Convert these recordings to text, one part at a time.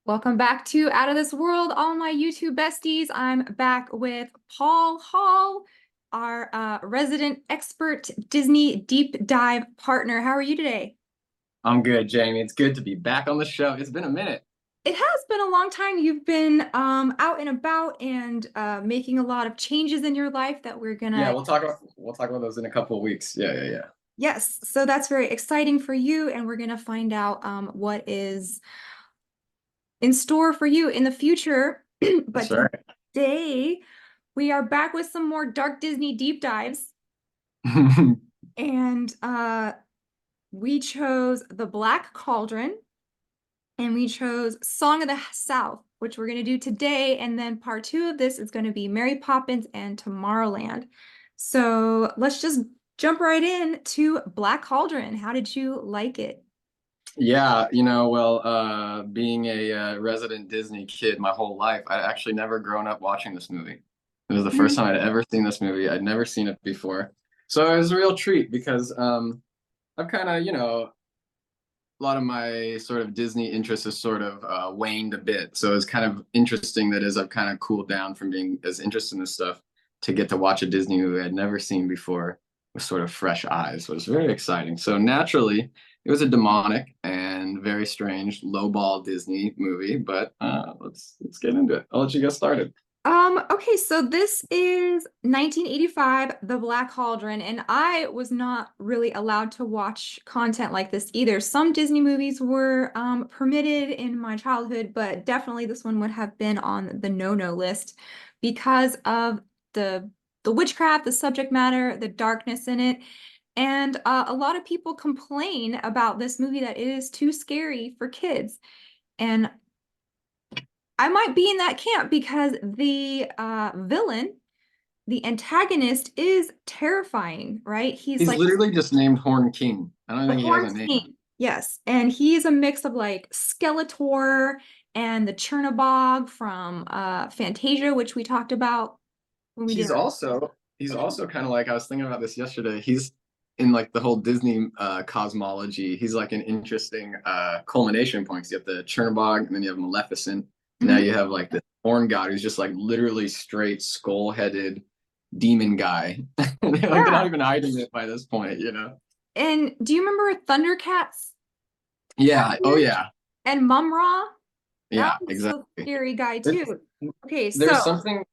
Welcome back to Out of This World, all my YouTube besties. I'm back with Paul Hall, our resident expert Disney deep dive partner. How are you today? I'm good, Jamie. It's good to be back on the show. It's been a minute. It has been a long time. You've been out and about and making a lot of changes in your life that we're Yeah, gonna. we'll talk about those in a couple of weeks. Yeah. Yes, so that's very exciting for you, and we're gonna find out what is in store for you in the future. That's But right. today we are back with some more dark Disney deep dives, and we chose The Black Cauldron and we chose Song of the South, which we're going to do today, and then part two of this is going to be Mary Poppins and Tomorrowland. So let's just jump right in to Black Cauldron. How did you like it? Yeah, being a resident Disney kid my whole life, I'd actually never grown up watching this movie. It was the first Mhm. time I'd ever seen this movie. I'd never seen it before. So it was a real treat because I've kind of, a lot of my sort of Disney interest has sort of waned a bit. So it's kind of interesting that as I've kind of cooled down from being as interested in this stuff to get to watch a Disney movie I'd never seen before with sort of fresh eyes was very exciting. So naturally, it was a demonic and very strange lowball Disney movie, but let's get into it. I'll let you get started. Okay, so this is 1985, The Black Cauldron, and I was not really allowed to watch content like this either. Some Disney movies were permitted in my childhood, but definitely this one would have been on the no-no list because of the the witchcraft, the subject matter, the darkness in it. And a lot of people complain about this movie that it is too scary for kids. And I might be in that camp because the villain, the antagonist, is terrifying, right? He's He's like literally just named Horn King. I don't the think he has Horned a name. King. Yes, and he's a mix of like Skeletor and the Chernabog from Fantasia, which we talked about when we did he's our. also he's also kind of like I was thinking about this yesterday. He's in like the whole Disney cosmology. He's like an interesting culmination point. 'Cause you have the Chernabog, and then you have Maleficent. And now Mhm. you have like the horn god who's just like literally straight skull-headed demon guy. Like they're not Yeah. even hiding it by this point. And do you remember Thundercats Yeah. Oh yeah. and Mum-Ra? That Yeah. was a Exactly. scary guy There- too. Okay, There's so something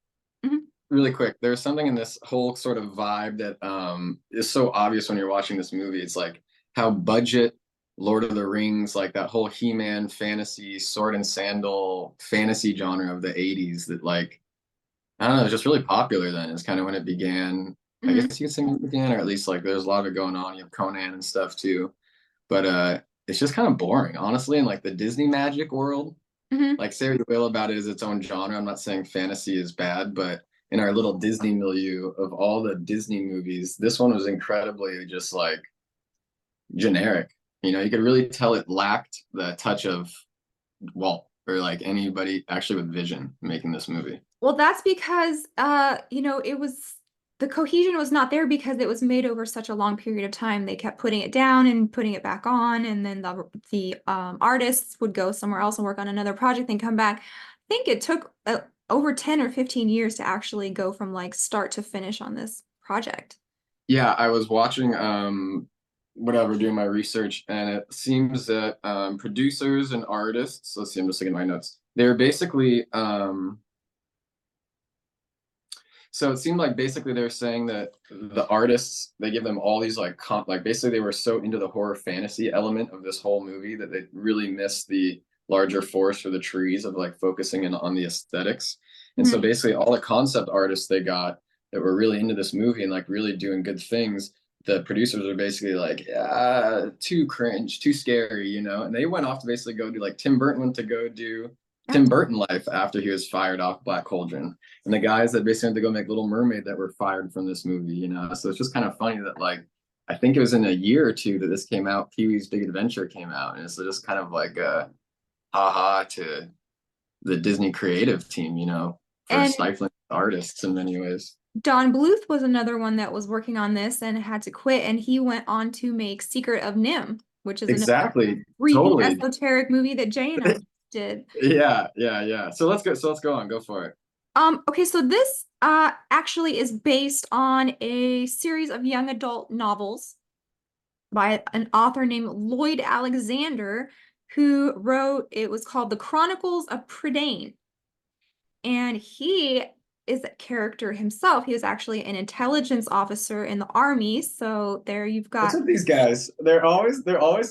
mhm. really quick. There's something in this whole sort of vibe that is so obvious when you're watching this movie. It's like how budget Lord of the Rings, like that whole He-Man fantasy, sword and sandal fantasy genre of the 80s that like I don't know, it's just really popular then. It's kind of when it began. I Mhm. guess you could say it began, or at least like there's a lot of it going on. You have Conan and stuff too. But it's just kind of boring, honestly, in like the Disney magic world. Mhm. Like say what you will about it as its own genre. I'm not saying fantasy is bad, but in our little Disney milieu of all the Disney movies, this one was incredibly just like generic. You could really tell it lacked the touch of Walt or like anybody actually with vision making this movie. Well, that's because it was the cohesion was not there because it was made over such a long period of time. They kept putting it down and putting it back on, and then the artists would go somewhere else and work on another project and come back. I think it took over 10 or 15 years to actually go from like start to finish on this project. Yeah, I was watching whatever, doing my research, and it seems that producers and artists, let's see, I'm just looking at my notes. They're basically so it seemed like basically they were saying that the artists, they give them all these like like basically they were so into the horror fantasy element of this whole movie that they really missed the larger forest for the trees of like focusing in on the aesthetics. And so Mhm. basically all the concept artists they got that were really into this movie and like really doing good things, the producers are basically like, yeah, too cringe, too scary. And they went off to basically go do like Tim Burton went to go do Yeah. Tim Burton life after he was fired off Black Cauldron, and the guys that basically had to go make Little Mermaid that were fired from this movie. So it's just kind of funny that like I think it was in a year or two that this came out. Pee-wee's Big Adventure came out, and it's just kind of like a haha to the Disney creative team, for And stifling artists in many ways. Don Bluth was another one that was working on this and had to quit, and he went on to make Secret of Nim, which is another Exactly, creepy totally. esoteric movie that Jay and I did. Yeah. So let's go on. Go for it. Okay, so this actually is based on a series of young adult novels by an author named Lloyd Alexander, who wrote, it was called The Chronicles of Prydain. And he is a character himself. He was actually an intelligence officer in the army. So there you've What's got, with these guys? They're always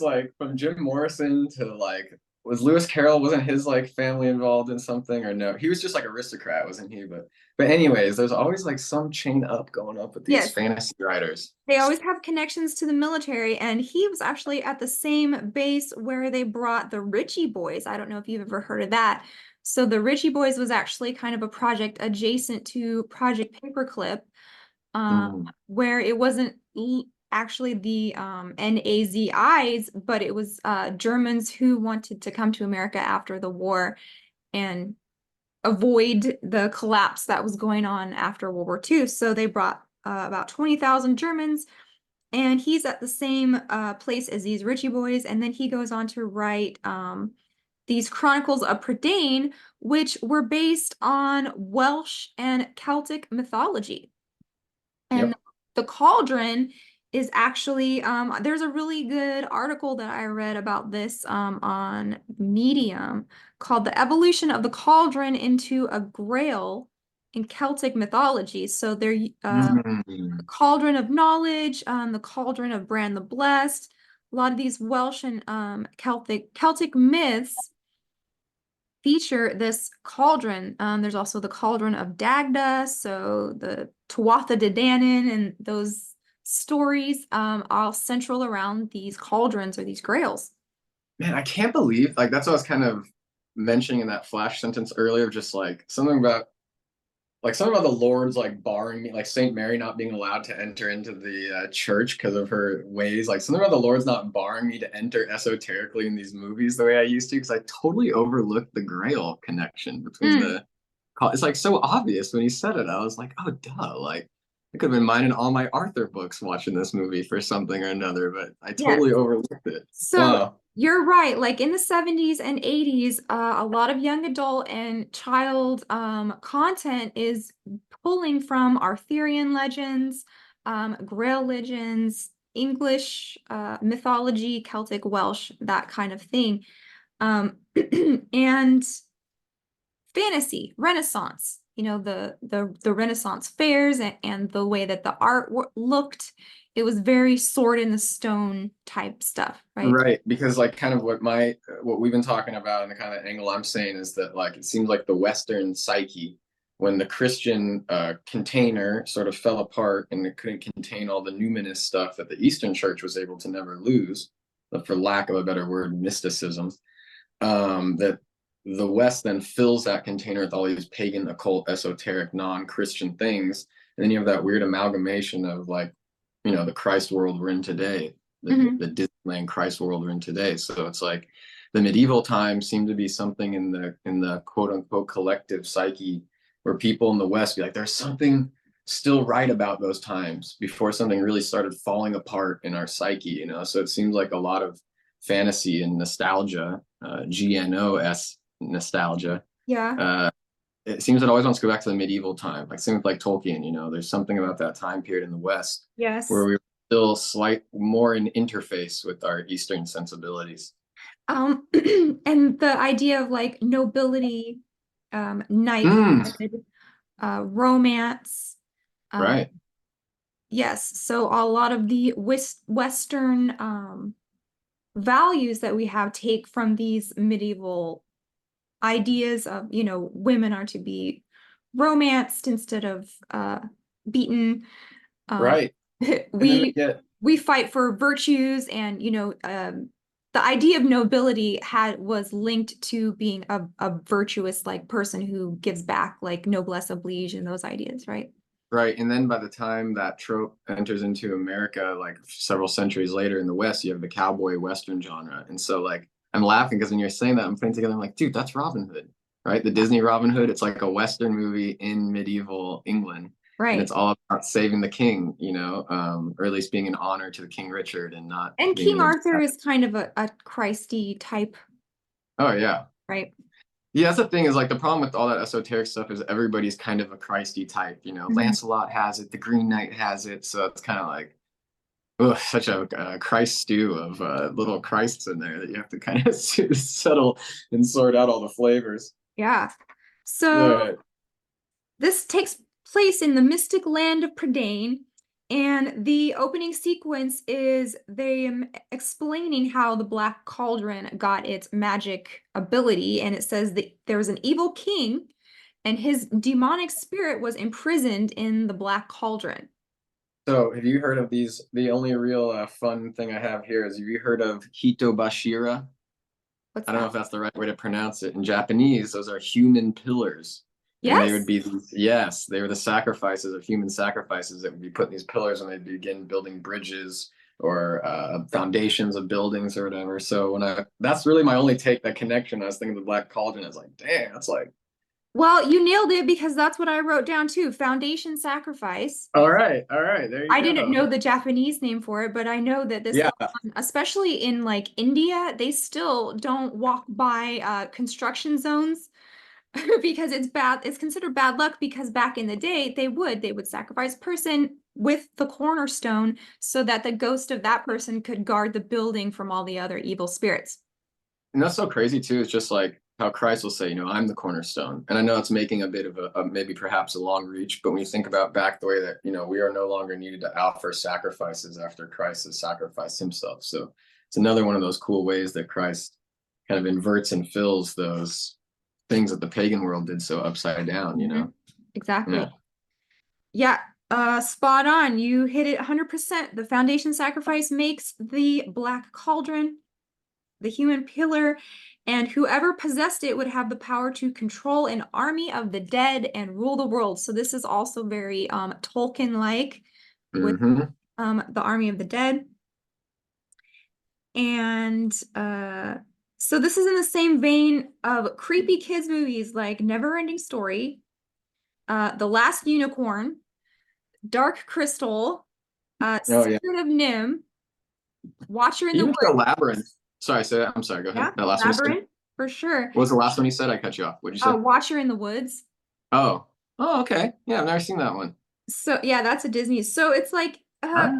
like from Jim Morrison to like was Lewis Carroll, wasn't his like family involved in something or no? He was just like aristocrat, wasn't he? But anyways, there's always like some chain up going up with these yes, fantasy writers. they always have connections to the military. And he was actually at the same base where they brought the Ritchie Boys. I don't know if you've ever heard of that. So the Ritchie Boys was actually kind of a project adjacent to Project Paperclip, Mm. where it wasn't actually the Nazis, but it was Germans who wanted to come to America after the war and avoid the collapse that was going on after World War II. So they brought about 20,000 Germans, and he's at the same place as these Ritchie Boys. And then he goes on to write these Chronicles of Prydain, which were based on Welsh and Celtic mythology. And Yep. the Cauldron is actually, there's a really good article that I read about this on Medium called The Evolution of the Cauldron into a Grail in Celtic Mythology. So there, Mm. Cauldron of Knowledge, the Cauldron of Bran the Blessed, a lot of these Welsh and Celtic myths feature this cauldron. There's also the Cauldron of Dagda, so the Tuatha De Danann, and those stories all central around these cauldrons or these grails. Man, I can't believe like that's what I was kind of mentioning in that flash sentence earlier, just like something about the Lord's like barring me, like Saint Mary not being allowed to enter into the church because of her ways. Like something about the Lord's not barring me to enter esoterically in these movies the way I used to, because I totally overlooked the Grail connection between Mm, the. It's like so obvious when he said it. I was like, oh duh, like I could have been minding all my Arthur books watching this movie for something or another, but I yes. totally overlooked it. So Wow. you're right. Like in the 70s and 80s, a lot of young adult and child content is pulling from Arthurian legends, Grail legends, English mythology, Celtic, Welsh, that kind of thing. And fantasy, Renaissance, the Renaissance fairs and the way that the art looked. It was very sword in the stone type stuff, right? Right, because like kind of what we've been talking about and the kind of angle I'm saying is that like it seems like the Western psyche, when the Christian container sort of fell apart and it couldn't contain all the numinous stuff that the Eastern Church was able to never lose, but for lack of a better word, mysticism, that the West then fills that container with all these pagan, occult, esoteric, non-Christian things, and then you have that weird amalgamation of like, the Christ world we're in today, Hmm. the Disneyland Christ world we're in today. So it's like the medieval times seem to be something in the quote unquote collective psyche where people in the West be like, there's something still right about those times before something really started falling apart in our psyche. So it seems like a lot of fantasy and nostalgia, GNOS nostalgia. Yeah. Uh, it seems it always wants to go back to the medieval time. Like same with like Tolkien, there's something about that time period in the West where Yes. we were still more in interface with our Eastern sensibilities. And the idea of like nobility, Mm, knighthood, romance, um, right, yes. So a lot of the Western values that we have take from these medieval ideas of, women are to be romanced instead of beaten. Um, right. And then we we get we fight for virtues, and the idea of nobility was linked to being a virtuous like person who gives back, like noblesse oblige and those ideas, right? right. And then by the time that trope enters into America, like several centuries later in the West, you have the cowboy Western genre. And so like I'm laughing because when you're saying that, I'm putting together, I'm like, dude, that's Robin Hood, right? The Disney Robin Hood. It's like a Western movie in medieval England. And it's Right. all about saving the king, or at least being an honor to the King Richard and not And being King an Arthur exact. is kind of a Christy type. Oh yeah. Right. Yeah, that's the thing is like the problem with all that esoteric stuff is everybody's kind of a Christy type, you know. Mhm. Lancelot has it, the Green Knight has it, so it's kind of like ugh, such a Christ stew of little Christs in there that you have to kind of settle and sort out all the flavors. Yeah. All So right. this takes place in the mystic land of Prydain, and the opening sequence is them explaining how the Black Cauldron got its magic ability, and it says that there was an evil king, and his demonic spirit was imprisoned in the Black Cauldron. So, have you heard of these? The only real fun thing I have here is have you heard of Hitobashira? What's I don't know that? if that's the right way to pronounce it. In Japanese, those are human pillars. And they would Yes? be, yes, they were the sacrifices of human sacrifices that would be put in these pillars when they begin building bridges or foundations of buildings or whatever. So that's really my only take, that connection. I was thinking of the Black Cauldron. I was like, damn, that's like, Well, you nailed it because that's what I wrote down too. Foundation sacrifice. all right, there you I didn't go. know the Japanese name for it, but I know that this Yeah, goes on, especially in like India, they still don't walk by construction zones because it's bad. It's considered bad luck because back in the day, they would sacrifice a person with the cornerstone so that the ghost of that person could guard the building from all the other evil spirits. and that's so crazy too. It's just like how Christ will say, you know, I'm the cornerstone. And I know it's making a bit of a maybe perhaps a long reach, but when you think about back the way that, you know, we are no longer needed to offer sacrifices after Christ has sacrificed himself. So it's another one of those cool ways that Christ kind of inverts and fills those things that the pagan world did so upside down, you Mhm. know? Yeah. Exactly. Yeah, spot on. You hit it 100%. The foundation sacrifice makes the Black Cauldron the human pillar, and whoever possessed it would have the power to control an army of the dead and rule the world. So this is also very Tolkien-like with Mm-hmm. the army of the dead. And so this is in the same vein of creepy kids movies like Never-Ending Story, The Last Unicorn, Dark Crystal, Oh yeah. Secret of Nim, Watcher in the Even the Woods. labyrinth. Sorry, say that. I'm sorry, go ahead. Yeah, That last one you said? Labyrinth for sure. What was the last one you said? I cut you off. What did you say? Watcher in the Woods. Oh. Oh, okay. Yeah, I've never seen that one. So yeah, that's a Disney. So it's like Ah.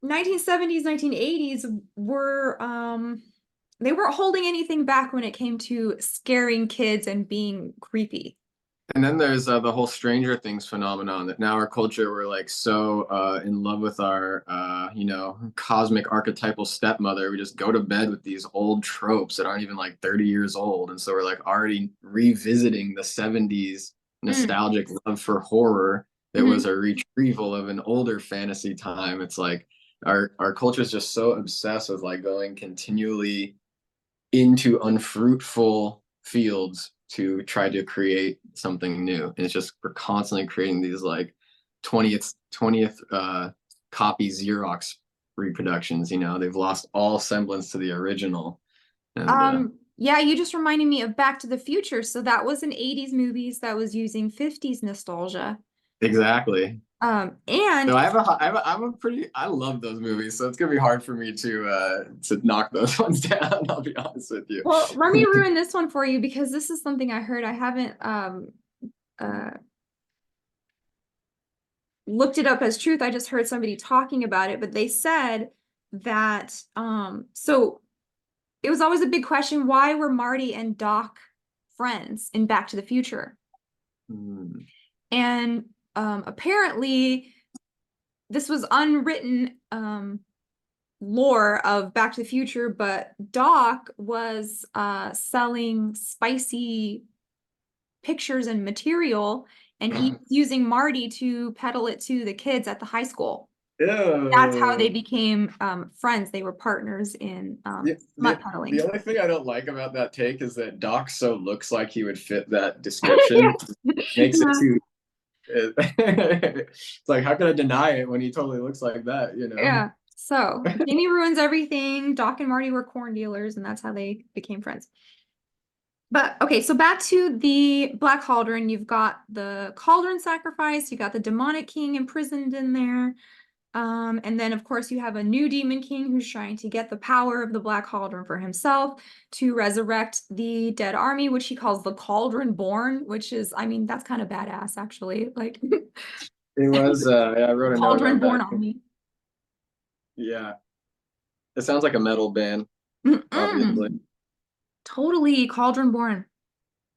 1970s, 1980s were they weren't holding anything back when it came to scaring kids and being creepy. And then there's the whole Stranger Things phenomenon that now our culture we're like so in love with our you know cosmic archetypal stepmother. We just go to bed with these old tropes that aren't even like 30 years old, and so we're like already revisiting the 70s Mm, nostalgic love for horror that was mhm. a retrieval of an older fantasy time. It's like our culture is just so obsessed with like going continually into unfruitful fields to try to create something new. And it's just we're constantly creating these like 20th copy Xerox reproductions, you know, they've lost all semblance to the original. And Yeah, you just reminded me of Back to the Future. So that was an 80s movies that was using 50s nostalgia. exactly. So And I'm a pretty I love those movies, so it's gonna be hard for me to knock those ones down, I'll be honest with you. well, let me ruin this one for you because this is something I heard. I haven't uh looked it up as truth. I just heard somebody talking about it, but they said that so it was always a big question, why were Marty and Doc friends in Back to the Future? Hmm. And apparently this was unwritten lore of Back to the Future, but Doc was selling spicy pictures and material, and he was using Marty to peddle it to the kids at the high school. That's how they Ew. became friends. They were partners in smut The peddling. only thing I don't like about that take is that Doc so looks like he would fit that Yeah. description. Makes it too. It's like how can I deny it when he totally looks like that? You know. Yeah. So Jamie ruins everything. Doc and Marty were corn dealers, and that's how they became friends. But okay, so back to the Black Cauldron. You've got the Cauldron sacrifice, you got the demonic king imprisoned in there. And then, of course, you have a new Demon King who's trying to get the power of the Black Cauldron for himself to resurrect the dead army, which he calls the Cauldron Born, which is, I mean, that's kind of badass, actually. Like, It was, yeah, I wrote a note Cauldron about Born that. Army. Yeah, it sounds like a metal band, obviously. Mm-mm. Totally Cauldron Born.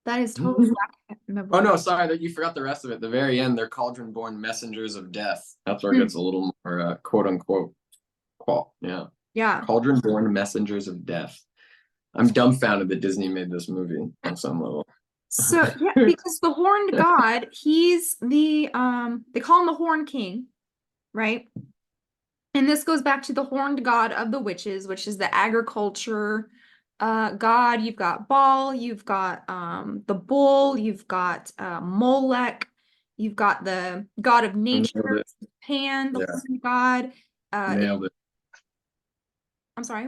That is totally Black Oh Born. no, sorry that you forgot the rest of it. The very end, they're cauldron-born messengers of death. That's where it Mm, gets a little more quote unquote qual. Yeah, yeah. cauldron-born messengers of death. I'm dumbfounded that Disney made this movie on some level. So yeah, because the horned god, he's the they call him the Horn King, right? And this goes back to the horned god of the witches, which is the agriculture god. You've got Baal, you've got the bull, you've got Molech, you've got the god of Nailed nature, it. Pan, the Yeah, horned god. nailed it. I'm sorry.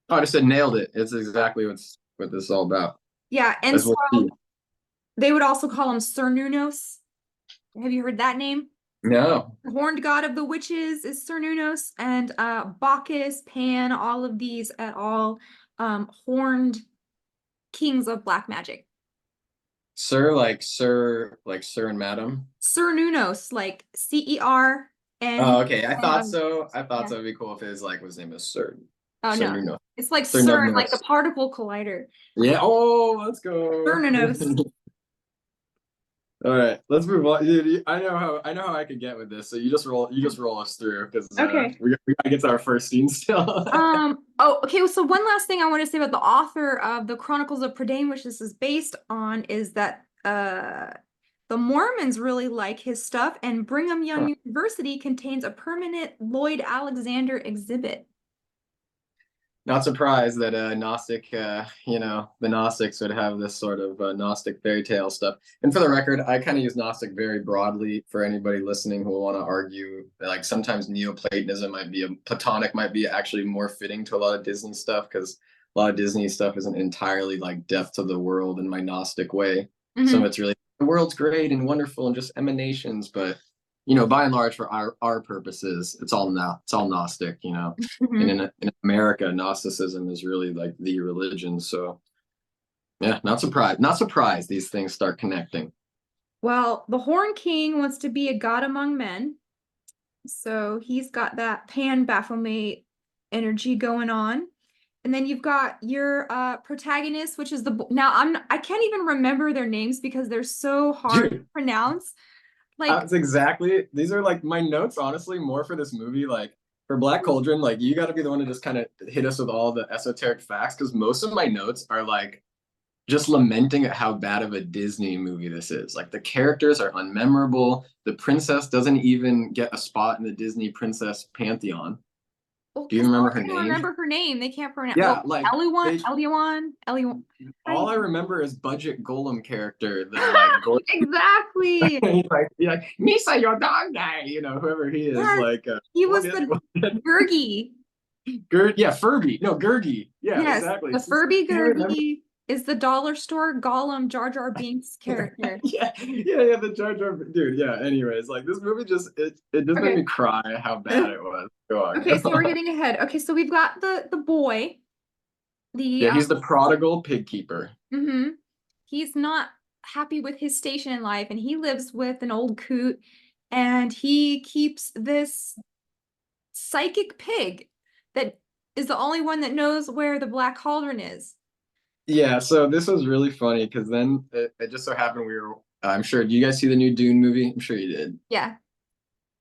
Oh, I just said nailed it. It's exactly what this is all about. Yeah, and As so we'll see. they would also call him Cernunnos. Have you heard that name? No. The horned god of the witches is Cernunnos, and Bacchus, Pan, all of these at all horned kings of black magic. Sir and madam. Cernunnos, like CER Oh, and okay. I thought um, so. I thought yeah. so. It'd be cool if his name is Sir. Oh Sir no. Nuno. It's like Sir CERN, like the Nubnos. particle collider. Yeah. Oh, let's go. Cernunnos. All right, let's move on. Dude, I know how I could get with this. So you just roll us through because Okay. we gotta get to our first scene still. Oh, okay. So one last thing I want to say about the author of the Chronicles of Prydain, which this is based on, is that the Mormons really like his stuff, and Brigham Young University contains a permanent Lloyd Alexander exhibit. Not surprised that Gnostic, the Gnostics would have this sort of Gnostic fairy tale stuff. And for the record, I kind of use Gnostic very broadly for anybody listening who will want to argue that, like, sometimes Neoplatonism Platonic might be actually more fitting to a lot of Disney stuff because a lot of Disney stuff isn't entirely like death to the world in my Gnostic way. Some of Hmm. it's really the world's great and wonderful and just emanations, but by and large, for our purposes, it's all Gnostic, and Hmm. in America, Gnosticism is really like the religion. So yeah, not surprised these things start connecting. Well, the Horn King wants to be a god among men, so he's got that Pan Baphomet energy going on. And then you've got your protagonist, which is now I can't even remember their names because they're so hard to Dude, pronounce. Like, that's exactly, these are like my notes, honestly, more for this movie. Like for Black Cauldron, like you got to be the one to just kind of hit us with all the esoteric facts because most of my notes are like just lamenting at how bad of a Disney movie this is. Like the characters are unmemorable. The princess doesn't even get a spot in the Disney princess pantheon. well, Do you because no remember one her can name? remember her name. They can't pronounce. Yeah, Well, like they Eliwan. How do all I you- remember is budget Golem character, the like Exactly. he's like Misa, your dog guy, whoever he is, Yes, like he what was is the Gurgi. Yeah, Furby. No, Gurgi. Yeah, Yes, exactly. the Do Furby you remember? Gurgi is the dollar store Gollum Jar Jar Binks character. Yeah, the Jar Jar dude. Yeah. Anyways, like this movie it just made Okay. me cry how bad it was. Go on. Okay, so we're getting ahead. Okay, so we've got the boy, the Yeah, he's the prodigal pig keeper. mhm. He's not happy with his station in life, and he lives with an old coot, and he keeps this psychic pig that is the only one that knows where the Black Cauldron is. Yeah, so this was really funny because then it just so happened I'm sure, do you guys see the new Dune movie? I'm sure you did. Yeah.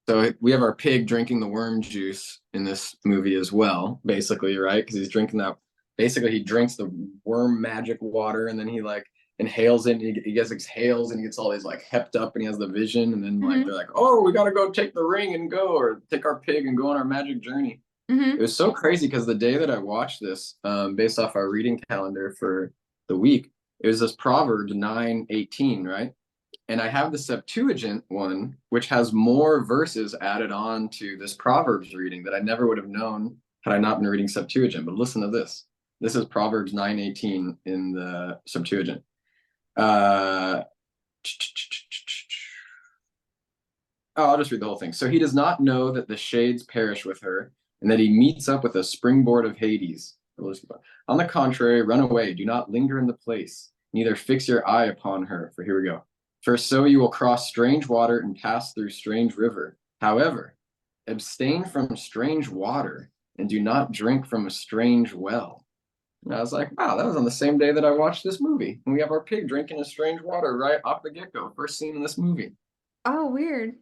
So we have our pig drinking the worm juice in this movie as well, basically, right? Because he's drinking that. Basically, he drinks the worm magic water, and then he like inhales it. And he gets exhales, and he gets all these like hepped up, and he has the vision. And then like Hmm. they're like, "Oh, we gotta go take the ring and go, or take our pig and go on our magic journey." It Hmm. was so crazy because the day that I watched this, based off our reading calendar for the week, it was this Proverbs 9:18, right? And I have the Septuagint one, which has more verses added on to this Proverbs reading that I never would have known had I not been reading Septuagint. But listen to this. This is Proverbs 9:18 in the Septuagint. Uh, Oh, I'll just read the whole thing. So he does not know that the shades perish with her, and that he meets up with a springboard of Hades. On the contrary, run away. Do not linger in the place. Neither fix your eye upon her. For here we go. For so you will cross strange water and pass through strange river. However, abstain from strange water and do not drink from a strange well. And I was like, wow, that was on the same day that I watched this movie. And we have our pig drinking a strange water right off the get-go. First scene in this movie. Oh, weird.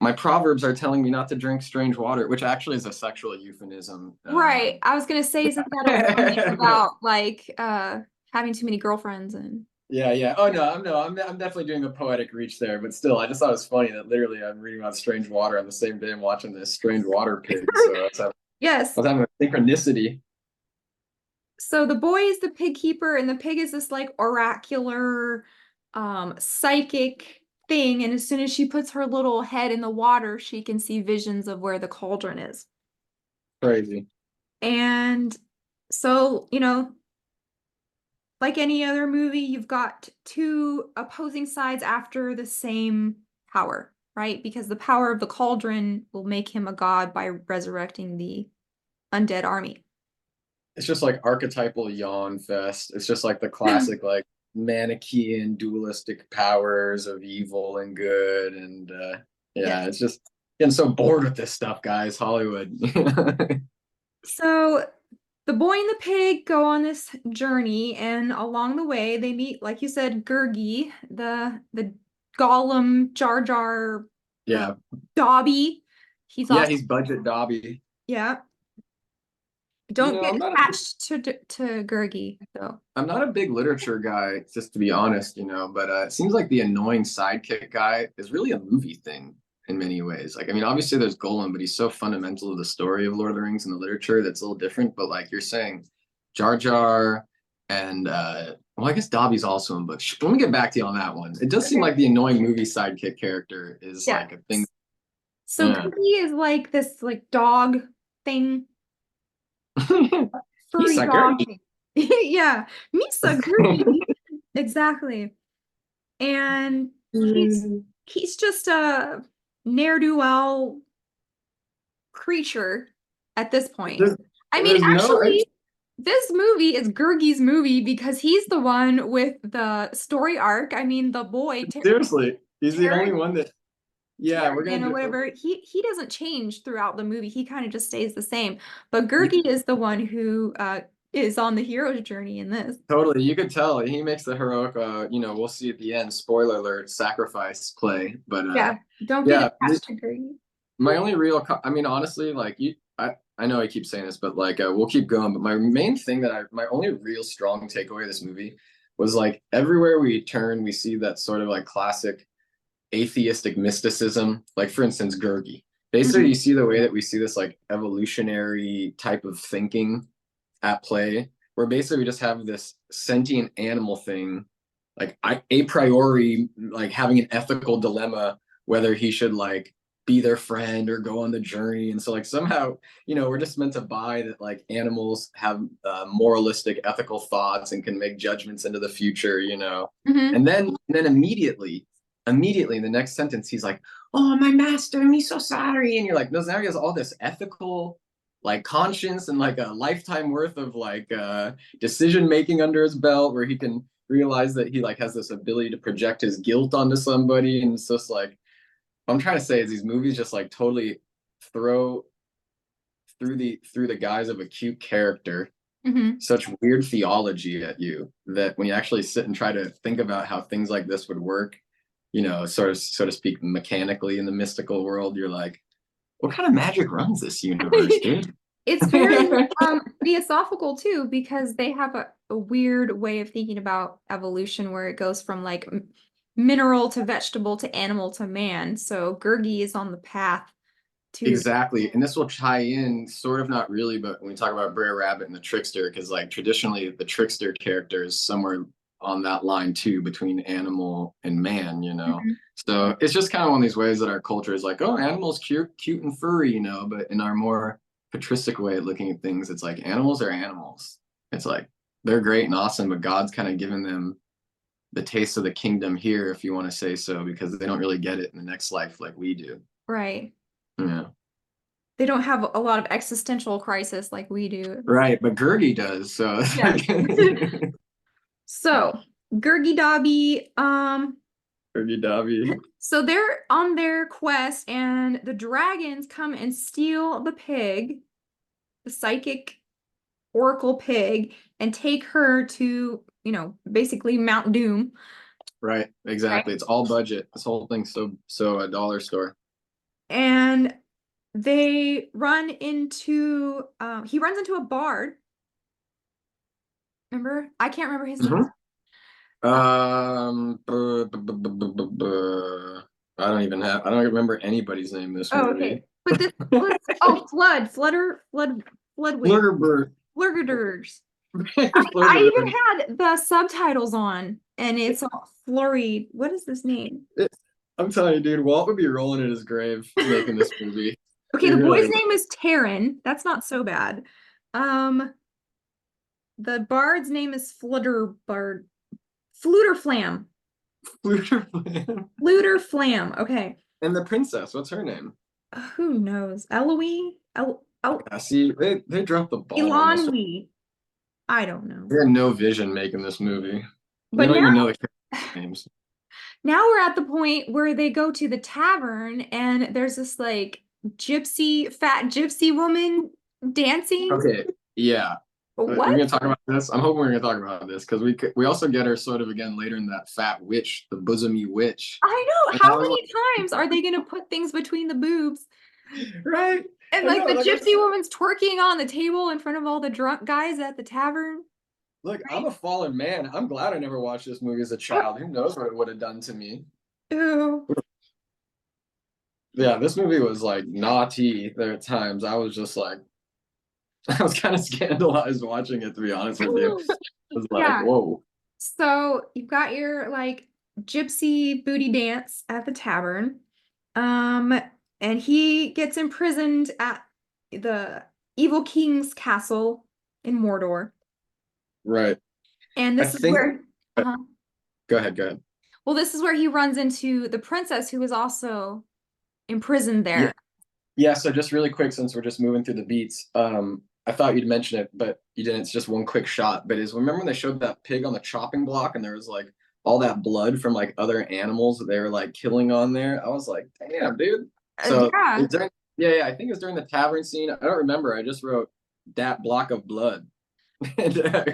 My proverbs are telling me not to drink strange water, which actually is a sexual euphemism. Right. I was gonna say, isn't that a warning about like having too many girlfriends and Yeah, yeah. Oh no, I'm definitely doing a poetic reach there, but still, I just thought it was funny that literally I'm reading about strange water on the same day I'm watching this strange water pig. So I yes. was having a synchronicity. So the boy is the pig keeper, and the pig is this like oracular, psychic thing. And as soon as she puts her little head in the water, she can see visions of where the cauldron is. Crazy. And so, like any other movie, you've got two opposing sides after the same power, right? Because the power of the cauldron will make him a god by resurrecting the undead army. It's just like archetypal yawn fest. It's just like the classic like Manichaean dualistic powers of evil and good, and Yes. yeah, it's just getting so bored with this stuff, guys. Hollywood. So the boy and the pig go on this journey, and along the way they meet, like you said, Gurgi, the Gollum, Jar Jar, uh, Yeah, Dobby. He's yeah, also, he's budget Dobby. yeah. You Don't know, get attached to Gurgi, though. I'm not a big literature guy, just to be honest, but it seems like the annoying sidekick guy is really a movie thing in many ways. Like, I mean, obviously there's Gollum, but he's so fundamental to the story of Lord of the Rings and the literature that's a little different. But like you're saying, Jar Jar and well, I guess Dobby's also in books. Let me get back to you on that one. It does seem Okay. like the annoying movie sidekick character is Yeah. like a thing. So Yeah. Gurgi is like this like dog thing, furry He's a dog girl. thing. Yeah, Misa Gurgi. Exactly. And he's just a ne'er-do-well creature at this point. There's, I mean, there's no actually, this movie is Gurgi's movie because he's the one with the story arc. I mean, the boy, seriously. He's the only Taryn, one that yeah, we're Taryn gonna or do whatever, he doesn't change throughout the movie. He kind of just stays the same. But Gurgi is the one who is on the hero's journey in this. totally. You could tell he makes the heroic, we'll see at the end, spoiler alert, sacrifice play. But Yeah, don't get yeah, attached to Gurgi. my only I mean, honestly, like I know I keep saying this, but like, we'll keep going. But my main thing my only real strong takeaway of this movie was like everywhere we turn, we see that sort of like classic atheistic mysticism. Like, for instance, Gurgi. Basically, Mhm. you see the way that we see this like evolutionary type of thinking at play, where basically we just have this sentient animal thing, like a priori, like having an ethical dilemma whether he should like be their friend or go on the journey. And so like somehow, we're just meant to buy that like animals have moralistic, ethical thoughts and can make judgments into the future. Mhm. And then immediately in the next sentence, he's like, "Oh, my master, I'm so sorry." And you're like, no, now he has all this ethical like conscience and like a lifetime worth of like decision making under his belt where he can realize that he like has this ability to project his guilt onto somebody. And it's just like what I'm trying to say is these movies just like totally throw through the guise of a cute character Mhm. such weird theology at you that when you actually sit and try to think about how things like this would work, sort of so to speak mechanically in the mystical world, you're like, what kind of magic runs this universe, dude? It's very theosophical too, because they have a weird way of thinking about evolution where it goes from like mineral to vegetable to animal to man. So Gurgi is on the path to Exactly. And this will tie in, sort of not really, but when we talk about Brer Rabbit and the trickster, because like traditionally the trickster character is somewhere on that line too between animal and man. Mhm. So it's just kind of one of these ways that our culture is like, oh, animals cute and furry. But in our more patristic way of looking at things, it's like animals are animals. It's like they're great and awesome, but God's kind of given them the taste of the kingdom here, if you want to say so, because they don't really get it in the next life like we do. Right. Yeah. They don't have a lot of existential crisis like we do. Right, but Gurgi does, so it's Yeah. like So, Gurgi Dobby, Gurgi Dobby. so they're on their quest, and the dragons come and steal the pig, the psychic oracle pig, and take her to, basically Mount Doom. Right, Right. exactly. It's all budget. This whole thing's so a dollar store. And they run into, he runs into a bard. Remember? I can't remember his name. Mhm. I don't even have. I don't remember anybody's name in this Oh, movie. okay. But this was, oh, Floodwig, Flurgerbert. Flurgerders. I Flurgerbert. even had the subtitles on, and it's all flurried. What is this name? I'm telling you, dude, Walt would be rolling in his grave making this movie. Okay, He the boy's really name is Taryn. That's not so bad. Um, the bard's name is Flutterbard. Fluterflam. would. Fluterflam. Okay. And the princess, what's her name? Who knows? Eloise? I see. They dropped the ball on this one. Elanwi. I don't know. They had no vision making this movie. They But don't now, even know the character names. now we're at the point where they go to the tavern, and there's this like fat gypsy woman dancing. Okay, yeah. We're What? gonna talk about this. I'm hoping we're gonna talk about this because we also get her sort of again later in that fat witch, the bosomy witch. I know. And I How was many times are they going to put things between the boobs? like, right? And I like know. the Like, gypsy woman's twerking on the table in front of all the drunk guys at the tavern. look, I'm a fallen man. I'm glad I never watched this movie as a child. Who knows what it would have done to me? Ew. Yeah, this movie was like naughty there at times. I was just like, I was kind of scandalized watching it, to be honest with you. I was like, Yeah. whoa. So you've got your like gypsy booty dance at the tavern. Um, and he gets imprisoned at the evil king's castle in Mordor. Right. And I this is think, where, uh go ahead, go ahead. well, this is where he runs into the princess who is also imprisoned Yeah, there. yeah, so just really quick, since we're just moving through the beats, I thought you'd mention it, but you didn't. It's just one quick shot. But is remember when they showed that pig on the chopping block and there was like all that blood from like other animals that they were like killing on there? I was like, damn, dude. So Yeah. during, yeah, I think it was during the tavern scene. I don't remember. I just wrote that block of blood.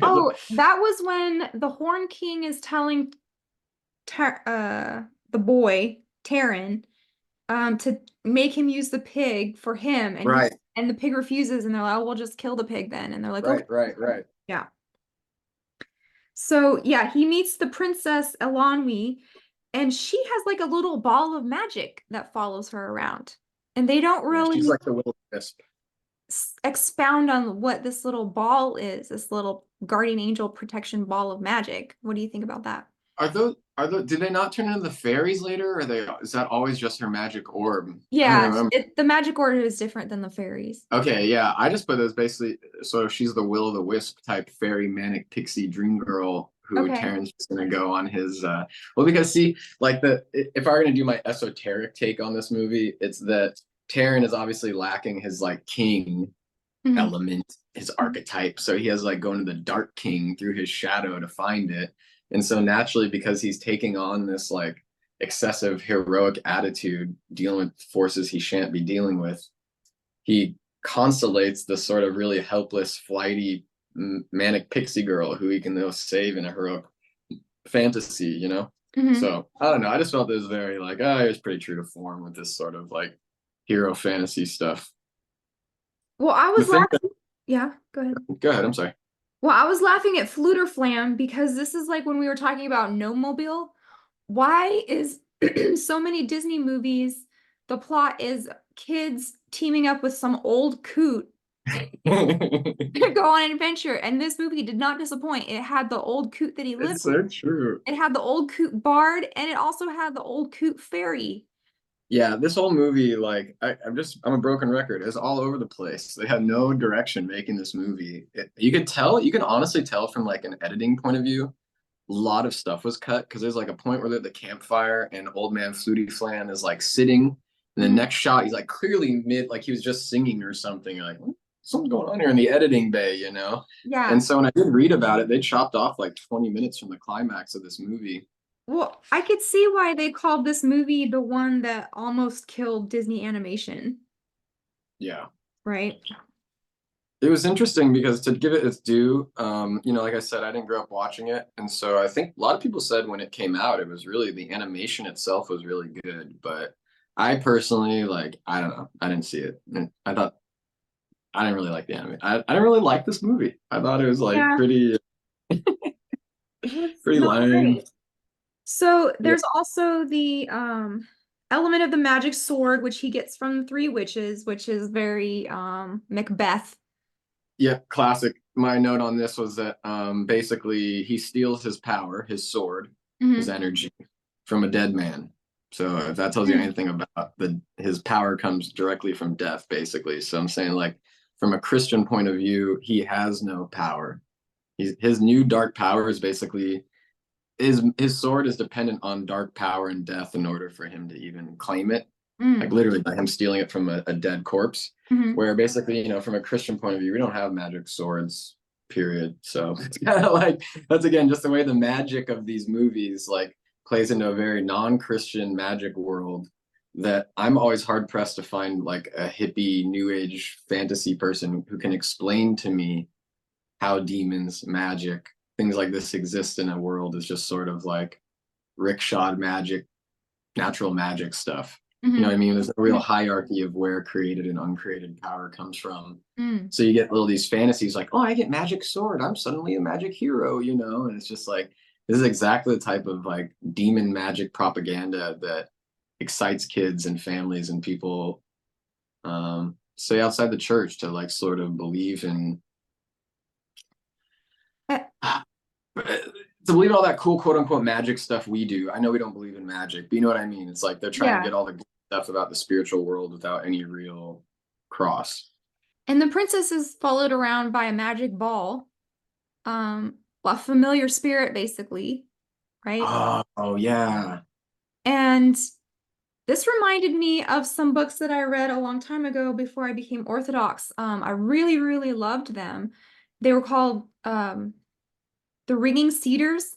Oh, that was when the Horn King is telling the boy, Taryn, to make him use the pig for him, and Right, the pig refuses, and they're like, "Oh, we'll just kill the pig then." And they're like, "Okay." right. Yeah. So yeah, he meets the princess Elanwi, and she has like a little ball of magic that follows her around. And they don't Yeah, she's really like the will-o-wisp. expound on what this little ball is, this little guardian angel protection ball of magic. What do you think about that? Are those did they not turn into the fairies later? Or is that always just her magic orb? I don't Yeah, remember. the magic order is different than the fairies. Okay, yeah. I just put it as basically so she's the will o' the wisp type fairy manic pixie dream girl who Okay. Terrence's gonna go on his well because see, like the if I were gonna do my esoteric take on this movie, it's that Terran is obviously lacking his like king Mhm. element, his archetype. So he has like going to the Dark King through his shadow to find it. And so naturally, because he's taking on this like excessive heroic attitude, dealing with forces he shan't be dealing with, he constellates this sort of really helpless, flighty, manic pixie girl who he can though save in a heroic fantasy, you know? Mhm. So I don't know. I just felt it was very like, it was pretty true to form with this sort of like hero fantasy stuff. Well, I The was thing laughing. Yeah, go ahead. go ahead, I'm sorry. Well, I was laughing at Fluterflam because this is like when we were talking about No Mobile. Why is so many Disney movies, the plot is kids teaming up with some old coot to go on an adventure? And this movie did not disappoint. It had the old coot that he lived It's with. so true. It had the old coot bard, and it also had the old coot fairy. Yeah, this whole movie, like, I'm a broken record. It's all over the place. They had no direction making this movie. You could tell, you can honestly tell from like an editing point of view, a lot of stuff was cut because there's like a point where they're at the campfire and old man Flutie Flan is like sitting And the Mhm. next shot, he's like clearly mid, like he was just singing or something. Like something's going on here in the editing bay, you know. And Yeah. so when I did read about it, they chopped off like 20 minutes from the climax of this movie. Well, I could see why they called this movie the one that almost killed Disney animation, Yeah. right? It was interesting because to give it its due, you know, like I said, I didn't grow up watching it. And so I think a lot of people said when it came out, it was really the animation itself was really good. But I personally, like, I don't know, I didn't see it. And I thought I didn't really like the anime. I didn't really like this movie. I thought it was like Yeah, pretty it was pretty not lame. great. So Yeah. there's also the element of the magic sword, which he gets from the three witches, which is very Macbeth. Yeah, classic. My note on this was that basically he steals his power, his sword, his Hmm. energy from a dead man. So if that tells you anything about his power comes directly from death, basically. So I'm saying like from a Christian point of view, he has no power. His new dark power is basically his sword is dependent on dark power and death in order for him to even claim it, like Mm. literally by him stealing it from a dead corpse. Hmm. Where basically, you know, from a Christian point of view, we don't have magic swords, period. So it's kind of like that's again just the way the magic of these movies like plays into a very non-Christian magic world that I'm always hard pressed to find like a hippie new age fantasy person who can explain to me how demons, magic, things like this exist in a world is just sort of like rickshawed magic, natural magic stuff. You know Hmm. what I mean? There's a real hierarchy of where created and uncreated power comes from. Mm. So you get little these fantasies like, oh, I get magic sword. I'm suddenly a magic hero, you know? And it's just like, this is exactly the type of like demon magic propaganda that excites kids and families and people say outside the church to like sort of believe in Uh, to believe in all that cool quote unquote magic stuff we do. I know we don't believe in magic, but you know what I mean? It's like they're trying to yeah. get all the good stuff about the spiritual world without any real cross. And the princess is followed around by a magic ball, a familiar spirit, basically, right? Oh yeah. And this reminded me of some books that I read a long time ago before I became Orthodox. I really, really loved them. They were called The Ringing Cedars.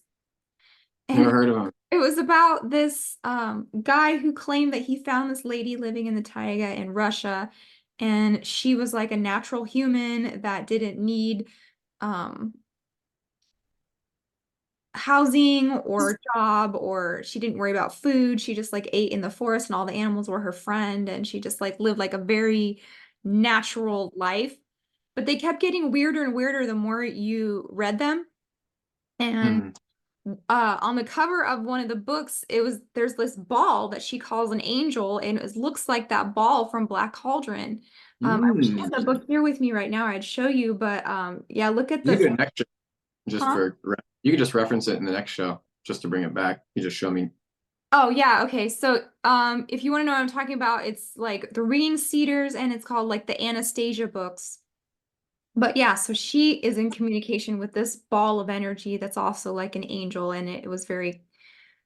Never And heard of him. it was about this guy who claimed that he found this lady living in the taiga in Russia. And she was like a natural human that didn't need um, housing or job, or she didn't worry about food. She just like ate in the forest and all the animals were her friend, and she just like lived like a very natural life. But they kept getting weirder and weirder the more you read them. And Hmm. on the cover of one of the books, there's this ball that she calls an angel, and it looks like that ball from Black Cauldron. I wish I had the Mm. book here with me right now. I'd show you, but yeah, look at You this. do it next show just Huh? for you can just reference it in the next show just to bring it back. You just show me. Oh yeah, okay. So if you want to know what I'm talking about, it's like the Ringing Cedars and it's called like the Anastasia books. But yeah, so she is in communication with this ball of energy that's also like an angel, and it was very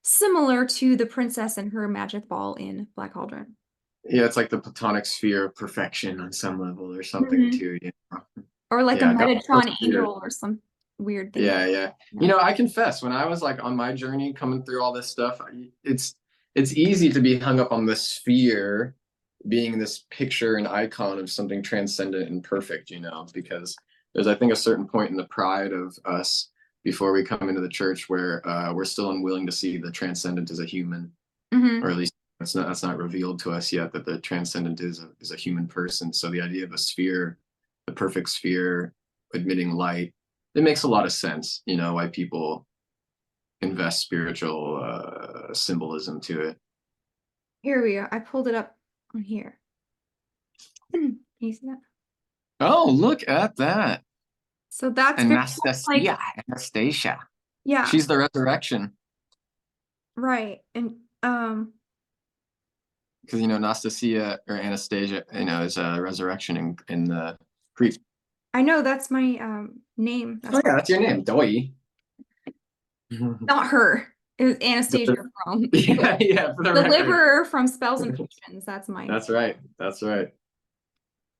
similar to the princess and her magic ball in Black Cauldron. Yeah, it's like the platonic sphere of perfection on some level or something Mhm. too. You know? Or like a Yeah, Metatron angel or some weird thing. yeah, yeah. You Yeah. know, I confess, when I was like on my journey coming through all this stuff, it's easy to be hung up on the sphere being this picture and icon of something transcendent and perfect, you know, because there's I think a certain point in the pride of us before we come into the church where we're still unwilling to see the transcendent as a human, or Hmm. at least that's not revealed to us yet that the transcendent is a human person. So the idea of a sphere, the perfect sphere, admitting light, it makes a lot of sense, you know, why people invest spiritual symbolism to it. Here we are. I pulled it up on here. Can you see that? Oh, look at that. So that's very much like, Anastasia. Anastasia. yeah, She's the resurrection. right. And Because you know, Anastasia or Anastasia, you know, is a resurrection in the Greek. I know that's my name. Oh That's yeah, that's your name, Doi. not her. It was Anastasia The- from yeah, yeah, for the record. Deliverer from Spells and Potions. That's mine. That's right. That's right.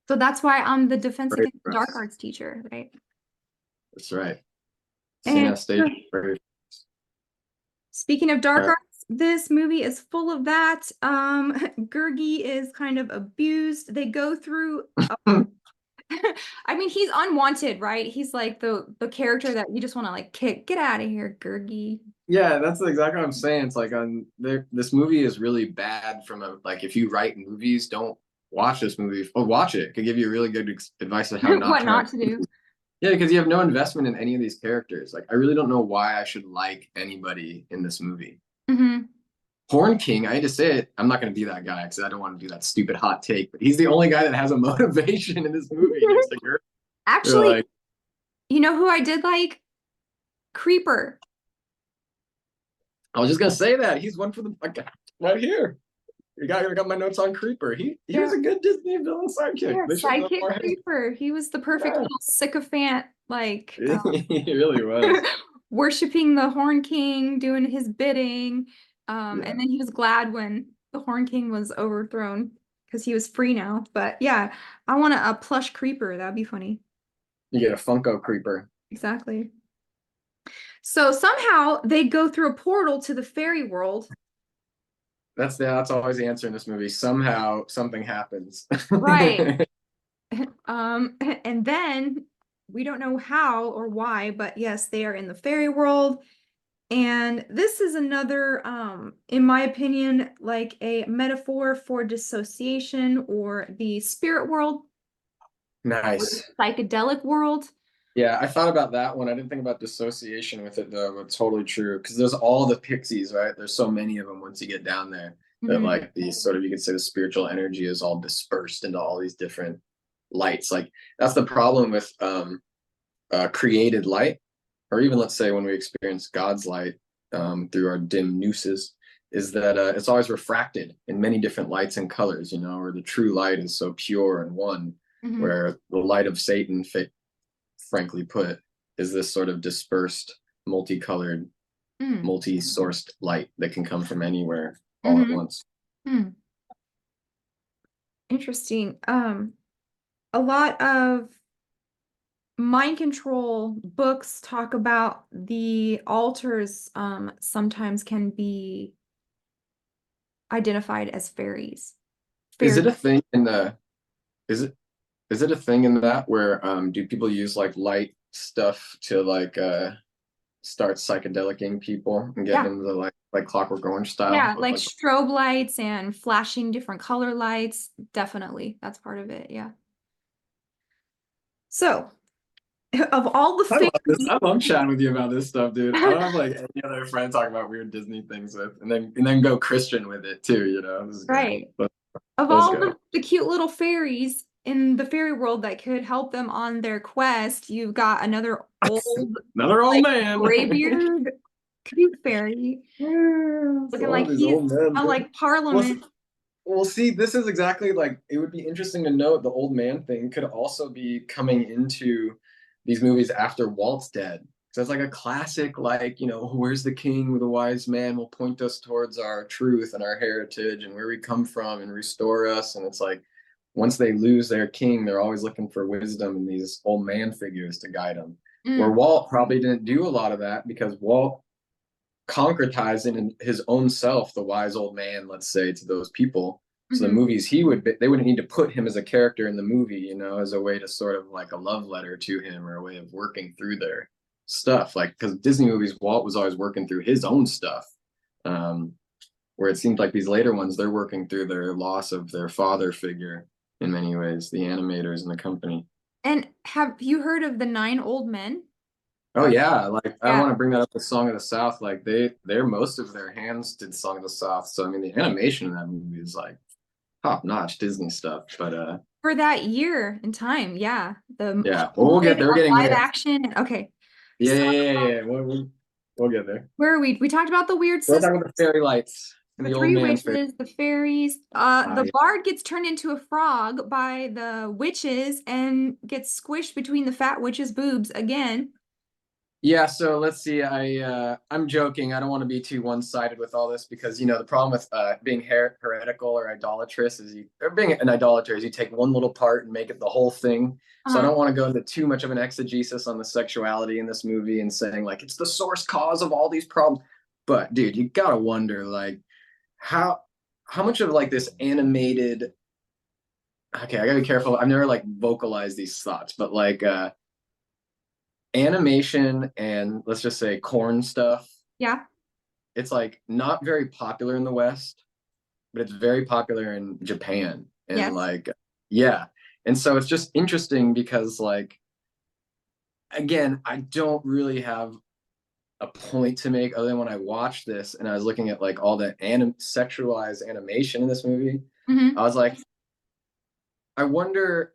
So that's why I'm the Defense Very Against the Dark impressed. Arts teacher, right? That's right. Seen And Anastasia. Very. speaking of All dark right. arts, this movie is full of that. Gurgi is kind of abused. They go through I mean, he's unwanted, right? He's like the character that you just want to like kick. Get out of here, Gurgi. Yeah, that's exactly what I'm saying. It's like on there, this movie is really bad from a like if you write movies, don't watch this movie or watch it. It could give you really good advice on how not What to write not to do. movies. Yeah, because you have no investment in any of these characters. Like I really don't know why I should like anybody in this movie. Hmm. Horn King, I hate to say it, I'm not going to be that guy because I don't want to do that stupid hot take. But he's the only guy that has a motivation in this movie next to her. They're Actually, like, you know who I did like? Creeper. I was just gonna say that he's one for the like, right here. I got my notes on Creeper. He was Yeah. a good Disney villain sidekick. Yeah, They should have done Sidekick more. Creeper. He was the perfect Yeah, little sycophant, like he really was. worshiping the Horn King, doing his bidding. And Yeah, then he was glad when the Horn King was overthrown because he was free now. But yeah, I want a plush creeper. That'd be funny. you get a Funko Creeper. Exactly. So somehow they go through a portal to the fairy world. That's always the answer in this movie. Somehow something happens. Right. And then we don't know how or why, but yes, they are in the fairy world. And this is another, in my opinion, like a metaphor for dissociation or the spirit world, or the Nice. psychedelic world. Yeah, I thought about that one. I didn't think about dissociation with it though. It's totally true because there's all the pixies, right? There's so many of them once you get down there that Mhm. like the sort of you could say the spiritual energy is all dispersed into all these different lights. Like that's the problem with created light, or even let's say when we experience God's light through our dim nooses, is that it's always refracted in many different lights and colors, you know, or the true light is so pure and one, Mhm. where the light of Satan, frankly put, is this sort of dispersed, multicolored, Mm. multi-sourced light that can come from anywhere all at Mhm. once. Mm. Interesting. A lot of mind control books talk about the altars sometimes can be identified as fairies. Is Fairy. it a thing in the is it is it a thing in that where do people use like light stuff to like start psychedelicing people and getting Yeah. into like Clockwork Orange style Yeah, with like like strobe lights and flashing different color lights. Definitely. That's part of it. Yeah. So, of all the I love this. fairies, I love chatting with you about this stuff, dude. I don't have like any other friend talking about weird Disney things with, and then go Christian with it too. You know, this is great. right. Of Let's all go. the cute little fairies in the fairy world that could help them on their quest, you've got another old, Another old like man. graybeard cute fairy looking All like these he's old men, on dude. like Well, Parliament. well, see, this is exactly like it would be interesting to note the old man thing could also be coming into these movies after Walt's dead. So it's like a classic, like, you know, where's the king with a wise man will point us towards our truth and our heritage and where we come from and restore us. And it's like once they lose their king, they're always looking for wisdom in these old man figures to guide them. Where Mm, Walt probably didn't do a lot of that because Walt concretizing in his own self the wise old man, let's say, to those people. So the mhm, movies they wouldn't need to put him as a character in the movie, you know, as a way to sort of like a love letter to him or a way of working through their stuff. Like because Disney movies, Walt was always working through his own stuff. Um, where it seemed like these later ones, they're working through their loss of their father figure in many ways, the animators and the company. and have you heard of the Nine Old Men? Oh yeah, like I Yeah, want to bring that up with Song of the South. Like they're most of their hands did Song of the South. So I mean the animation in that movie is like top notch Disney stuff. But for that year in time. Yeah, the yeah, well, we'll get there. We're getting live there. action. Okay, Yeah, so yeah, yeah, yeah. We'll get there. where are we? We talked about the weird We're sisters, talking about the fairy lights and the the old three man fairy. witches, the fairies. The Yeah. bard gets turned into a frog by the witches and gets squished between the fat witch's boobs again. Yeah, so let's see. I'm joking. I don't want to be too one-sided with all this because the problem with being heretical or idolatrous is or being an idolater is you take one little part and make it the whole thing. So I Uh-huh. don't want to go into too much of an exegesis on the sexuality in this movie and saying like it's the source cause of all these problems. But dude, you gotta wonder like how how much of like this animated. Okay, I gotta be careful. I've never like vocalized these thoughts, but like animation and let's just say corn stuff, Yeah. it's like not very popular in the West, but it's very popular in Japan. And Yes. like, yeah. And so it's just interesting because like again, I don't really have a point to make other than when I watched this and I was looking at like all the sexualized animation in this movie. Hmm. I was like, I wonder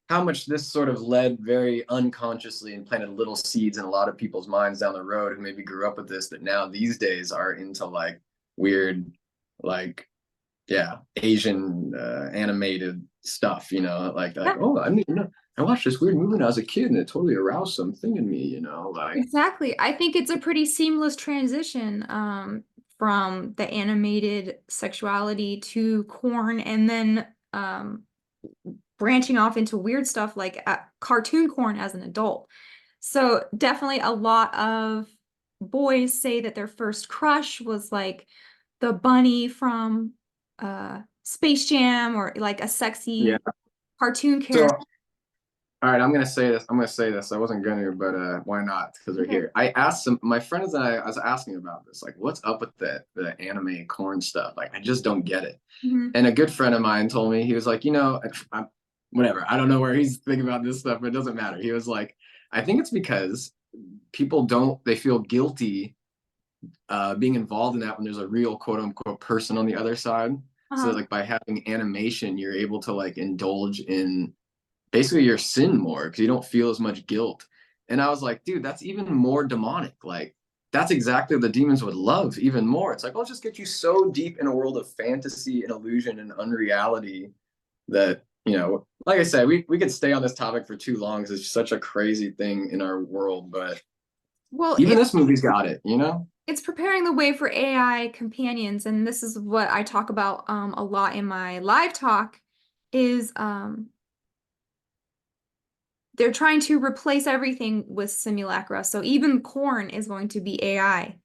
how much this sort of led very unconsciously and planted little seeds in a lot of people's minds down the road who maybe grew up with this that now these days are into like weird, like, yeah, Asian animated stuff, like, Yeah, oh, I mean, I watched this weird movie when I was a kid and it totally aroused something in me, like, exactly. I think it's a pretty seamless transition from the animated sexuality to corn and then branching off into weird stuff like cartoon corn as an adult. So definitely a lot of boys say that their first crush was like the bunny from Space Jam or like a yeah. sexy cartoon So character. all right, I'm gonna say this. I'm gonna say this. I wasn't gonna, but why not? Because they're Okay. here. I asked some my friends and I was asking about this. Like, what's up with the anime corn stuff? Like, I just don't get it. Hmm. And a good friend of mine told me he was like, whatever. I don't know where he's thinking about this stuff, but it doesn't matter. He was like, I think it's because people don't they feel guilty being involved in that when there's a real quote unquote person on the other side. So Uh-huh. like by having animation, you're able to like indulge in basically your sin more because you don't feel as much guilt. And I was like, dude, that's even more demonic. Like, that's exactly what the demons would love even more. It's like, I'll just get you so deep in a world of fantasy and illusion and unreality that, like I said, we could stay on this topic for too long because it's such a crazy thing in our world. But Well, even this movie's got it. it's preparing the way for AI companions, and this is what I talk about a lot in my live talk, is they're trying to replace everything with simulacra. So even corn is going to be AI.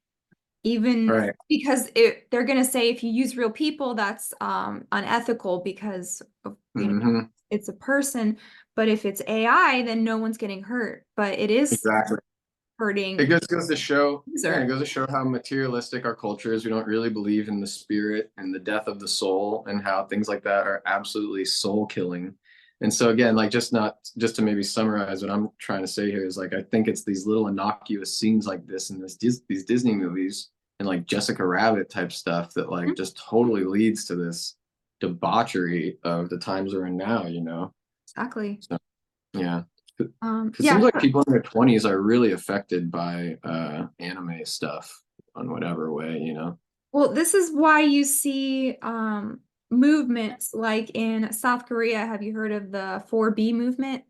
Even Right. because they're going to say if you use real people, that's unethical because of, Hmm. it's a person. But if it's AI, then no one's getting hurt. But it is Exactly. It hurting just goes to show, yeah, it user. goes to show how materialistic our culture is. We don't really believe in the spirit and the death of the soul and how things like that are absolutely soul killing. And so again, like just to maybe summarize what I'm trying to say here is like I think it's these little innocuous scenes like this in these Disney movies and like Jessica Rabbit type stuff that like Mhm. just totally leads to this debauchery of the times we're in now. Exactly. So yeah. It seems Yeah. like people in their 20s are really affected by anime stuff on whatever way. Well, this is why you see movements like in South Korea. Have you heard of the 4B movement?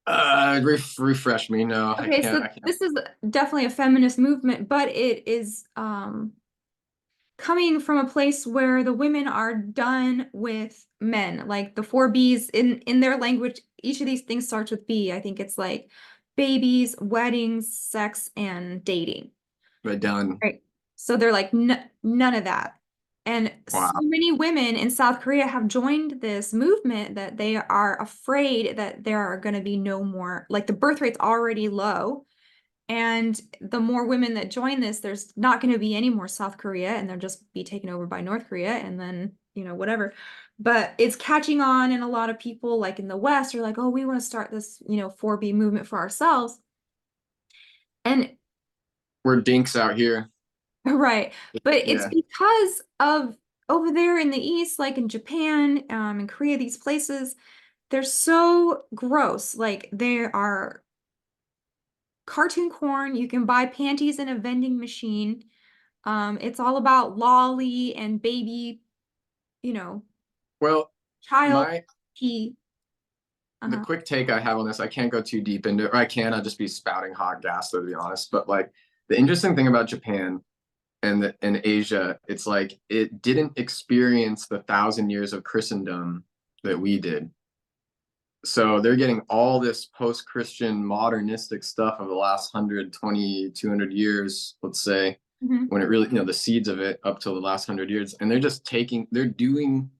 Refresh me. No, I Okay, can't. so I can't. this is definitely a feminist movement, but it is coming from a place where the women are done with men. Like the 4Bs in their language, each of these things starts with B. I think it's like babies, weddings, sex, and dating. But done. Right. So they're like, none of that. And so Wow. many women in South Korea have joined this movement that they are afraid that there are going to be no more, like the birth rate's already low. And the more women that join this, there's not going to be any more South Korea and they'll just be taken over by North Korea and then, whatever. But it's catching on, and a lot of people, like in the West, are like, oh, we want to start this, 4B movement for ourselves. And We're dinks out here. right. But it's Yeah. because of over there in the East, like in Japan, and Korea, these places, they're so gross. Like there are cartoon corn. You can buy panties in a vending machine. It's all about lolly and baby, you know, Well, child my pee. the Uh-huh. quick take I have on this, I can't go too deep into it, or I can, I'll just be spouting hot gas, though, to be honest. But like the interesting thing about Japan and Asia, it's like it didn't experience the 1,000 years of Christendom that we did. So they're getting all this post-Christian modernistic stuff of the last 120, 200 years, let's say, Hmm. when it really, the seeds of it up till the last 100 years. And they're doing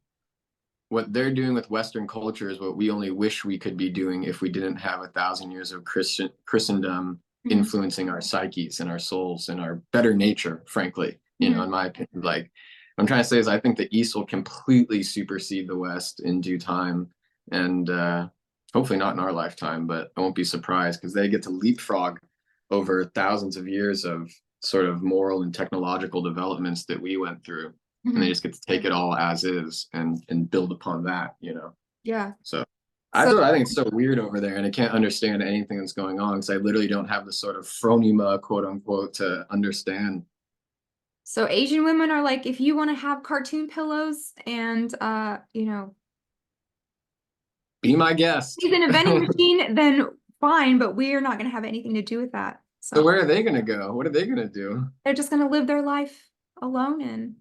what they're doing with Western culture is what we only wish we could be doing if we didn't have 1,000 years of Christendom Hmm. influencing our psyches and our souls and our better nature, frankly, Hmm. in my opinion. Like what I'm trying to say is I think the East will completely supersede the West in due time. And hopefully not in our lifetime, but I won't be surprised because they get to leapfrog over thousands of years of sort of moral and technological developments that we went through, and they Hmm. just get to take it all as is and build upon that. Yeah. So So, I think it's so weird over there, and I can't understand anything that's going on because I literally don't have the sort of phronema, quote unquote, to understand. so Asian women are like, if you want to have cartoon pillows and Be my guest. use an vending machine, then fine, but we're not going to have anything to do with that. So So where are they gonna go? What are they gonna do? they're just going to live their life alone and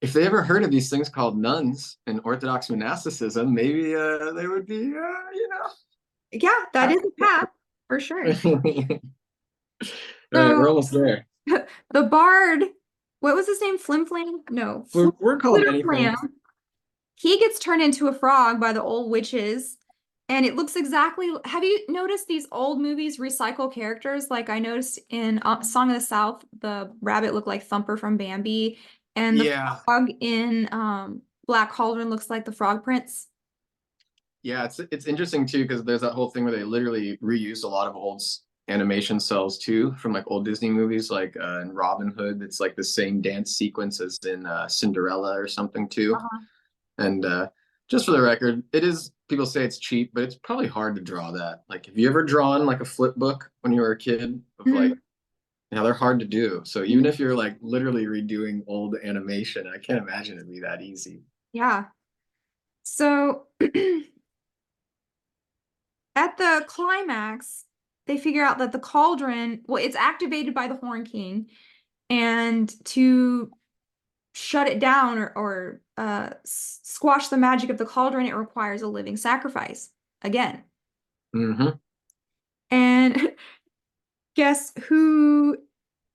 If they ever heard of these things called nuns and Orthodox monasticism, maybe they would be, yeah, that is a path for sure. All right, So we're almost there. the bard, what was his name? Flim Flam? No, We're called Flitter anything. Flam. He gets turned into a frog by the old witches. And it looks exactly. Have you noticed these old movies recycle characters? Like I noticed in Song of the South, the rabbit looked like Thumper from Bambi, and the Yeah, frog in Black Cauldron looks like the Frog Prince. yeah, it's interesting too because there's that whole thing where they literally reused a lot of old animation cells too from like old Disney movies, like in Robin Hood. It's like the same dance sequence as in Cinderella or something too. Uh-huh. And just for the record, it is people say it's cheap, but it's probably hard to draw that. Like, have you ever drawn like a flip book when you were a kid? Of like, Mhm. yeah, they're hard to do. So even Mhm. if you're like literally redoing old animation, I can't imagine it'd be that easy. Yeah. So at the climax, they figure out that the cauldron, well, it's activated by the Horn King, and to shut it down or squash the magic of the cauldron, it requires a living sacrifice again. Hmm. And guess who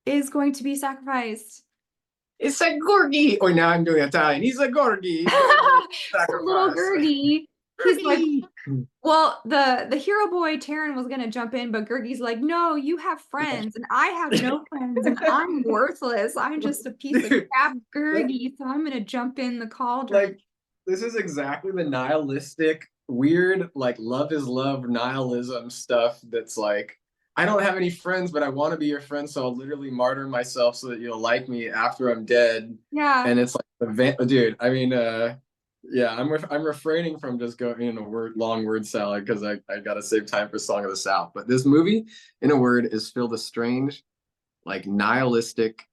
is going to be sacrificed? It's a Gorgie. Oh, now I'm doing Italian. He's a Gorgie. He's gonna be So little sacrificed. Gurgi, he's like, Gorgie. well, the hero boy Taryn was gonna jump in, but Gurgi's like, no, you have friends, and I have no friends, and I'm worthless. I'm just a piece of Dude, crap, that, Gurgi, so I'm gonna jump in the cauldron. like, this is exactly the nihilistic, weird, like, love is love nihilism stuff that's like, I don't have any friends, but I want to be your friend, so I'll literally martyr myself so that you'll like me after I'm dead. Yeah. And it's like, dude, I mean, yeah, I'm refraining from just going in a long word salad because I gotta save time for Song of the South. But this movie, in a word, is filled with strange, like nihilistic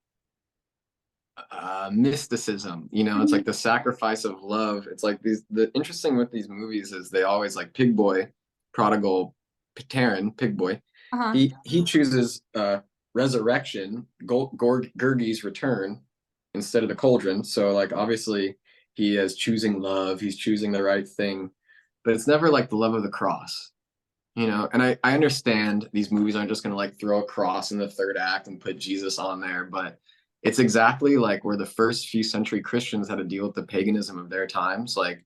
mysticism. It's Mhm. like the sacrifice of love. It's like the interesting with these movies is they always like Pig Boy, prodigal Taryn, Pig Boy. Uh-huh. He chooses resurrection, Gurgi's return instead of the cauldron. So like obviously he is choosing love, he's choosing the right thing, but it's never like the love of the cross. And I understand these movies aren't just going to like throw a cross in the third act and put Jesus on there, but it's exactly like where the first few century Christians had to deal with the paganism of their times. Like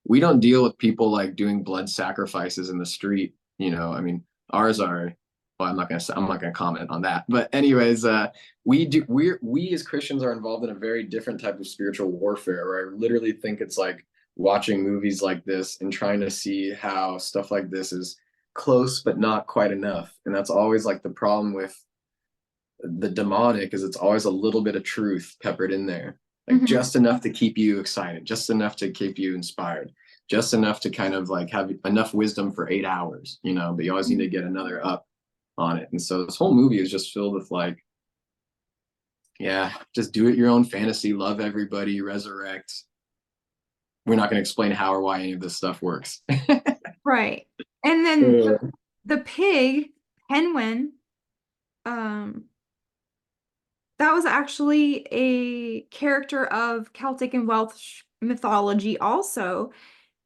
we don't deal with people like doing blood sacrifices in the street. I mean, ours are. Well, I'm not gonna comment on that. But anyways, we as Christians are involved in a very different type of spiritual warfare. Where I literally think it's like watching movies like this and trying to see how stuff like this is close but not quite enough. And that's always like the problem with the demonic is it's always a little bit of truth peppered in there, like Mhm. just enough to keep you excited, just enough to keep you inspired, just enough to kind of like have enough wisdom for 8 hours, but you always need to get another up on it. And so this whole movie is just filled with like, yeah, just do it your own fantasy, love everybody, resurrect. We're not going to explain how or why any of this stuff works. Right. And then Uh, the pig, Henwen, um, that was actually a character of Celtic and Welsh mythology also.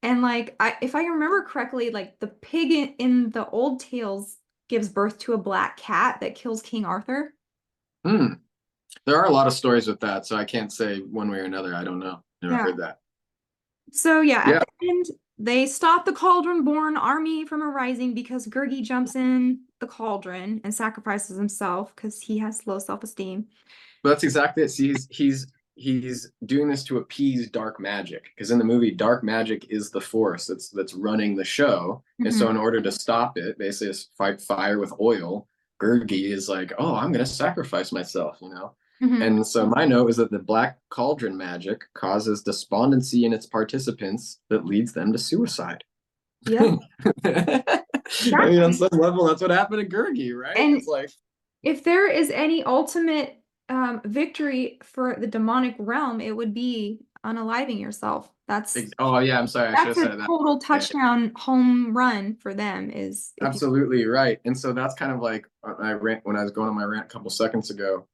And like if I remember correctly, like the pig in the old tales gives birth to a black cat that kills King Arthur. hmm. There are a lot of stories with that, so I can't say one way or another. I don't know. Never Yeah. heard that. So yeah, at Yeah, the end, they stop the Cauldron-born army from arising because Gurgi jumps in the cauldron and sacrifices himself because he has low self-esteem. but that's exactly it. See, he's doing this to appease dark magic because in the movie, dark magic is the force that's running the show, and so Hmm. in order to stop it, basically, just fight fire with oil. Gurgi is like, oh, I'm gonna sacrifice myself, you know. Hmm. And so my note is that the black cauldron magic causes despondency in its participants that leads them to suicide. Yep, I mean, on exactly. some level, that's what happened to Gurgi, right? And It's like, if there is any ultimate victory for the demonic realm, it would be unaliving yourself. oh yeah, I'm sorry, I should That's have a said that. total Yeah, touchdown home run for them is if you. absolutely right. And so that's kind of like I rant when I was going on my rant a couple seconds ago.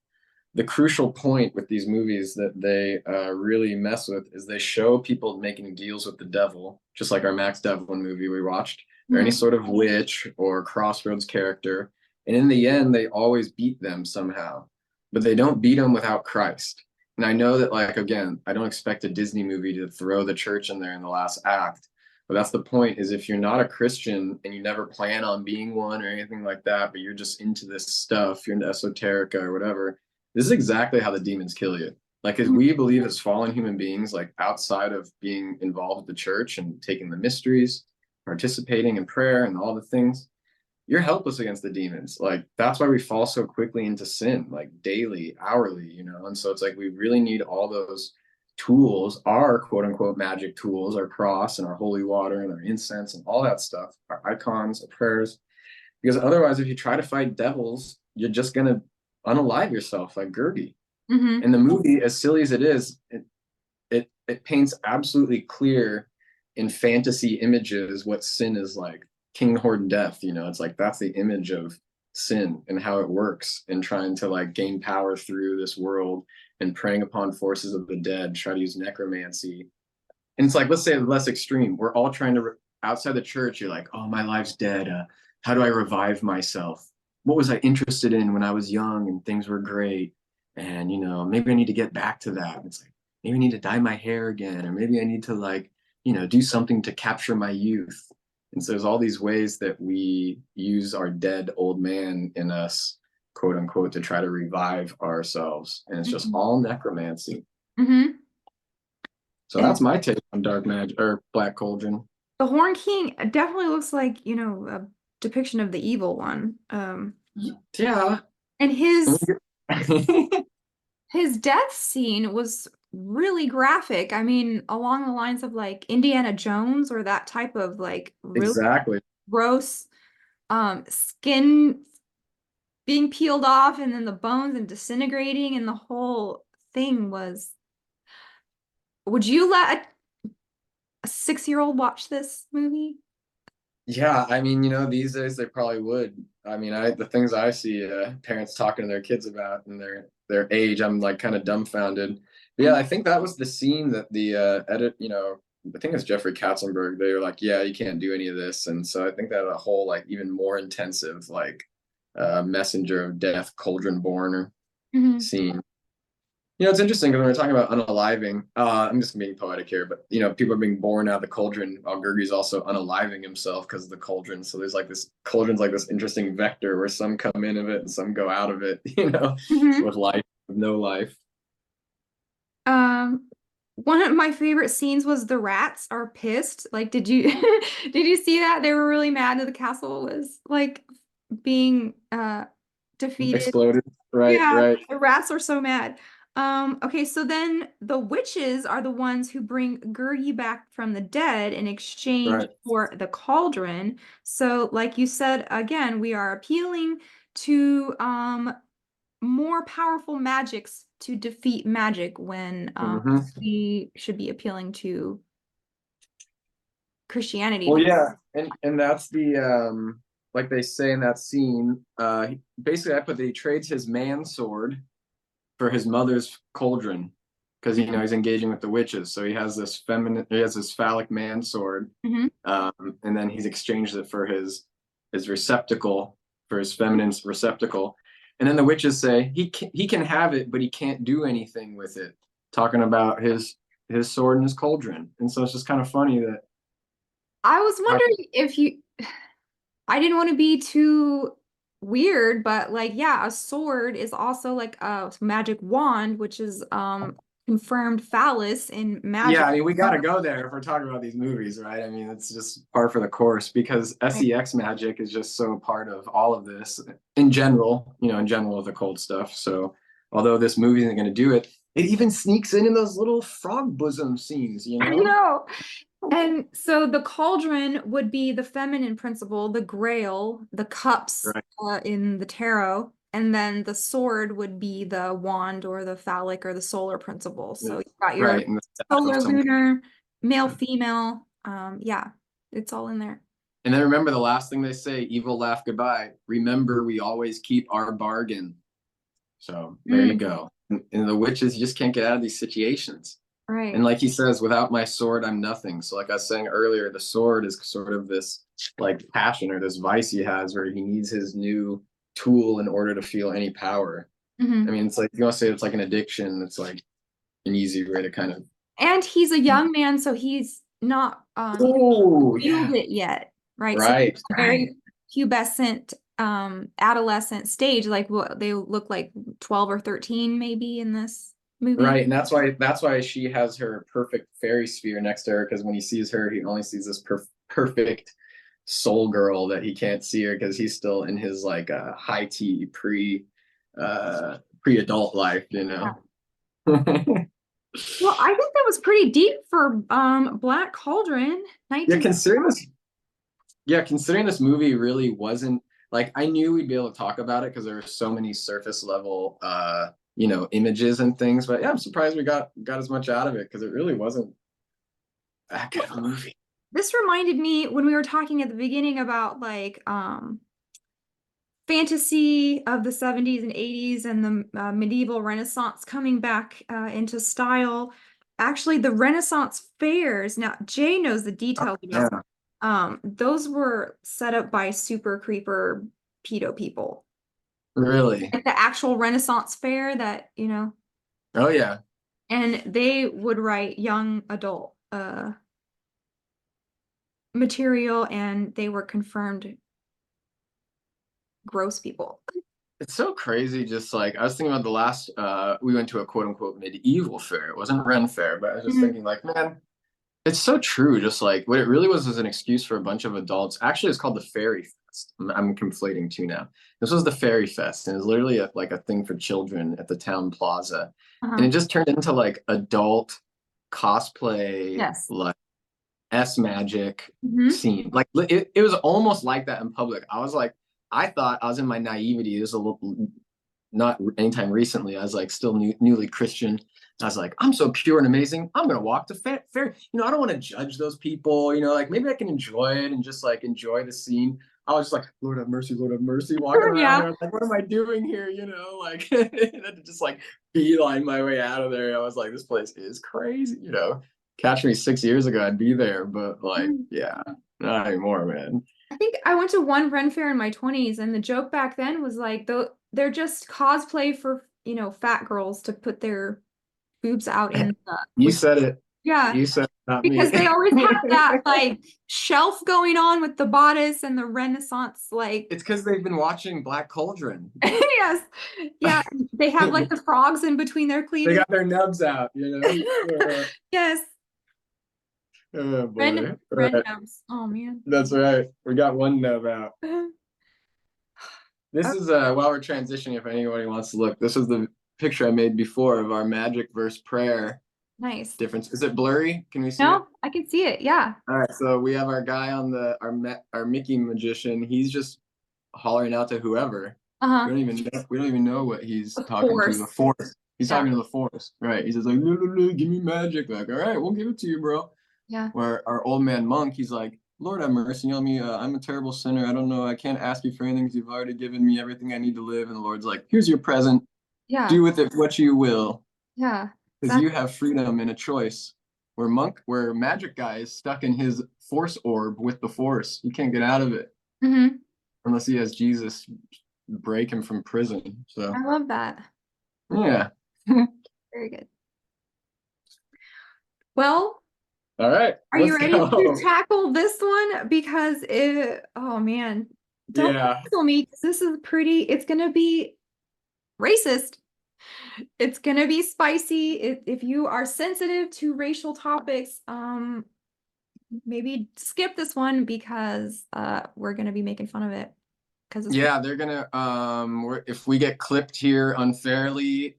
The crucial point with these movies that they really mess with is they show people making deals with the devil, just like our Max Devlin movie we watched, or any Mhm. sort of witch or Crossroads character. And in the end, they always beat them somehow, but they don't beat them without Christ. And I know that, like, again, I don't expect a Disney movie to throw the church in there in the last act. But that's the point is if you're not a Christian and you never plan on being one or anything like that, but you're just into this stuff, you're into esoterica or whatever, this is exactly how the demons kill you. Like, as we believe as fallen human beings, like outside of being involved with the church and taking the mysteries, participating in prayer and all the things, you're helpless against the demons. Like, that's why we fall so quickly into sin, like daily, hourly, you know? And so it's like we really need all those tools, our quote unquote magic tools, our cross and our holy water and our incense and all that stuff, our icons, our prayers. Because otherwise, if you try to fight devils, you're just going to unalive yourself like Gurgi. Mhm. And the movie, as silly as it is, it paints absolutely clear in fantasy images what sin is like. King Horde death, you know, it's like that's the image of sin and how it works and trying to like gain power through this world and preying upon forces of the dead, try to use necromancy. And it's like, let's say less extreme. We're all trying to, outside the church, you're like, oh, my life's dead. How do I revive myself? What was I interested in when I was young and things were great? And, you know, maybe I need to get back to that. It's like, maybe I need to dye my hair again, or maybe I need to, like, you know, do something to capture my youth. And so there's all these ways that we use our dead old man in us, quote unquote, to try to revive ourselves. And it's just Mhm. all necromancy. Mhm. So And that's my take on dark magic or black cauldron. the Horn King definitely looks like, a depiction of the evil one. Yeah. And his death scene was really graphic. I mean, along the lines of like Indiana Jones or that type of like really Exactly. gross skin being peeled off and then the bones and disintegrating and the whole thing was. Would you let a 6-year-old watch this movie? Yeah, I mean, you know, these days they probably would. I mean, the things I see parents talking to their kids about and their age, I'm like kind of dumbfounded. But yeah, I think that was the scene that the edit, you know, I think it's Jeffrey Katzenberg. They were like, yeah, you can't do any of this, and so I think that a whole like even more intensive like messenger of death, cauldron born Mhm. scene. You know, it's interesting because when we're talking about unaliving, I'm just being poetic here, but you know, people are being born out of the cauldron while Gurgi's also unaliving himself because of the cauldron. So there's like this cauldron's like this interesting vector where some come in of it and some go out of it, you know, Mhm. with life, with no life. Um, One of my favorite scenes was the rats are pissed. Like, did you did you see that? They were really mad that the castle was like being defeated. Exploded. Right, Yeah, right. the rats are so mad. Okay, so then the witches are the ones who bring Gurgi back from the dead in exchange Right. for the cauldron. So, like you said, again, we are appealing to more powerful magics to defeat magic when Hmm. we should be appealing to Christianity. Well, yeah, and that's the like they say in that scene, basically I put that he trades his man sword for his mother's cauldron because you know he's engaging with the witches. So he has this phallic man sword, Mhm. and then he's exchanged it for his receptacle, for his feminine receptacle. And then the witches say he can have it, but he can't do anything with it, talking about his sword and his cauldron. And so it's just kind of funny that I was how, wondering if you, I didn't want to be too weird, but like, yeah, a sword is also like a magic wand, which is confirmed phallus in yeah, magic. I mean, we got to go there if we're talking about these movies, right? I mean, it's just par for the course because Right. sex magic is just so part of all of this in general, you know, in general with occult stuff. So, although this movie isn't going to do it, it even sneaks in those little frog bosom scenes, you I know? know. And so the cauldron would be the feminine principle, the grail, the cups Right. in the tarot, and then the sword would be the wand or the phallic or the solar principle. So you've got your Right. And the staff of solar, some lunar, male, kind. female. Yeah, it's all in there. And then remember the last thing they say, evil laugh goodbye. Remember, we always keep our bargain. So there you Mm, go. And the witches just can't get out of these situations. And right. like he says, without my sword, I'm nothing. So like I was saying earlier, the sword is sort of this like passion or this vice he has where he needs his new tool in order to feel any power. I Hmm. mean, it's like you want to say it's like an addiction. It's like an easy way to kind of. And he's a young man, so he's not he hasn't Oh wield yeah, it yet, right? So right, a right, very pubescent adolescent stage, like what they look like 12 or 13 maybe in this movie. right. And that's why she has her perfect fairy sphere next to her because when he sees her, he only sees this perfect soul girl that he can't see her because he's still in his like high tea pre-adult life, you Yeah. know. Well, I think that was pretty deep for Black Cauldron, yeah, 19. considering this movie really wasn't like I knew we'd be able to talk about it because there were so many surface level you know images and things, but yeah, I'm surprised we got as much out of it because it really wasn't that good of a movie. This reminded me when we were talking at the beginning about like fantasy of the 70s and 80s and the medieval Renaissance coming back into style. Actually, the Renaissance fairs, now Jay knows the details about Yeah, those were set up by super creeper pedo people. really. Like the actual Renaissance fair that, Oh yeah. and they would write young adult material and they were confirmed gross people. It's so crazy. Just like I was thinking about the last, we went to a quote unquote medieval fair. It wasn't Ren Fair, but I was just Mhm. thinking, like, man, it's so true. Just like what it really was an excuse for a bunch of adults. Actually, it's called the Fairy Fest. I'm conflating two now. This was the Fairy Fest, and it was literally like a thing for children at the town plaza, and Uh-huh. it just turned into like adult cosplay, Yes. like S magic Hmm. scene. Like it was almost like that in public. I was like, I thought I was in my naivety. It was a little not anytime recently. I was like still newly Christian. I was like, I'm so pure and amazing. I'm gonna walk to fair. You know, I don't want to judge those people. You know, like maybe I can enjoy it and just like enjoy the scene. I was just like, Lord have mercy, walking around Yeah. there. Like, what am I doing here? You know, like just like beeline my way out of there. I was like, this place is crazy. You know, catch me 6 years ago, I'd be there. But like, Mm. yeah, not anymore, man. I think I went to one Ren Fair in my 20s, and the joke back then was like, they're just cosplay for, fat girls to put their boobs out in the, You with, said it. yeah, You said it, not me. because they always have that like shelf going on with the bodice and the Renaissance, like, It's because they've been watching Black Cauldron. yes, yeah, they have like the frogs in between their They cleavage. got their nubs out, you know. Yes, Oh Ren, boy. All Ren right. knows. Oh man. That's right. We got one nub out. This Oh, is while we're transitioning, if anybody wants to look, this is the picture I made before of our magic verse prayer nice. difference. Is it blurry? Can we see it? No, I can see it. Yeah. All right, so we have our guy on our Mickey magician. He's just hollering out to whoever. Uh-huh. We don't even know what he's Of talking to. The course. force. He's Yeah. talking to the force, right? He says like, no, no, no, give me magic. Like, all right, we'll give it to you, bro. Yeah. where our old man monk, he's like, Lord have mercy on me. I'm a terrible sinner. I don't know. I can't ask you for anything because you've already given me everything I need to live. And the Lord's like, here's your present. Yeah. Do with it what you will, Yeah. because you have freedom and a choice. Where magic guy is stuck in his force orb with the force. He can't get out of it Mm-hmm. unless he has Jesus break him from prison. So I love that. yeah. Very good. Well, All right, are you let's ready to go. tackle this one? Because oh man, don't Yeah. cancel me because this is pretty, it's gonna be racist. It's gonna be spicy. If you are sensitive to racial topics, maybe skip this one because we're gonna be making fun of it because it's Yeah, they're gonna if we get clipped here unfairly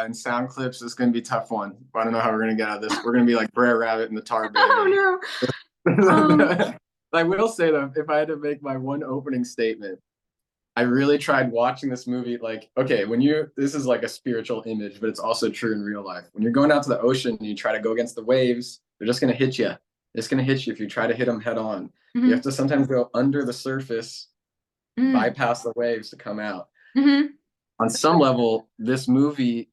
in sound clips, it's gonna be a tough one. I don't know how we're gonna get out of this. We're gonna be like Brer Rabbit and the Tar Baby. oh no. I will say though, if I had to make my one opening statement, I really tried watching this movie. Like, okay, this is like a spiritual image, but it's also true in real life. When you're going out to the ocean and you try to go against the waves, they're just gonna hit you. It's gonna hit you if you try to hit them head on. You Mhm. have to sometimes go under the surface, Mm. bypass the waves to come out. Mhm. On some level, this movie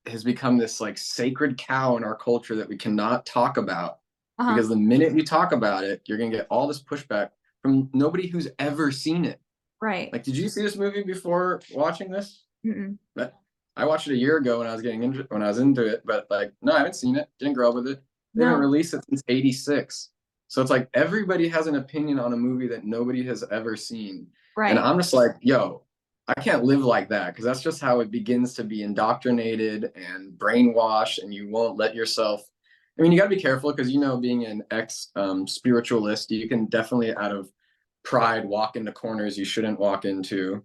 has become this like sacred cow in our culture that we cannot talk about Uh-huh. because the minute you talk about it, you're gonna get all this pushback from nobody who's ever seen it. Right. Like, did you see this movie before watching this? Mm-mm. But I watched it a year ago when I was into it, but like, no, I haven't seen it. Didn't grow up with it. They haven't No. released it since '86. So it's like everybody has an opinion on a movie that nobody has ever seen. And Right. I'm just like, yo, I can't live like that because that's just how it begins to be indoctrinated and brainwashed, and you won't let yourself. I mean, you got to be careful because being an ex spiritualist, you can definitely, out of pride, walk into corners you shouldn't walk into,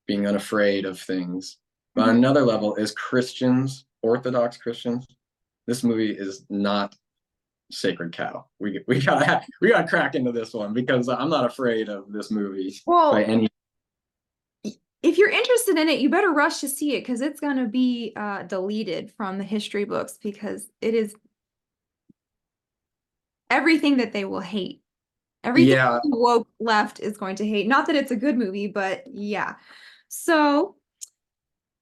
being unafraid of things. But on Mhm. another level, as Christians, Orthodox Christians, this movie is not sacred cow. We got to crack into this one because I'm not afraid of this movie by Well, any. if you're interested in it, you better rush to see it because it's going to be deleted from the history books because it is everything that they will hate. Everything Yeah, the woke left is going to hate. Not that it's a good movie, but yeah. So,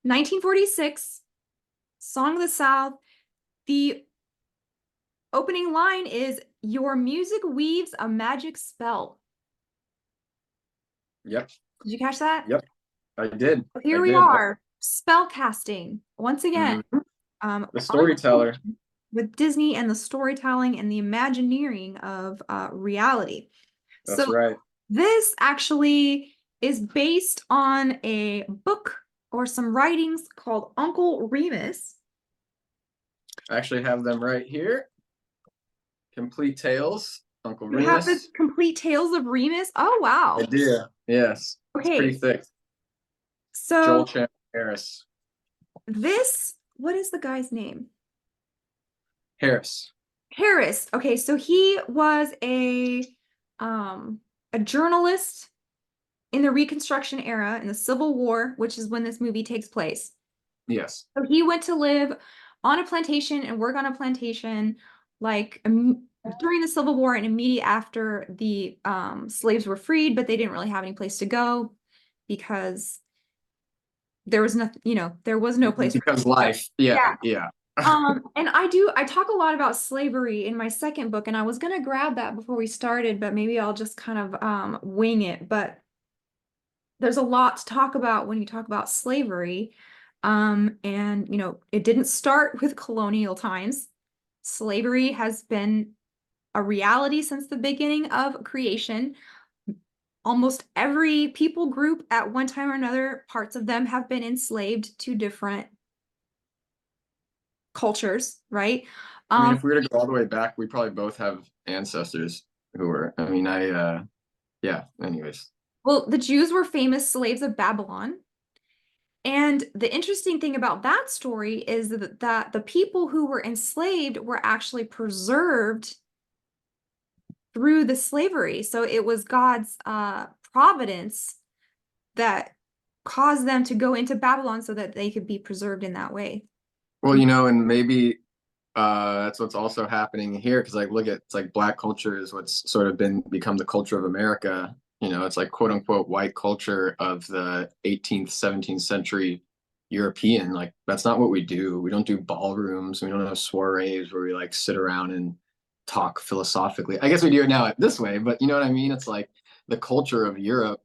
1946, Song of the South. The opening line is, "Your music weaves a magic spell." yep, Did you catch that? yep. I did. I Here we did. are, spell casting once again. Mhm. The On storyteller. with Disney and the storytelling and the imagineering of reality. That's So right. this actually is based on a book or some writings called Uncle Remus. I actually have them right here. Complete Tales, Uncle You have the Remus. complete tales of Remus. Oh I wow. do. Yes, it's pretty Okay, thick. Joel so Chandler Harris. this, what is the guy's name? Harris. Harris. Okay, so he was um a journalist in the Reconstruction era in the Civil War, which is when this movie takes place. Yes. So he went to live on a plantation and work on a plantation like during the Civil War and immediately after the slaves were freed, but they didn't really have any place to go because there was nothing, there was no place for them Because to go. life. Yeah, Yeah. yeah. And I talk a lot about slavery in my second book, and I was gonna grab that before we started, but maybe I'll just kind of wing it. But there's a lot to talk about when you talk about slavery. And it didn't start with colonial times. Slavery has been a reality since the beginning of creation. Almost every people group at one time or another, parts of them have been enslaved to different cultures, right? I mean, Um, if we were to go all the way back, we probably both have ancestors who were, yeah, anyways. well, the Jews were famous slaves of Babylon. And the interesting thing about that story is that the people who were enslaved were actually preserved through the slavery. So it was God's providence that caused them to go into Babylon so that they could be preserved in that way. Well, and maybe That's what's also happening here because like look at it's like black culture is what's sort of become the culture of America. You know, it's like quote unquote white culture of the 18th, 17th century European. Like that's not what we do. We don't do ballrooms. We don't have soirees where we like sit around and talk philosophically. I guess we do it now this way, but you know what I mean? It's like the culture of Europe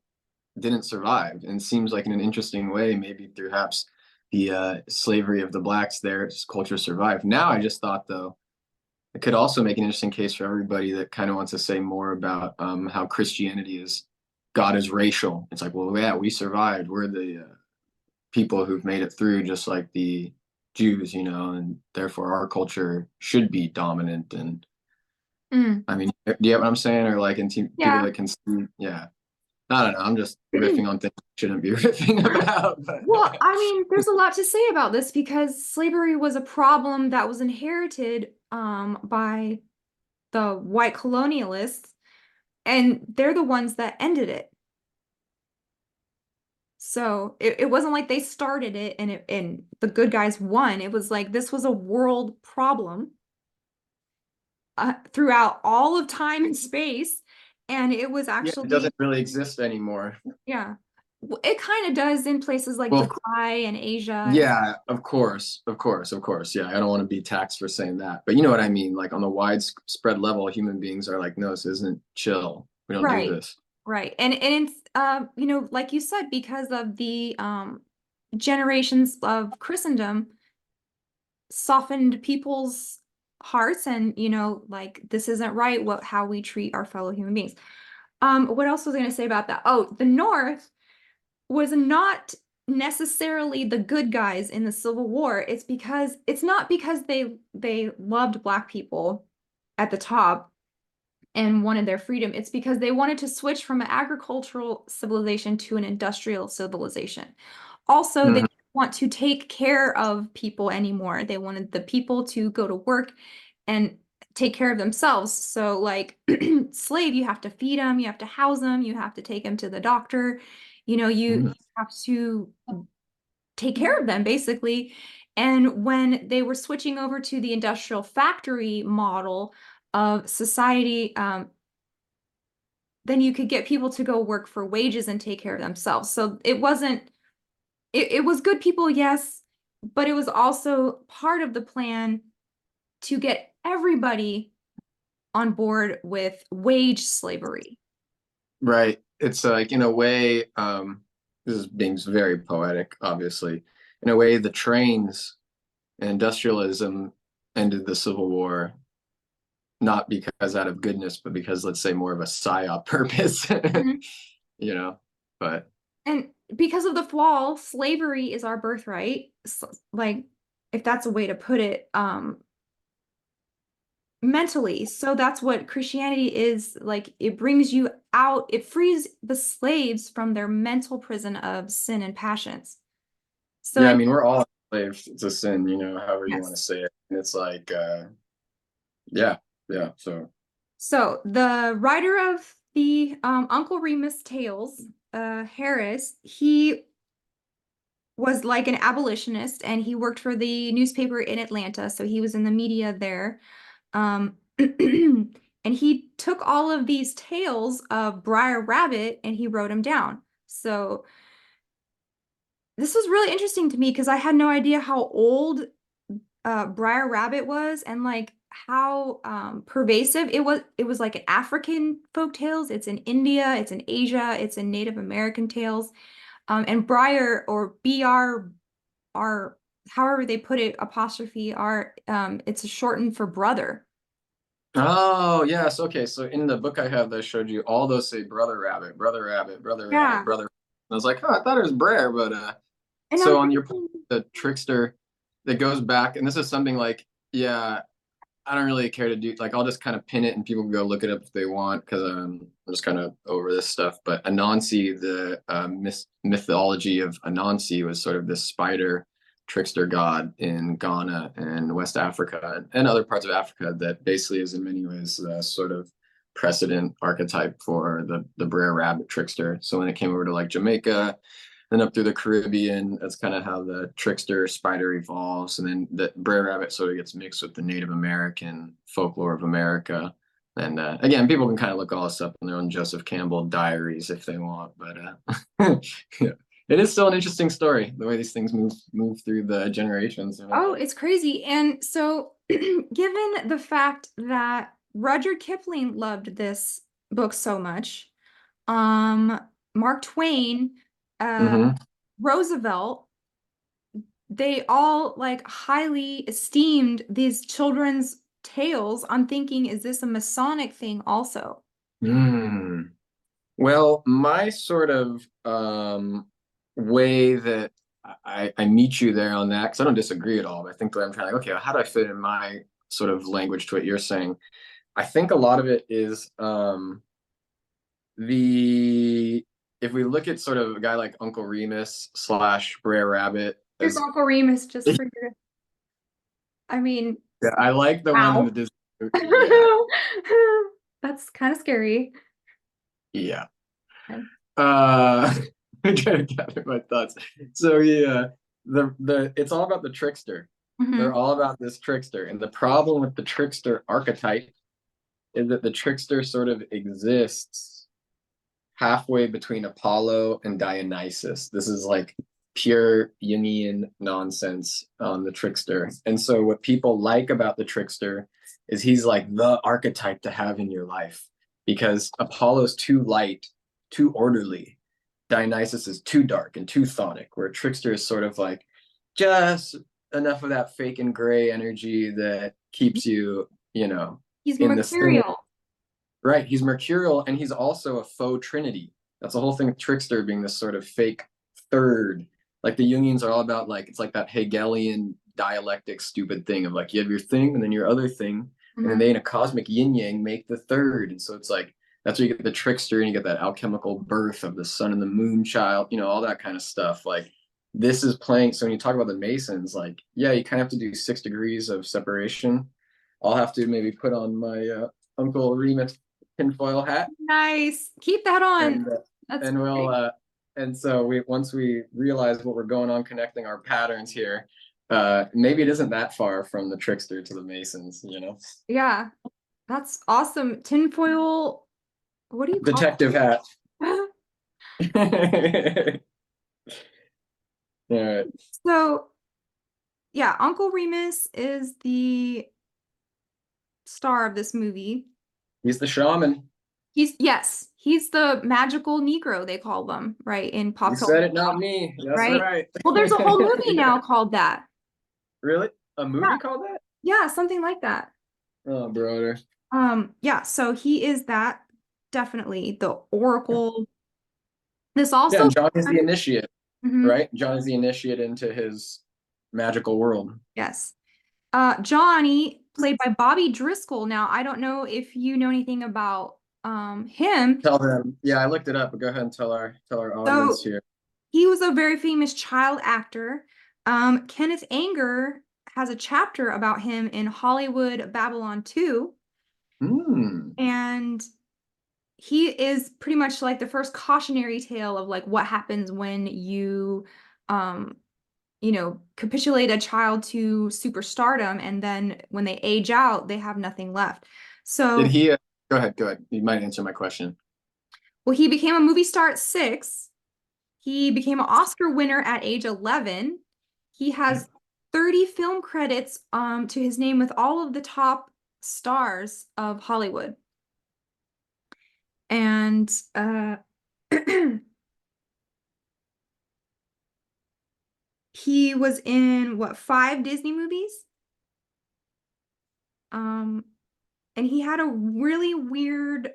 didn't survive and seems like in an interesting way, maybe perhaps the slavery of the blacks, their culture survived. Now, I just thought though, it could also make an interesting case for everybody that kind of wants to say more about how Christianity is God is racial. It's like, well, yeah, we survived. We're the people who've made it through, just like the Jews, you know, and therefore our culture should be dominant. And Mm, I mean, do you get what I'm saying? Or like, people yeah. that can see, yeah. I don't know. I'm just riffing on things I shouldn't be riffing about. But Well, I mean, there's a lot to say about this because slavery was a problem that was inherited by the white colonialists, and they're the ones that ended it. So it wasn't like they started it and the good guys won. It was like this was a world problem throughout all of time and space, and it was yeah, it actually doesn't really exist anymore. yeah. It kind of does in places like Well, Dubai and Asia. yeah, of course, of course, of course. Yeah, I don't want to be taxed for saying that, but you know what I mean. Like on the widespread level, human beings are like, no, this isn't chill. We don't do Right. this. Right. And it's you know, like you said, because of the generations of Christendom softened people's hearts and, you know, like this isn't right what how we treat our fellow human beings. What else was I going to say about that? Oh, the North was not necessarily the good guys in the Civil War. It's not because they loved black people at the top and wanted their freedom. It's because they wanted to switch from an agricultural civilization to an industrial civilization. Also, they Mhm. didn't want to take care of people anymore. They wanted the people to go to work and take care of themselves. So, like slave, you have to feed them, you have to house them, you have to take them to the doctor. You know, you Mhm. have to take care of them basically. And when they were switching over to the industrial factory model of society, then you could get people to go work for wages and take care of themselves. So it wasn't, it was good people, yes, but it was also part of the plan to get everybody on board with wage slavery. Right. It's like in a way, this is being very poetic, obviously. In a way, the trains and industrialism ended the Civil War, not because out of goodness, but because let's say more of a psyop purpose, Mhm. you know. But And because of the fall, slavery is our birthright. Like, if that's a way to put it, mentally. So that's what Christianity is like. It brings you out, it frees the slaves from their mental prison of sin and passions. So, yeah, I and mean, we're all enslaved to sin, you know, however you want to yes. say it. And it's like, yeah, yeah. So, So the writer of the Uncle Remus tales, Harris, he was like an abolitionist and he worked for the newspaper in Atlanta. So he was in the media there. And he took all of these tales of Briar Rabbit and he wrote them down. So this was really interesting to me because I had no idea how old Briar Rabbit was and like how pervasive it was. It was like an African folk tales. It's in India, it's in Asia, it's in Native American tales. And Briar or BR, however they put it, apostrophe R, it's a shortened for brother. oh, yes. Okay. So in the book I have that I showed you, all those say brother rabbit, brother rabbit, brother rabbit, Yeah. brother. And I was like, oh, I thought it was Brer, but And I'm so on your point, thinking, the trickster that goes back, and this is something like, yeah, I don't really care to do, like, I'll just kind of pin it and people can go look it up if they want, because I'm just kind of over this stuff. But Anansi, the mythology of Anansi was sort of this spider trickster god in Ghana and West Africa and other parts of Africa that basically is in many ways the sort of precedent archetype for the Brer Rabbit trickster. So when it came over to like Jamaica, then up through the Caribbean. That's kind of how the trickster spider evolves, and then the Brer Rabbit sort of gets mixed with the Native American folklore of America. And again, people can kind of look all this up in their own Joseph Campbell diaries if they want, but yeah, it is still an interesting story the way these things move through the generations. Oh, it's crazy. And so, given the fact that Rudyard Kipling loved this book so much, um, Mark Twain, uh, Hmm. Roosevelt, they all like highly esteemed these children's tales. I'm thinking, is this a Masonic thing also? Mm. Well, my sort of way that I meet you there on that, because I don't disagree at all, but I think that I'm trying, like, okay, how do I fit in my sort of language to what you're saying? I think a lot of it is the if we look at sort of a guy like Uncle Remus slash Brer Rabbit Here's as Uncle Remus just for your, I mean, yeah, I like the one in the wow. Disney. Yeah, That's kind of scary. yeah. Okay. I'm trying to gather my thoughts. So yeah, the it's all about the trickster. They're Hmm. all about this trickster, and the problem with the trickster archetype is that the trickster sort of exists halfway between Apollo and Dionysus. This is like pure Jungian nonsense on the trickster. And so what people like about the trickster is he's like the archetype to have in your life because Apollo's too light, too orderly. Dionysus is too dark and too thonic, where trickster is sort of like just enough of that fake and gray energy that keeps you, He's in the mercurial. right. He's mercurial and he's also a faux trinity. That's the whole thing with trickster being this sort of fake third. Like the Jungians are all about like it's like that Hegelian dialectic stupid thing of like you have your thing and then your other thing, and then Hmm. they in a cosmic yin yang make the third. And so it's like that's where you get the trickster and you get that alchemical birth of the sun and the moon child, all that kind of stuff. Like this is playing. So when you talk about the Masons, like, yeah, you kind of have to do 6 degrees of separation. I'll have to maybe put on my Uncle Remus tinfoil hat, Nice. Keep that on. and That's and we'll great. and so we once we realize what we're going on connecting our patterns here, maybe it isn't that far from the trickster to the Masons. Yeah, that's awesome. Tinfoil, what do you call Detective hat. it? All right. So, yeah, Uncle Remus is the star of this movie. He's the shaman. Yes, he's the magical Negro, they call them, right, in You pop culture, said it, not me. That's right? right. Well, there's a whole movie now called that. Really? A Yeah, movie called that? yeah, something like that. Oh, brother. Yeah, so he is that, definitely the Oracle. This Yeah, also, and John is the initiate, mhm, right? John is the initiate into his magical world. yes. Johnny, played by Bobby Driscoll. Now, I don't know if you know anything about him. Tell them. Yeah, I looked it up, but go ahead and tell our audience So here. he was a very famous child actor. Kenneth Anger has a chapter about him in Hollywood Babylon 2, Hmm. and he is pretty much like the first cautionary tale of like what happens when um capitulate a child to superstardom, and then when they age out, they have nothing left. Did So, he? Go ahead. Go ahead. You might answer my question. well, he became a movie star at 6. He became an Oscar winner at age 11. He has 30 film credits to his name with all of the top stars of Hollywood. And he was in what, 5 Disney movies? Um, and he had a really weird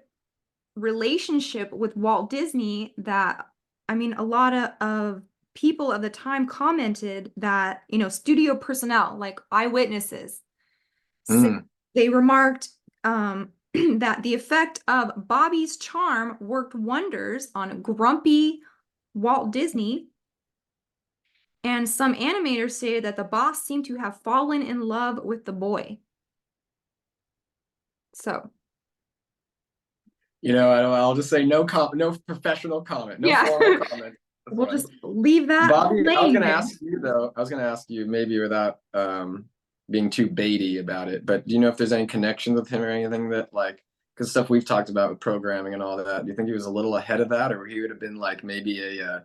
relationship with Walt Disney that, I mean, a lot of people of the time commented that, studio personnel, like eyewitnesses, Hmm. they remarked that the effect of Bobby's charm worked wonders on grumpy Walt Disney. And some animators stated that the boss seemed to have fallen in love with the boy. So, I'll just say no professional comment, no yeah. formal comment. we'll funny. just leave that Bobby, I was laying gonna there. ask you though. I was gonna ask you maybe without being too baity about it, but do you know if there's any connections with him or anything that like because stuff we've talked about with programming and all that, do you think he was a little ahead of that, or he would have been like maybe a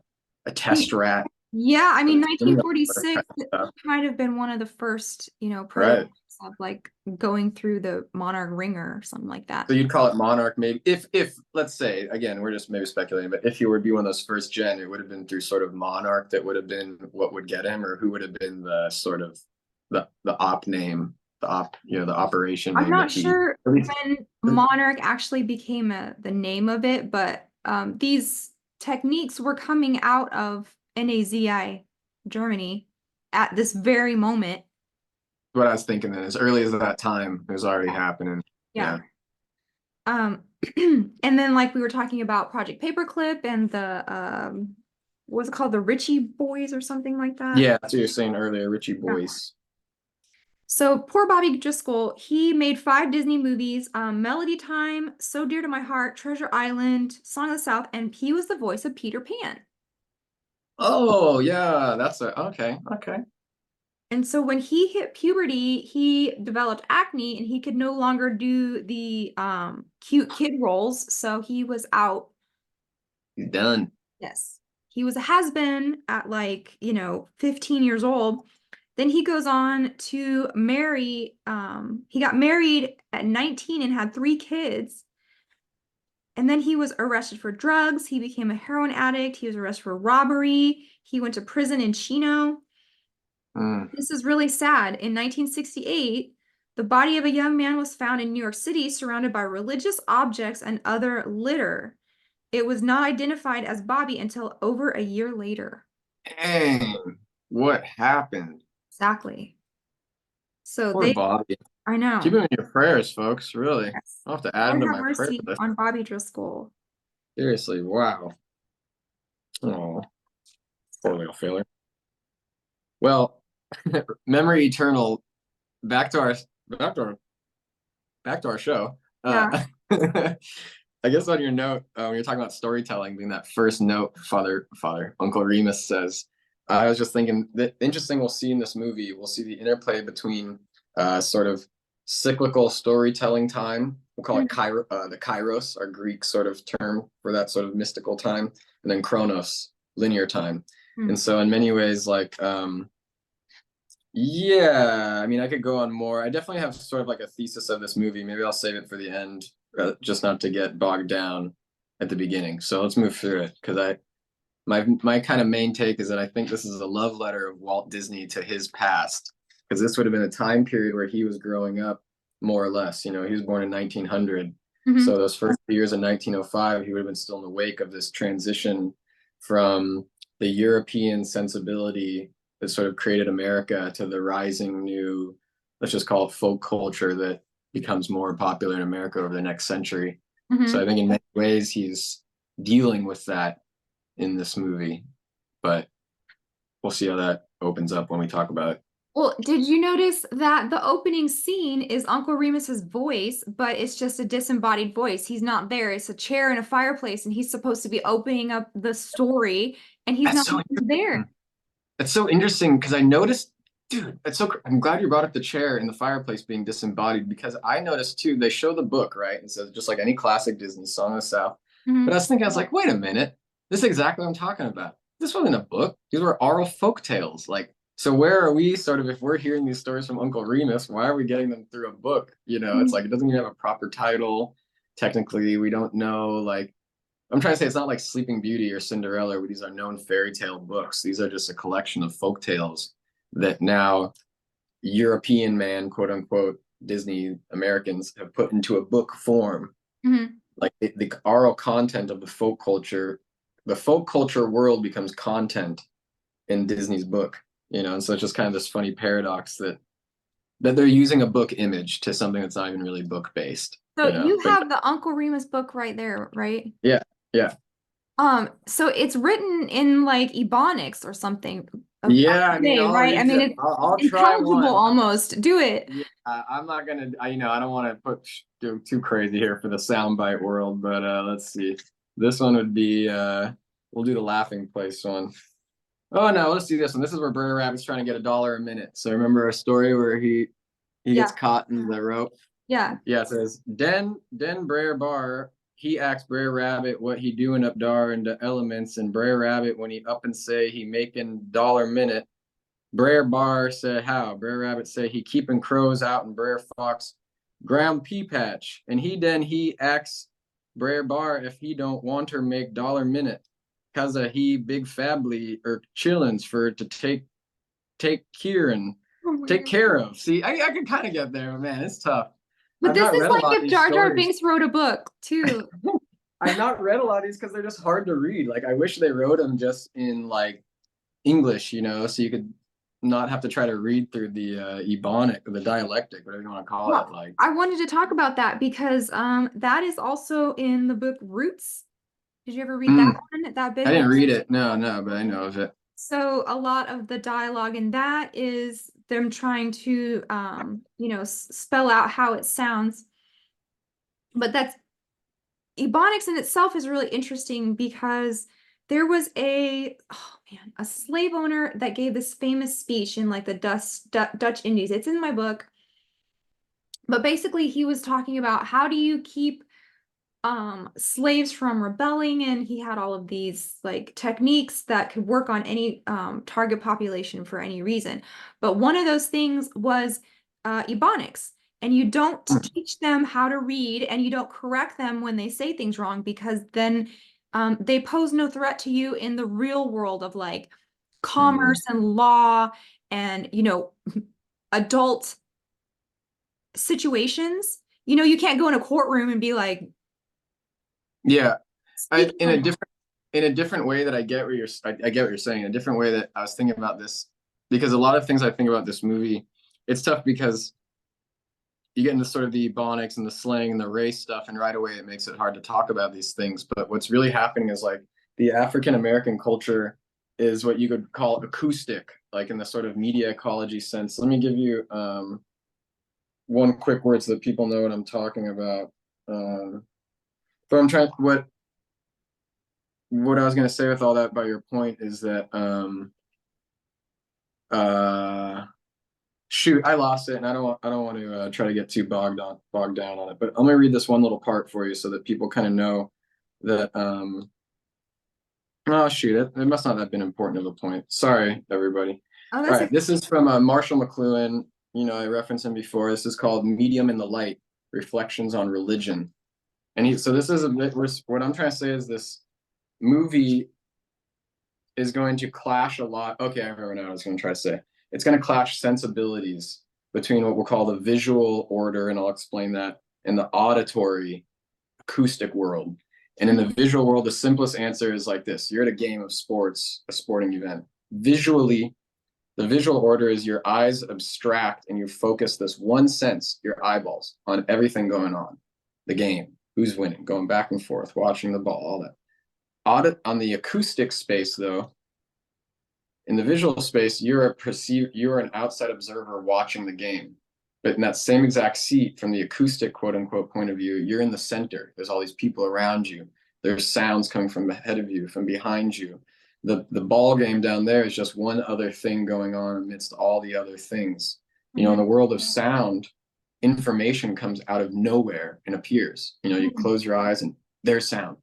test rat Yeah, I for mean, the similar kind 1946 of stuff? might have been one of the first, Right. prototypes of like going through the Monarch ringer or something like that. So you'd call it Monarch, maybe if let's say again, we're just maybe speculating, but if he would be one of those first gen, it would have been through sort of Monarch that would have been what would get him, or who would have been the sort of the op name, the op, the operation I'm name that not he sure at least. when Monarch actually became the name of it, but these techniques were coming out of NAZI Germany at this very moment. What I was thinking then, as early as that time, it was already happening. Yeah. Yeah. Um, and then like we were talking about Project Paperclip and the what's it called, the Ritchie Boys or something like that. Yeah, that's what you were saying earlier, Richie Yeah. Boyce. So poor Bobby Driscoll, he made 5 Disney movies, Melody Time, So Dear to My Heart, Treasure Island, Song of the South, and he was the voice of Peter Pan. Oh yeah, that's a okay, okay. And so when he hit puberty, he developed acne and he could no longer do the cute kid roles, so he was out. He's done. Yes. He was a has-been at like, 15 years old. Then he goes on to marry, he got married at 19 and had 3 kids. And then he was arrested for drugs. He became a heroin addict. He was arrested for robbery. He went to prison in Chino. Mm. This is really sad. In 1968, the body of a young man was found in New York City surrounded by religious objects and other litter. It was not identified as Bobby until over a year later. Dang, what happened? Exactly. So Poor Bobby. I Keep know. him in your prayers, folks. Really. Yes. I'll have to add him Lord to have my prayer mercy list. on Bobby Driscoll. Seriously, wow. Oh, poor So, little fella. Well, memory eternal. Back to our back to our back to our show. yeah. I guess on your note, when you're talking about storytelling, being that first note, Uncle Remus says, I was just thinking that interesting. We'll see in this movie, we'll see the interplay between sort of cyclical storytelling time. We'll call it the Kairos, our Greek sort of term for that sort of mystical time, and then Chronos, linear time. Mm. And so, in many ways, like yeah, I mean, I could go on more. I definitely have sort of like a thesis of this movie. Maybe I'll save it for the end, just not to get bogged down at the beginning. So let's move through it because my kind of main take is that I think this is a love letter of Walt Disney to his past because this would have been a time period where he was growing up more or less. You know, he was born in 1900. So those first years in 1905, he would have been still in the wake of this transition from the European sensibility that sort of created America to the rising new, let's just call it folk culture that becomes more popular in America over the next century. So I think in many ways he's dealing with that in this movie, but we'll see how that opens up when we talk about it. Well, did you notice that the opening scene is Uncle Remus's voice, but it's just a disembodied voice. He's not there. It's a chair and a fireplace, and he's supposed to be opening up the story, and he's That's not so even there. That's so interesting because I noticed, dude, I'm glad you brought up the chair in the fireplace being disembodied because I noticed too, they show the book, right? And says just like any classic Disney Song of the South. But I was thinking, I was like, wait a minute, this is exactly what I'm talking about. This wasn't a book. These were oral folk tales. Like, so where are we sort of, if we're hearing these stories from Uncle Remus, why are we getting them through a book? You know, it's like, it doesn't even have a proper title. Technically, we don't know, like, I'm trying to say it's not like Sleeping Beauty or Cinderella, where these are known fairy tale books. These are just a collection of folk tales that now European man, quote unquote, Disney Americans have put into a book form. Like the oral content of the folk culture world becomes content in Disney's book, you know, and so it's just kind of this funny paradox that they're using a book image to something that's not even really book based, So you know. you have the Uncle Remus book right there, right? Yeah, yeah. So it's written in like Ebonics or something of Yeah, I mean, today, I'll right? I read mean, you. it's I'll try intelligible one. almost. Do it. Yeah, I'm not gonna. I don't want to do too crazy here for the soundbite world, but let's see. This one would be. we'll do the laughing place one. Oh no, let's do this one. This is where Brer Rabbit's trying to get $1 a minute. So remember a story where he Yeah, gets caught in the rope. yeah. Yeah, it says Den Brer Bar he asks Brer Rabbit what he doing up dar in the elements, and Brer Rabbit when he up and say he making $1 minute. Brer Bar said how. Brer Rabbit say he keeping crows out in Brer Fox ground pea patch, and he asks Brer Bar if he don't want her make $1 minute, cause he big fably or chillins for to take care and Oh my take God. care of. See, I can kind of get there, but man, it's tough. But I've this not is read a like lot of if these Jar Jar stories. Binks wrote a book too. I've not read a lot of these because they're just hard to read. Like I wish they wrote them just in like English, so you could not have to try to read through the ebonic or the dialectic, whatever you want to call it. Well, Like, I wanted to talk about that because that is also in the book Roots. Did you ever read that mm, one? That I big one? didn't read it. No, but I know of it. So a lot of the dialogue in that is them trying to spell out how it sounds. But that's Ebonics in itself is really interesting because there was a slave owner that gave this famous speech in like the Dutch Indies. It's in my book. But basically he was talking about how do you keep slaves from rebelling, and he had all of these like techniques that could work on any target population for any reason. But one of those things was Ebonics. And you don't Mm, teach them how to read, and you don't correct them when they say things wrong, because then they pose no threat to you in the real world of like mm. commerce and law and adult situations. You can't go in a courtroom and be like, Yeah, I speak my mind. in a different way that I get what you're saying. In a different way that I was thinking about this because a lot of things I think about this movie, it's tough because you get into sort of the ebonics and the slang and the race stuff, and right away it makes it hard to talk about these things. But what's really happening is like the African American culture is what you could call acoustic, like in the sort of media ecology sense. Let me give you one quick word so that people know what I'm talking about. But I'm trying what I was going to say with all that about your point is that uh shoot, I lost it, and I don't want to try to get too bogged down on it. But I'm gonna read this one little part for you so that people kind of know that. Oh shoot, it must not have been important of a point. Sorry, everybody. Oh, All that's right, this is from Marshall McLuhan. I referenced him before. This is called "Medium in the Light: Reflections on Religion." And so this is a bit. What I'm trying to say is this movie is going to clash a lot. Okay, I remember now what I was going to try to say. It's going to clash sensibilities between what we'll call the visual order, and I'll explain that, and the auditory acoustic world. And in the Mhm. visual world, the simplest answer is like this. You're at a game of sports, a sporting event. Visually, the visual order is your eyes abstract and you focus this one sense, your eyeballs, on everything going on. The game, who's winning, going back and forth, watching the ball, all that. Audit on the acoustic space, though, in the visual space, you're an outside observer watching the game. But in that same exact seat, from the acoustic quote unquote point of view, you're in the center. There's all these people around you. There's sounds coming from ahead of you, from behind you. The ball game down there is just one other thing going on amidst all the other things. In the Mhm. world of sound, information comes out of nowhere and appears. You Mhm. close your eyes and there's sound.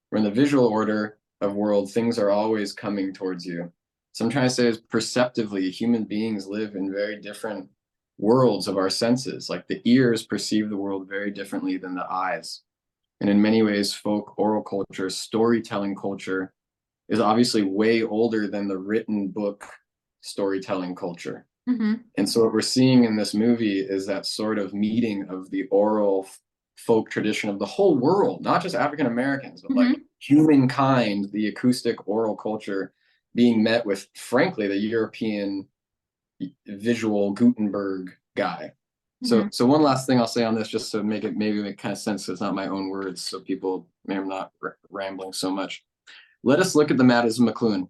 Where in the visual order of world, things are always coming towards you. So I'm trying to say is perceptively, human beings live in very different worlds of our senses. Like the ears perceive the world very differently than the eyes. And in many ways, folk oral culture, storytelling culture is obviously way older than the written book storytelling culture. Mhm. And so what we're seeing in this movie is that sort of meeting of the oral folk tradition of the whole world, not just African Americans, but like Mhm. humankind, the acoustic oral culture being met with, frankly, the European visual Gutenberg guy. So, Mhm. so one last thing I'll say on this, just to make it maybe make kind of sense, it's not my own words, so people may I'm not rambling so much. Let us look at the matters of McLuhan.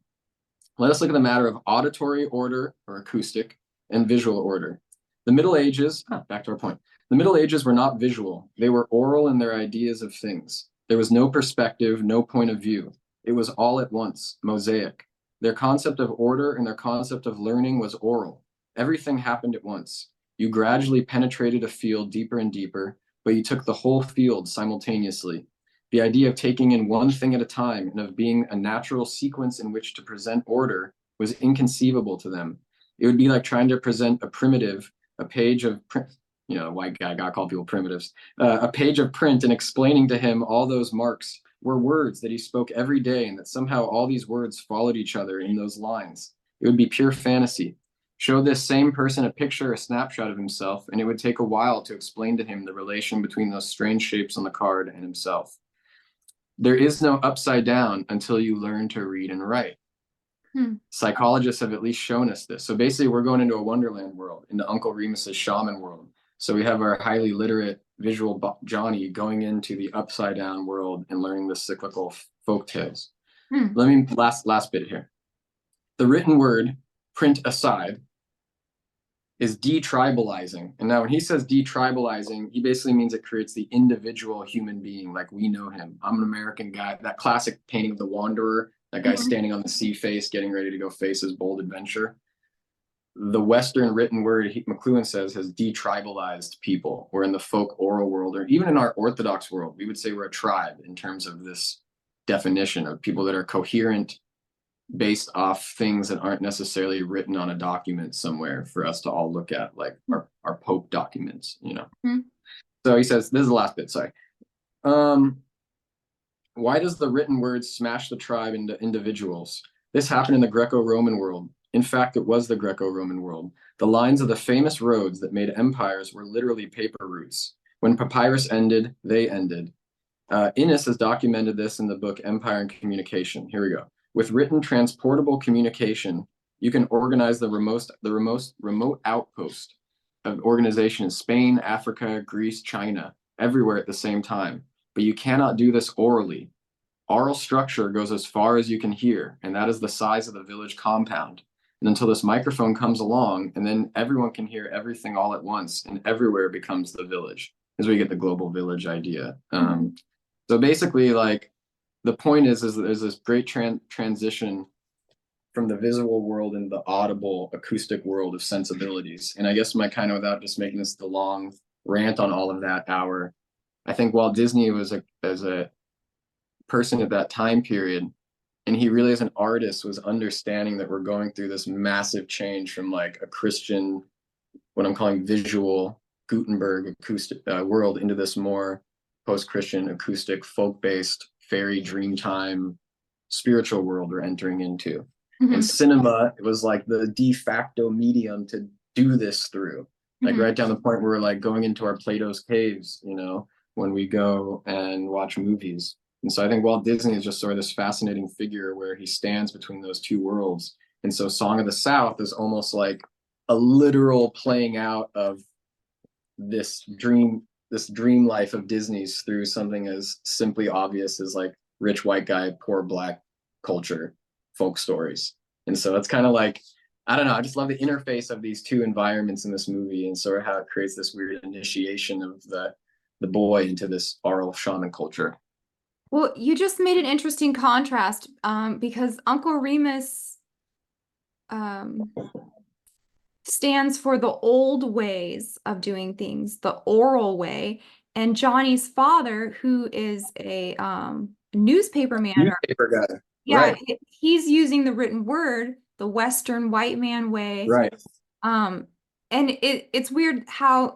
Let us look at the matter of auditory order or acoustic and visual order. The Middle Ages, back to our point, the Middle Ages were not visual. They were oral in their ideas of things. There was no perspective, no point of view. It was all at once, mosaic. Their concept of order and their concept of learning was oral. Everything happened at once. You gradually penetrated a field deeper and deeper, but you took the whole field simultaneously. The idea of taking in one thing at a time and of being a natural sequence in which to present order was inconceivable to them. It would be like trying to present a primitive, a page of print, white guy got called people primitives, a page of print and explaining to him all those marks were words that he spoke every day and that somehow all these words followed each other in those lines. It would be pure fantasy. Show this same person a picture, a snapshot of himself, and it would take a while to explain to him the relation between those strange shapes on the card and himself. There is no upside down until you learn to read and write. Psychologists have at least shown us this. So basically, we're going into a Wonderland world, into Uncle Remus's shaman world. So we have our highly literate visual Johnny going into the upside down world and learning the cyclical folk tales. Let me last bit here. The written word, print aside, is detribalizing. And now when he says detribalizing, he basically means it creates the individual human being like we know him. I'm an American guy. That classic painting of the wanderer, that guy standing on the sea face, getting ready to go face his bold adventure. The Western written word, McLuhan says, has detribalized people. We're in the folk oral world, or even in our Orthodox world, we would say we're a tribe in terms of this definition of people that are coherent, based off things that aren't necessarily written on a document somewhere for us to all look at, like our Pope documents, So he says, this is the last bit, sorry. Why does the written word smash the tribe into individuals? This happened in the Greco-Roman world. In fact, it was the Greco-Roman world. The lines of the famous roads that made empires were literally paper routes. When papyrus ended, they ended. Innes has documented this in the book Empire and Communication. Here we go. With written transportable communication, you can organize the remote outpost of organization in Spain, Africa, Greece, China, everywhere at the same time. But you cannot do this orally. Oral structure goes as far as you can hear, and that is the size of the village compound. And until this microphone comes along, and then everyone can hear everything all at once, and everywhere becomes the village. Is where you get the global village idea. So basically, like, the point is that there's this great transition from the visual world into the audible acoustic world of sensibilities. And I guess my kind of, without just making this the long rant on all of that hour, I think Walt Disney was as a person at that time period, and he really as an artist was understanding that we're going through this massive change from like a Christian, what I'm calling visual Gutenberg acoustic world into this more post-Christian acoustic folk-based fairy dreamtime spiritual world we're entering into. And cinema, it was like the de facto medium to do this through, like right down the point where we're like going into our Plato's caves, when we go and watch movies. And so I think Walt Disney is just sort of this fascinating figure where he stands between those two worlds. And so Song of the South is almost like a literal playing out of this dream life of Disney's through something as simply obvious as like rich white guy, poor black culture, folk stories. And so it's kind of like, I don't know, I just love the interface of these two environments in this movie and sort of how it creates this weird initiation of the boy into this oral shaman culture. Well, you just made an interesting contrast because Uncle Remus um, stands for the old ways of doing things, the oral way, and Johnny's father, who is a newspaper man, Newspaper guy. yeah, Right. he's using the written word, the Western white man way. Right. And it's weird how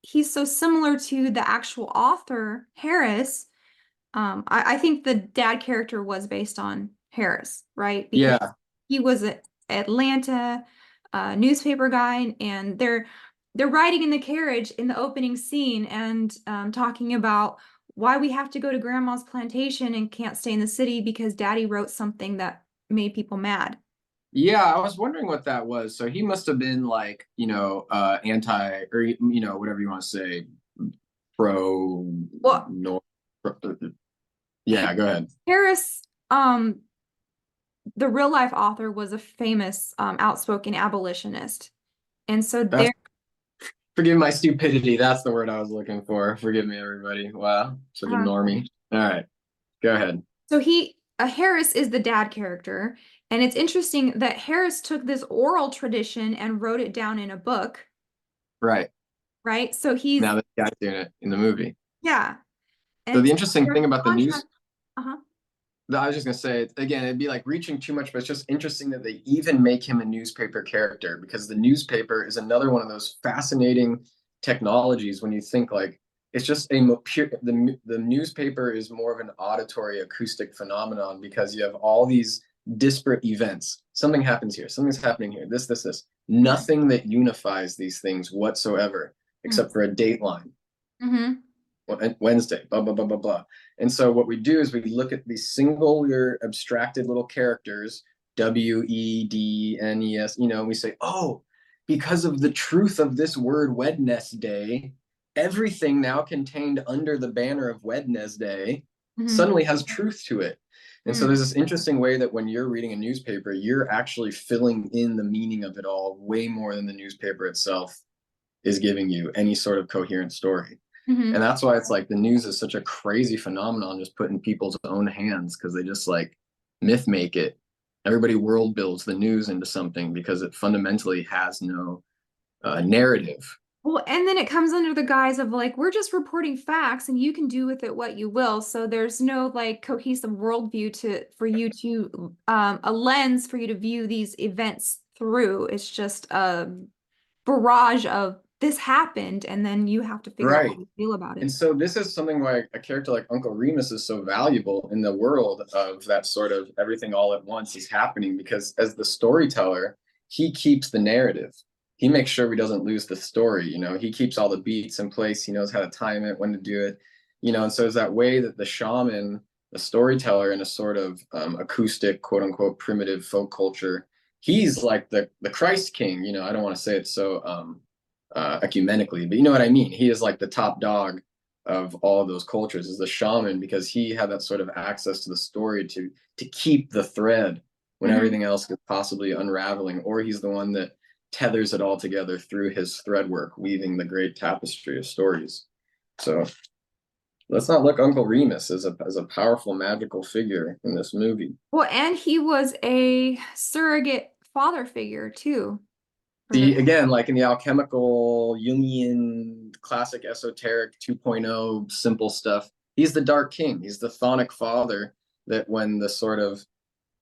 he's so similar to the actual author, Harris. I think the dad character was based on Harris, right? Because Yeah. he was an Atlanta newspaper guy, and they're riding in the carriage in the opening scene and talking about why we have to go to grandma's plantation and can't stay in the city because daddy wrote something that made people mad. Yeah, I was wondering what that was. So he must have been like, anti or whatever you want to say, pro Well, North. Yeah, go ahead. Harris, the real life author, was a famous outspoken abolitionist. And so That's there forgive my stupidity. That's the word I was looking for. Forgive me, everybody. Wow, such a uh, normie. All right, go ahead. so Harris is the dad character, and it's interesting that Harris took this oral tradition and wrote it down in a book, Right. right? So he's Now this guy's doing it in the movie. yeah, So and the so interesting there's thing about the news, contrast. Uh-huh. I was just gonna say again, it'd be like reaching too much, but it's just interesting that they even make him a newspaper character because the newspaper is another one of those fascinating technologies when you think like it's just pure the newspaper is more of an auditory acoustic phenomenon because you have all these disparate events. Something happens here, something's happening here, this. Nothing that unifies these things whatsoever, except for a dateline. Mm-hmm. Wednesday, blah, blah, blah, blah, blah. And so what we do is we look at these singular abstracted little characters, WEDNES, and we say, oh, because of the truth of this word Wednesday, everything now contained under the banner of Wednesday Mm-hmm. suddenly has truth to it. And so there's this interesting way that when you're reading a newspaper, you're actually filling in the meaning of it all way more than the newspaper itself is giving you any sort of coherent story. Mm-hmm. And that's why it's like the news is such a crazy phenomenon just put in people's own hands because they just like myth make it. Everybody world builds the news into something because it fundamentally has no narrative. Well, and then it comes under the guise of like, we're just reporting facts and you can do with it what you will. So there's no like cohesive worldview for you to a lens for you to view these events through. It's just a barrage of this happened, and then you have to figure out how Right. you feel about And it. so this is something why a character like Uncle Remus is so valuable in the world of that sort of everything all at once is happening because as the storyteller, he keeps the narrative. He makes sure he doesn't lose the story, he keeps all the beats in place, he knows how to time it, when to do it, and so it's that way that the shaman, the storyteller in a sort of acoustic, quote unquote, primitive folk culture, he's like the Christ king, I don't want to say it so ecumenically, but you know what I mean? He is like the top dog of all of those cultures is the shaman because he had that sort of access to the story to keep the thread when Mhm. everything else is possibly unraveling, or he's the one that tethers it all together through his thread work, weaving the great tapestry of stories. So let's not look Uncle Remus as a powerful magical figure in this movie. Well, and he was a surrogate father figure too for the See, again, like in the alchemical, Jungian, classic esoteric 2.0 simple stuff, he's the Dark King. He's the chthonic father that when the sort of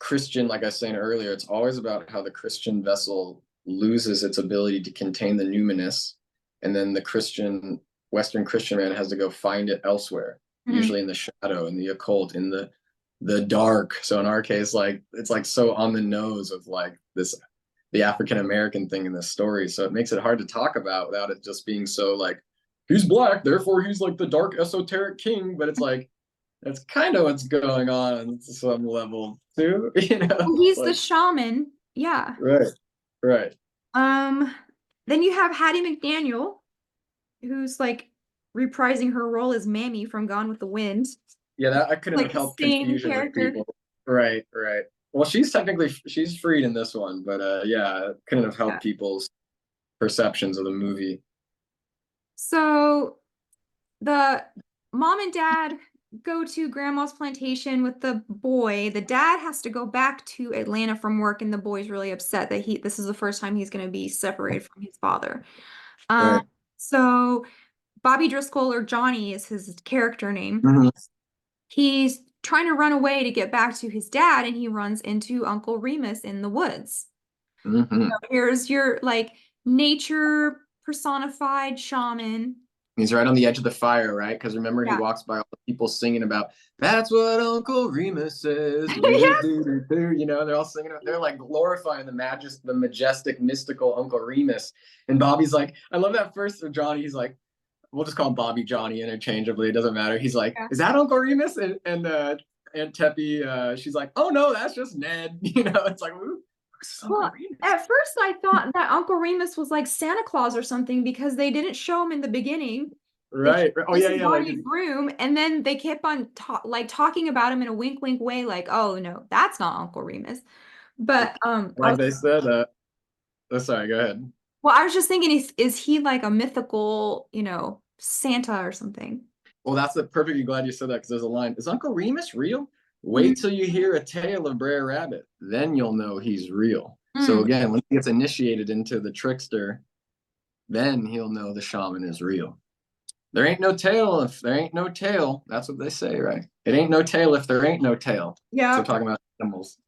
Christian, like I was saying earlier, it's always about how the Christian vessel loses its ability to contain the numinous, and then the Western Christian man has to go find it elsewhere, Mhm. usually in the shadow, in the occult, in the dark. So in our case, like it's like so on the nose of like this the African American thing in this story. So it makes it hard to talk about without it just being so like he's black, therefore he's like the dark esoteric king. But it's like that's kind of what's going on to some level too. Well, It's he's the like shaman. Yeah. right, right. Um, then you have Hattie McDaniel, who's like reprising her role as Mammy from Gone with the Wind, Yeah, that I couldn't have like the helped same confusion with character. people. Right, right. Well, she's freed in this one, but yeah, it couldn't have Yeah. helped people's perceptions of the movie. So the mom and dad go to grandma's plantation with the boy. The dad has to go back to Atlanta from work, and the boy's really upset that this is the first time he's going to be separated from his father. Um, Right. so Bobby Driscoll, or Johnny is his character name. Mhm. He's trying to run away to get back to his dad, and he runs into Uncle Remus in the woods. Mhm. So here's your like nature personified shaman. He's right on the edge of the fire, right? Because remember, he Yeah. walks by all the people singing about "That's what Uncle Remus says." Yeah. They're all singing. They're like glorifying the majestic, mystical Uncle Remus. And Bobby's like, I love that first Johnny. He's like, we'll just call him Bobby Johnny interchangeably. It doesn't matter. He's like, Yeah. is that Uncle Remus? And Aunt Teppy, she's like, oh no, that's just Ned. It's like, who's Uncle Well, Remus? at first I thought that Uncle Remus was like Santa Claus or something because they didn't show him in the beginning. They Right. Oh just yeah, said yeah. Like Johnny's room, and then they kept on talking about him in a wink, wink way, like, "Oh no, that's not Uncle Remus." But like they said. Oh, sorry. Go ahead. I was just thinking, is he like a mythical, Santa or something? Well, that's the perfectly glad you said that because there's a line. Is Uncle Remus real? Wait till you hear a tale of Brer Rabbit, then you'll know he's real. So Mm. again, when he gets initiated into the trickster, then he'll know the shaman is real. There ain't no tail if there ain't no tail. That's what they say, right? It ain't no tail if there ain't no tail. So Yep. talking about animals.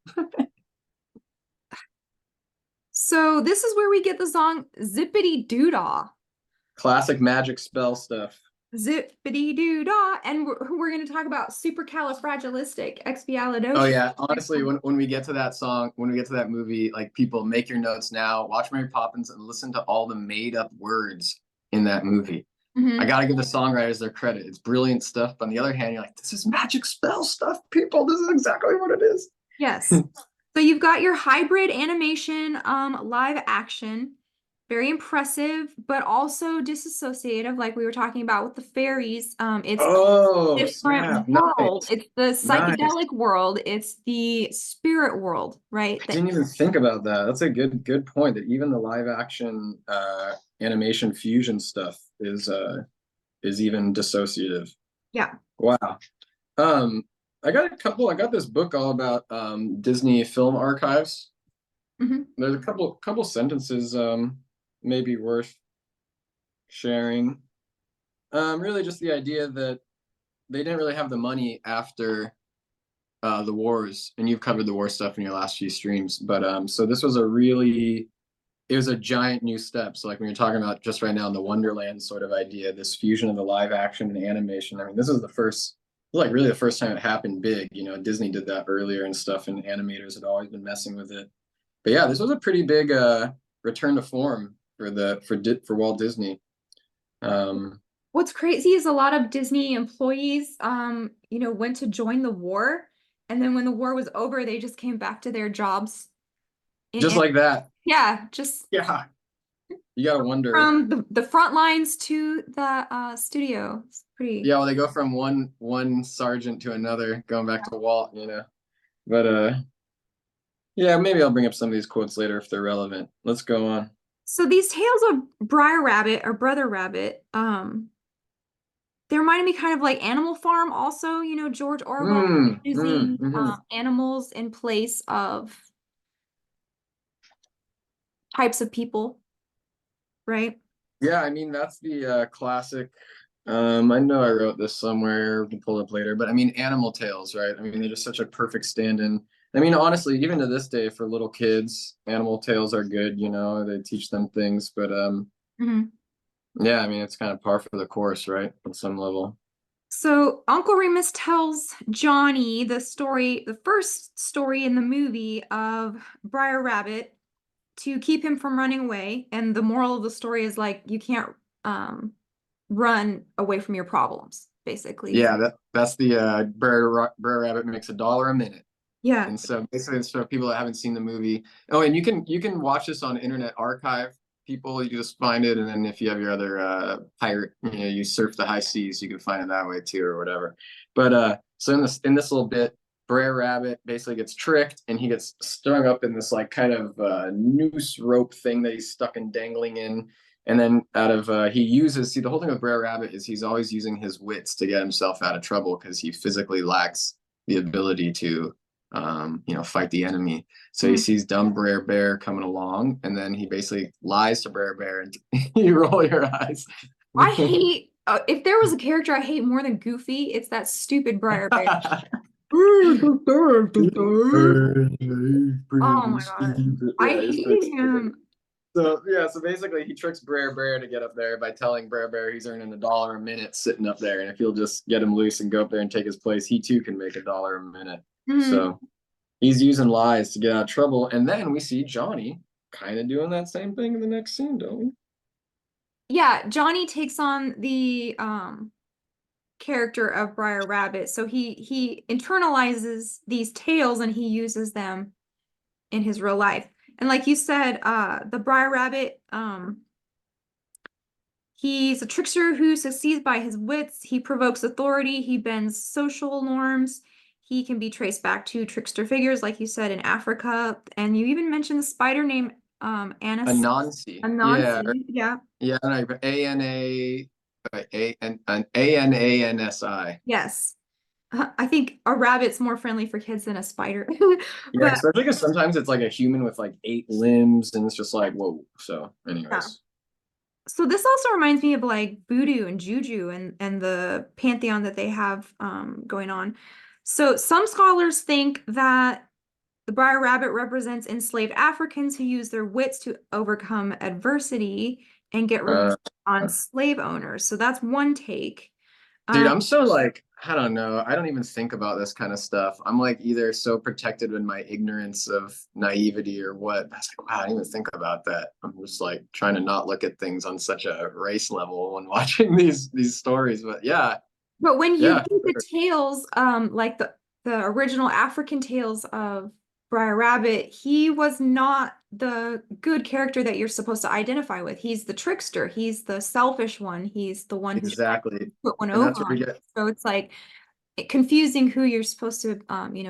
So this is where we get the song Zippity Doodah. Classic magic spell stuff. Zippity Doodah. And we're going to talk about Oh supercalifragilisticexpialidocious. yeah, honestly, when we get to that song, when we get to that movie, like people make your notes now, watch Mary Poppins and listen to all the made up words in that movie. I Mhm. gotta give the songwriters their credit. It's brilliant stuff. But on the other hand, you're like, this is magic spell stuff, people. This is exactly what it is. Yes. So you've got your hybrid animation, live action, very impressive, but also disassociative, like we were talking about with the fairies. It's Oh, different snap. world. Nice. It's the Nice. psychedelic world. It's the spirit world, right? I didn't even think about that. That's a good point that even the live action animation fusion stuff is even dissociative. Yeah. Wow. Um, I got this book all about Disney film archives. Hmm. There's a couple sentences maybe worth sharing. Really just the idea that they didn't really have the money after the wars, and you've covered the war stuff in your last few streams. But so this was it was a giant new step. So like when you're talking about just right now in the Wonderland sort of idea, this fusion of the live action and animation. I mean, this is like really the first time it happened big. You know, Disney did that earlier and stuff, and animators had always been messing with it. But yeah, this was a pretty big return to form for Walt Disney. Um, What's crazy is a lot of Disney employees, went to join the war, and then when the war was over, they just came back to their jobs. just In like that. Yeah, just Yeah, you gotta wonder. from the front lines to the studio. It's pretty. Yeah, well, they go from one sergeant to another, going back to Walt, you know. But yeah, maybe I'll bring up some of these quotes later if they're relevant. Let's go on. So these tales of Briar Rabbit or Brother Rabbit, they reminded me kind of like Animal Farm also, George Orwell using Mm. animals in place of types of people, right? Yeah, I mean that's the classic. I know I wrote this somewhere. We can pull it up later, but I mean animal tales, right? I mean they're just such a perfect stand-in. I mean honestly, even to this day, for little kids, animal tales are good. You know, they teach them things. But Mhm. yeah, I mean it's kind of par for the course, right? On some level. So Uncle Remus tells Johnny the story, the first story in the movie of Briar Rabbit to keep him from running away. And the moral of the story is like you can't run away from your problems, basically. Yeah, that's the Brer Rabbit makes $1 a minute. Yeah. And so basically it's for people that haven't seen the movie. Oh, and you can watch this on Internet Archive. People, you just find it, and then if you have your other pirate, you surf the high seas, you can find it that way too, or whatever. But so in this little bit, Brer Rabbit basically gets tricked, and he gets strung up in this like kind of noose rope thing that he's stuck and dangling in. And then out of he uses the whole thing with Brer Rabbit is he's always using his wits to get himself out of trouble because he physically lacks the ability to fight the enemy. So he Mhm. sees dumb Brer Bear coming along, and then he basically lies to Brer Bear, and you roll your eyes. I hate, if there was a character I hate more than Goofy, it's that stupid Briar Bear. Oh my God. I Yeah, he's pretty hate stupid. him. So yeah, so basically he tricks Brer Bear to get up there by telling Brer Bear he's earning $1 a minute sitting up there, and if he'll just get him loose and go up there and take his place, he too can make $1 a minute. Mhm. So he's using lies to get out of trouble. And then we see Johnny kind of doing that same thing in the next scene, don't we? Yeah, Johnny takes on the character of Briar Rabbit. So he internalizes these tales and he uses them in his real life. And like you said, the Briar Rabbit, he's a trickster who succeeds by his wits. He provokes authority. He bends social norms. He can be traced back to trickster figures, like you said, in Africa. And you even mentioned the spider named Anas Anansi. Yeah, Anansi. Yeah. yeah, A N A an ANANSI. Yes. I think a rabbit's more friendly for kids than a spider. Yeah, But especially because sometimes it's like a human with like 8 limbs, and it's just like whoa. So, yeah. anyways, So this also reminds me of like voodoo and juju and the pantheon that they have going on. So some scholars think that the Briar Rabbit represents enslaved Africans who use their wits to overcome adversity and get revenge uh, on slave owners. So that's one take. dude, Um, I'm so like, I don't know. I don't even think about this kind of stuff. I'm like either so protected in my ignorance of naivety or what. That's like, wow, I didn't even think about that. I'm just like trying to not look at things on such a race level when watching these stories. But yeah, but when you yeah, read the tales, like the original African tales of Briar Rabbit, he was not the good character that you're supposed to identify with. He's the trickster. He's the selfish one. He's the one who's trying to exactly. put one And over that's where we on you. get So it's like confusing who you're supposed to,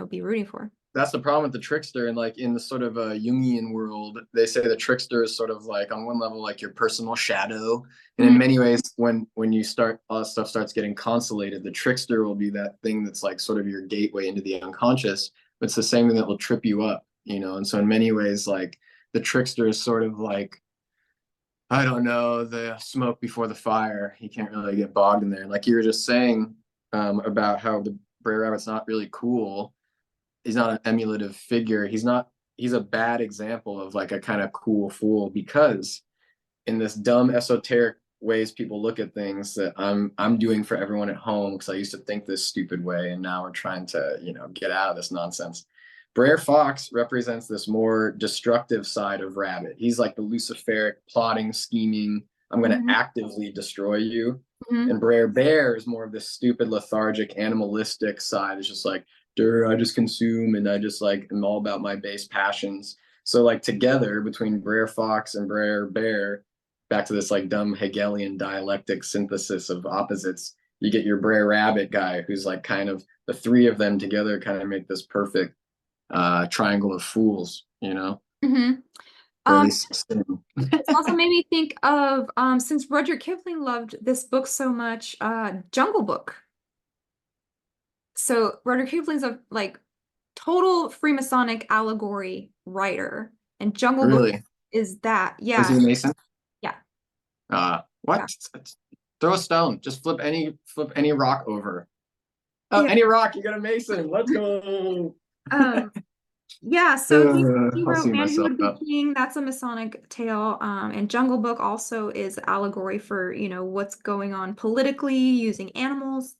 be rooting for. that's the problem with the trickster. And like in the sort of Jungian world, they say the trickster is sort of like on one level like your personal shadow, and in Mhm. many ways when you start all that stuff starts getting consolated, the trickster will be that thing that's like sort of your gateway into the unconscious, but it's the same thing that will trip you up, and so in many ways like the trickster is sort of like, I don't know, the smoke before the fire. You can't really get bogged in there, like you were just saying, about how the Brer Rabbit's not really cool. He's not an emulative figure. He's a bad example of like a kind of cool fool, because in this dumb esoteric ways people look at things that I'm doing for everyone at home, because I used to think this stupid way and now we're trying to, get out of this nonsense. Brer Fox represents this more destructive side of Rabbit. He's like the Luciferic, plotting, scheming, I'm going to Mhm. actively destroy you. Mhm. And Brer Bear is more of this stupid, lethargic, animalistic side. It's just like, I just consume and I just like am all about my base passions. So like together between Brer Fox and Brer Bear, back to this like dumb Hegelian dialectic synthesis of opposites, you get your Brer Rabbit guy, who's like kind of the three of them together kind of make this perfect triangle of fools, Mhm. or at Um, least sin. It's also made me think of since Rudyard Kipling loved this book so much, Jungle Book. So Rudyard Kipling's a like total Freemasonic allegory writer, and Jungle Book Really? is that. Was Yeah, he a Mason? yeah, yeah, What? Throw a stone. Just flip any rock over. Oh, yeah. any rock, you got a Mason. Let's go. Um, yeah. So he I'll wrote see Man Who myself Would Be up. King. That's a Masonic tale. And Jungle Book also is allegory for, what's going on politically using animals.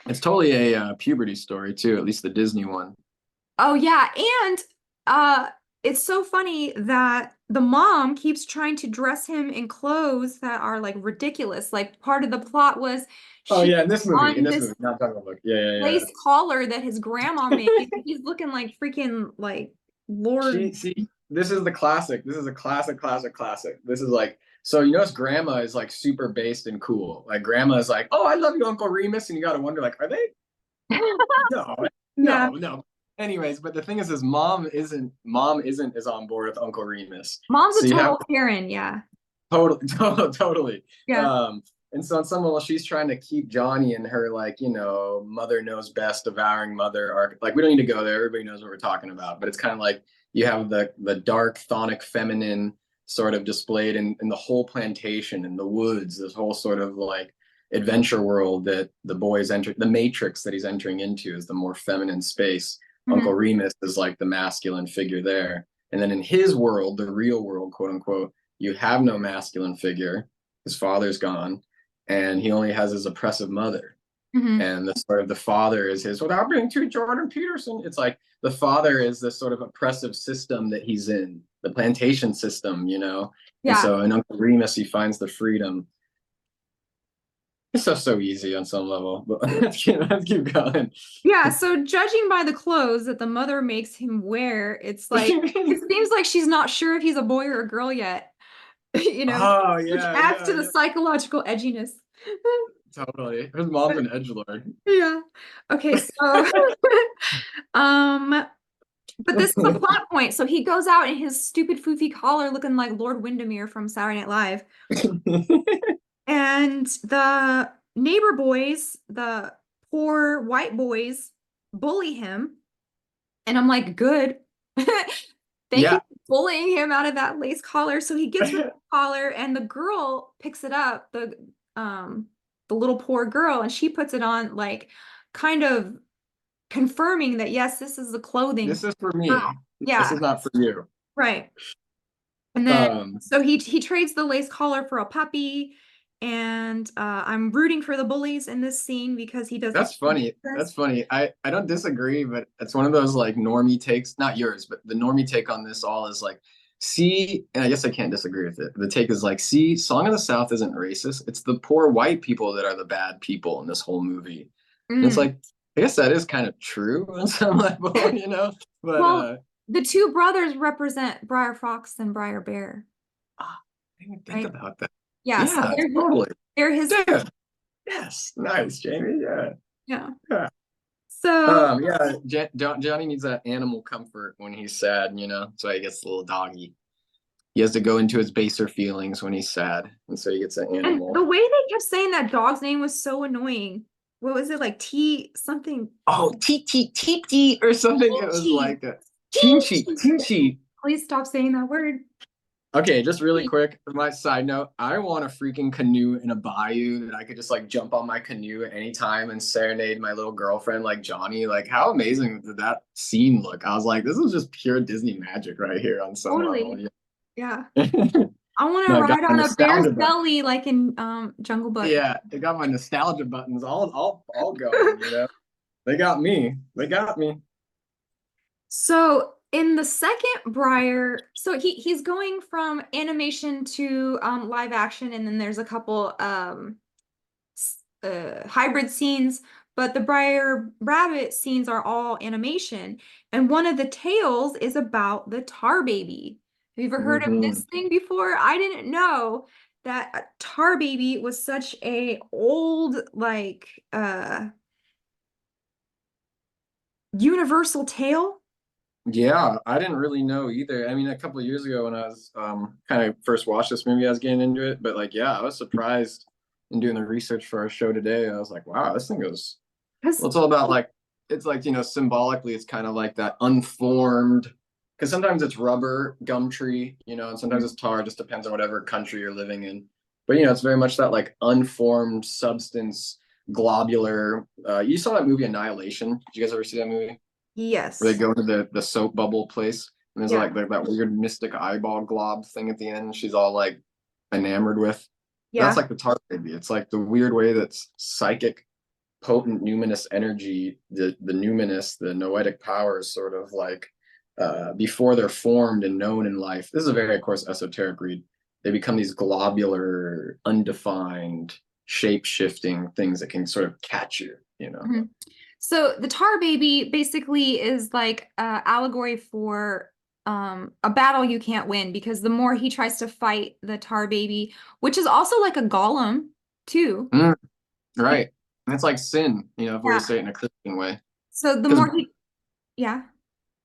It's totally a puberty story too, at least the Disney one. Oh yeah, and uh it's so funny that the mom keeps trying to dress him in clothes that are like ridiculous. Like part of the plot was Oh she yeah, on in this this movie, not Jungle Book. Yeah, yeah, lace collar that his grandma made. He's looking like freaking like Lord. See, this is the classic. This is a classic, classic, classic. This is like, so you notice grandma is like super based and cool. Like grandma is like, oh, I love you, Uncle Remus. And you got to wonder, like, are they? No, Yeah. no. Anyways, but the thing is, his mom isn't as on board with Uncle Remus. Mom's a So you have total Karen, yeah. totally, totally. Yeah. Um, and so on some level, she's trying to keep Johnny in her like, mother knows best, devouring mother arc. Like we don't need to go there. Everybody knows what we're talking about. But it's kind of like you have the dark, chthonic, feminine sort of displayed in the whole plantation, in the woods, this whole sort of like adventure world that the boys enter. The matrix that he's entering into is the more feminine space. Mhm. Uncle Remus is like the masculine figure there. And then in his world, the real world, quote unquote, you have no masculine figure. His father's gone, and he only has his oppressive mother. Mhm. And the sort of the father is his, without being too Jordan Peterson. It's like the father is this sort of oppressive system that he's in, the plantation system. And Yeah. so in Uncle Remus, he finds the freedom. It's so easy on some level, but let's keep going. Yeah, so judging by the clothes that the mother makes him wear, it's like it seems like she's not sure if he's a boy or a girl yet, you know, Oh which yeah, adds to yeah, the yeah, psychological edginess. totally. His mom's an edgelord. Yeah. Okay, so um but this is the plot point. So he goes out in his stupid foofy collar looking like Lord Windermere from Saturday Night Live. And the neighbor boys, the poor white boys bully him. And I'm like, good. Thank you Yeah. for bullying him out of that lace collar. So he gets rid of the collar and the girl picks it up, the little poor girl, and she puts it on, like kind of confirming that yes, this is the clothing This is for girl. me. This Yeah, is not for you. right. And then Um, so he trades the lace collar for a puppy, and I'm rooting for the bullies in this scene because he does the that's funny. That's funny. I don't disagree, but it's one of those like normie takes, not yours, but the normie take on this all is like, see, and I guess I can't disagree with it. The take is like, see, Song of the South isn't racist. It's the poor white people that are the bad people in this whole movie. And it's Mm. like, I guess that is kind of true on some level, you know? But Well, the two brothers represent Briar Fox and Briar Bear, I didn't even think right? about that. Yeah, so Yeah, totally. they're his Damn. Yes. Nice, Jamie. Yeah. yeah. Yeah. So Yeah, Johnny needs that animal comfort when he's sad, you know. So he gets the little doggy. He has to go into his baser feelings when he's sad, and so he gets an and the animal. way they kept saying that dog's name was so annoying. What was it like T something? Oh, Titi or something. It was Tinchi. like a Tinchi. Tinchi. Please stop saying that word. Okay, just really quick, my side note, I want a freaking canoe in a bayou that I could just like jump on my canoe at any time and serenade my little girlfriend like Johnny. Like, how amazing did that scene look? I was like, this is just pure Disney magic right here on some level. Totally. Yeah. Yeah. I want to No, I got ride my on a bear's nostalgia button. belly like in Jungle Book. Yeah, they got my nostalgia buttons all going, you know. They got me. They got me. So in the second Briar, so he's going from animation to live action, and then there's a couple hybrid scenes, but the Briar Rabbit scenes are all animation. And one of the tales is about the tar baby. Have you ever heard of Hmm. this thing before? I didn't know that a tar baby was such a old like universal tale. Yeah, I didn't really know either. I mean, a couple of years ago when I was kind of first watched this movie, I was getting into it, but like, yeah, I was surprised in doing the research for our show today. I was like, wow, this thing goes. Well, Because it's all about like it's like, you know, symbolically, it's kind of like that unformed, because sometimes it's rubber, gum tree, you know, and sometimes it's tar, just depends on whatever country you're living in. But you know, it's very much that like unformed substance, globular. You saw that movie Annihilation. Did you guys ever see that movie? Where they yes. go to the soap bubble place, and there's Yeah. like that weird mystic eyeball glob thing at the end. She's all like enamored with. That's Yeah. like the tar baby. It's like the weird way that's psychic, potent numinous energy, the numinous, the noetic powers, sort of like before they're formed and known in life. This is a very, of course, esoteric read. They become these globular, undefined, shape shifting things that can sort of catch you, you know. Mhm. So the tar baby basically is like allegory for a battle you can't win because the more he tries to fight the tar baby, which is also like a golem too. Mm, right. And it's like sin, you know, if we were to Yeah. say it in a Christian way. So the Because more he, yeah.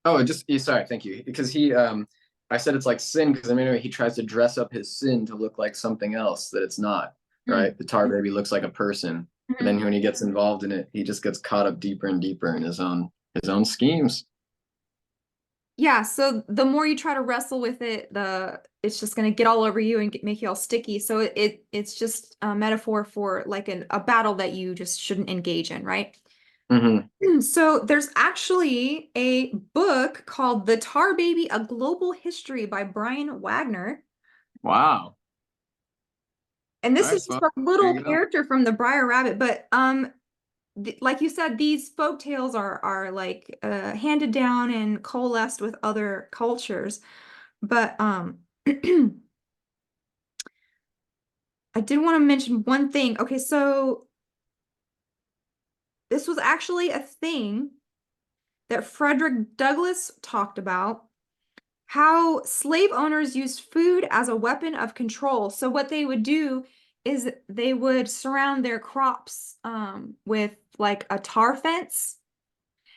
oh, just sorry, thank you. Because I said it's like sin because I mean he tries to dress up his sin to look like something else that it's not, Mm. right? The tar baby looks like a person. But Mhm. then when he gets involved in it, he just gets caught up deeper and deeper in his own schemes. Yeah, so the more you try to wrestle with it, the it's just going to get all over you and make you all sticky. So it's just a metaphor for like a battle that you just shouldn't engage in, right? Hmm. So there's actually a book called The Tar Baby: A Global History by Brian Wagner. Wow. And All this right, is just so a there little you go. character from the Briar Rabbit, but like you said, these folk tales are like handed down and coalesced with other cultures. But I did want to mention one thing. Okay, so this was actually a thing that Frederick Douglass talked about, how slave owners used food as a weapon of control. So what they would do is they would surround their crops with like a tar fence.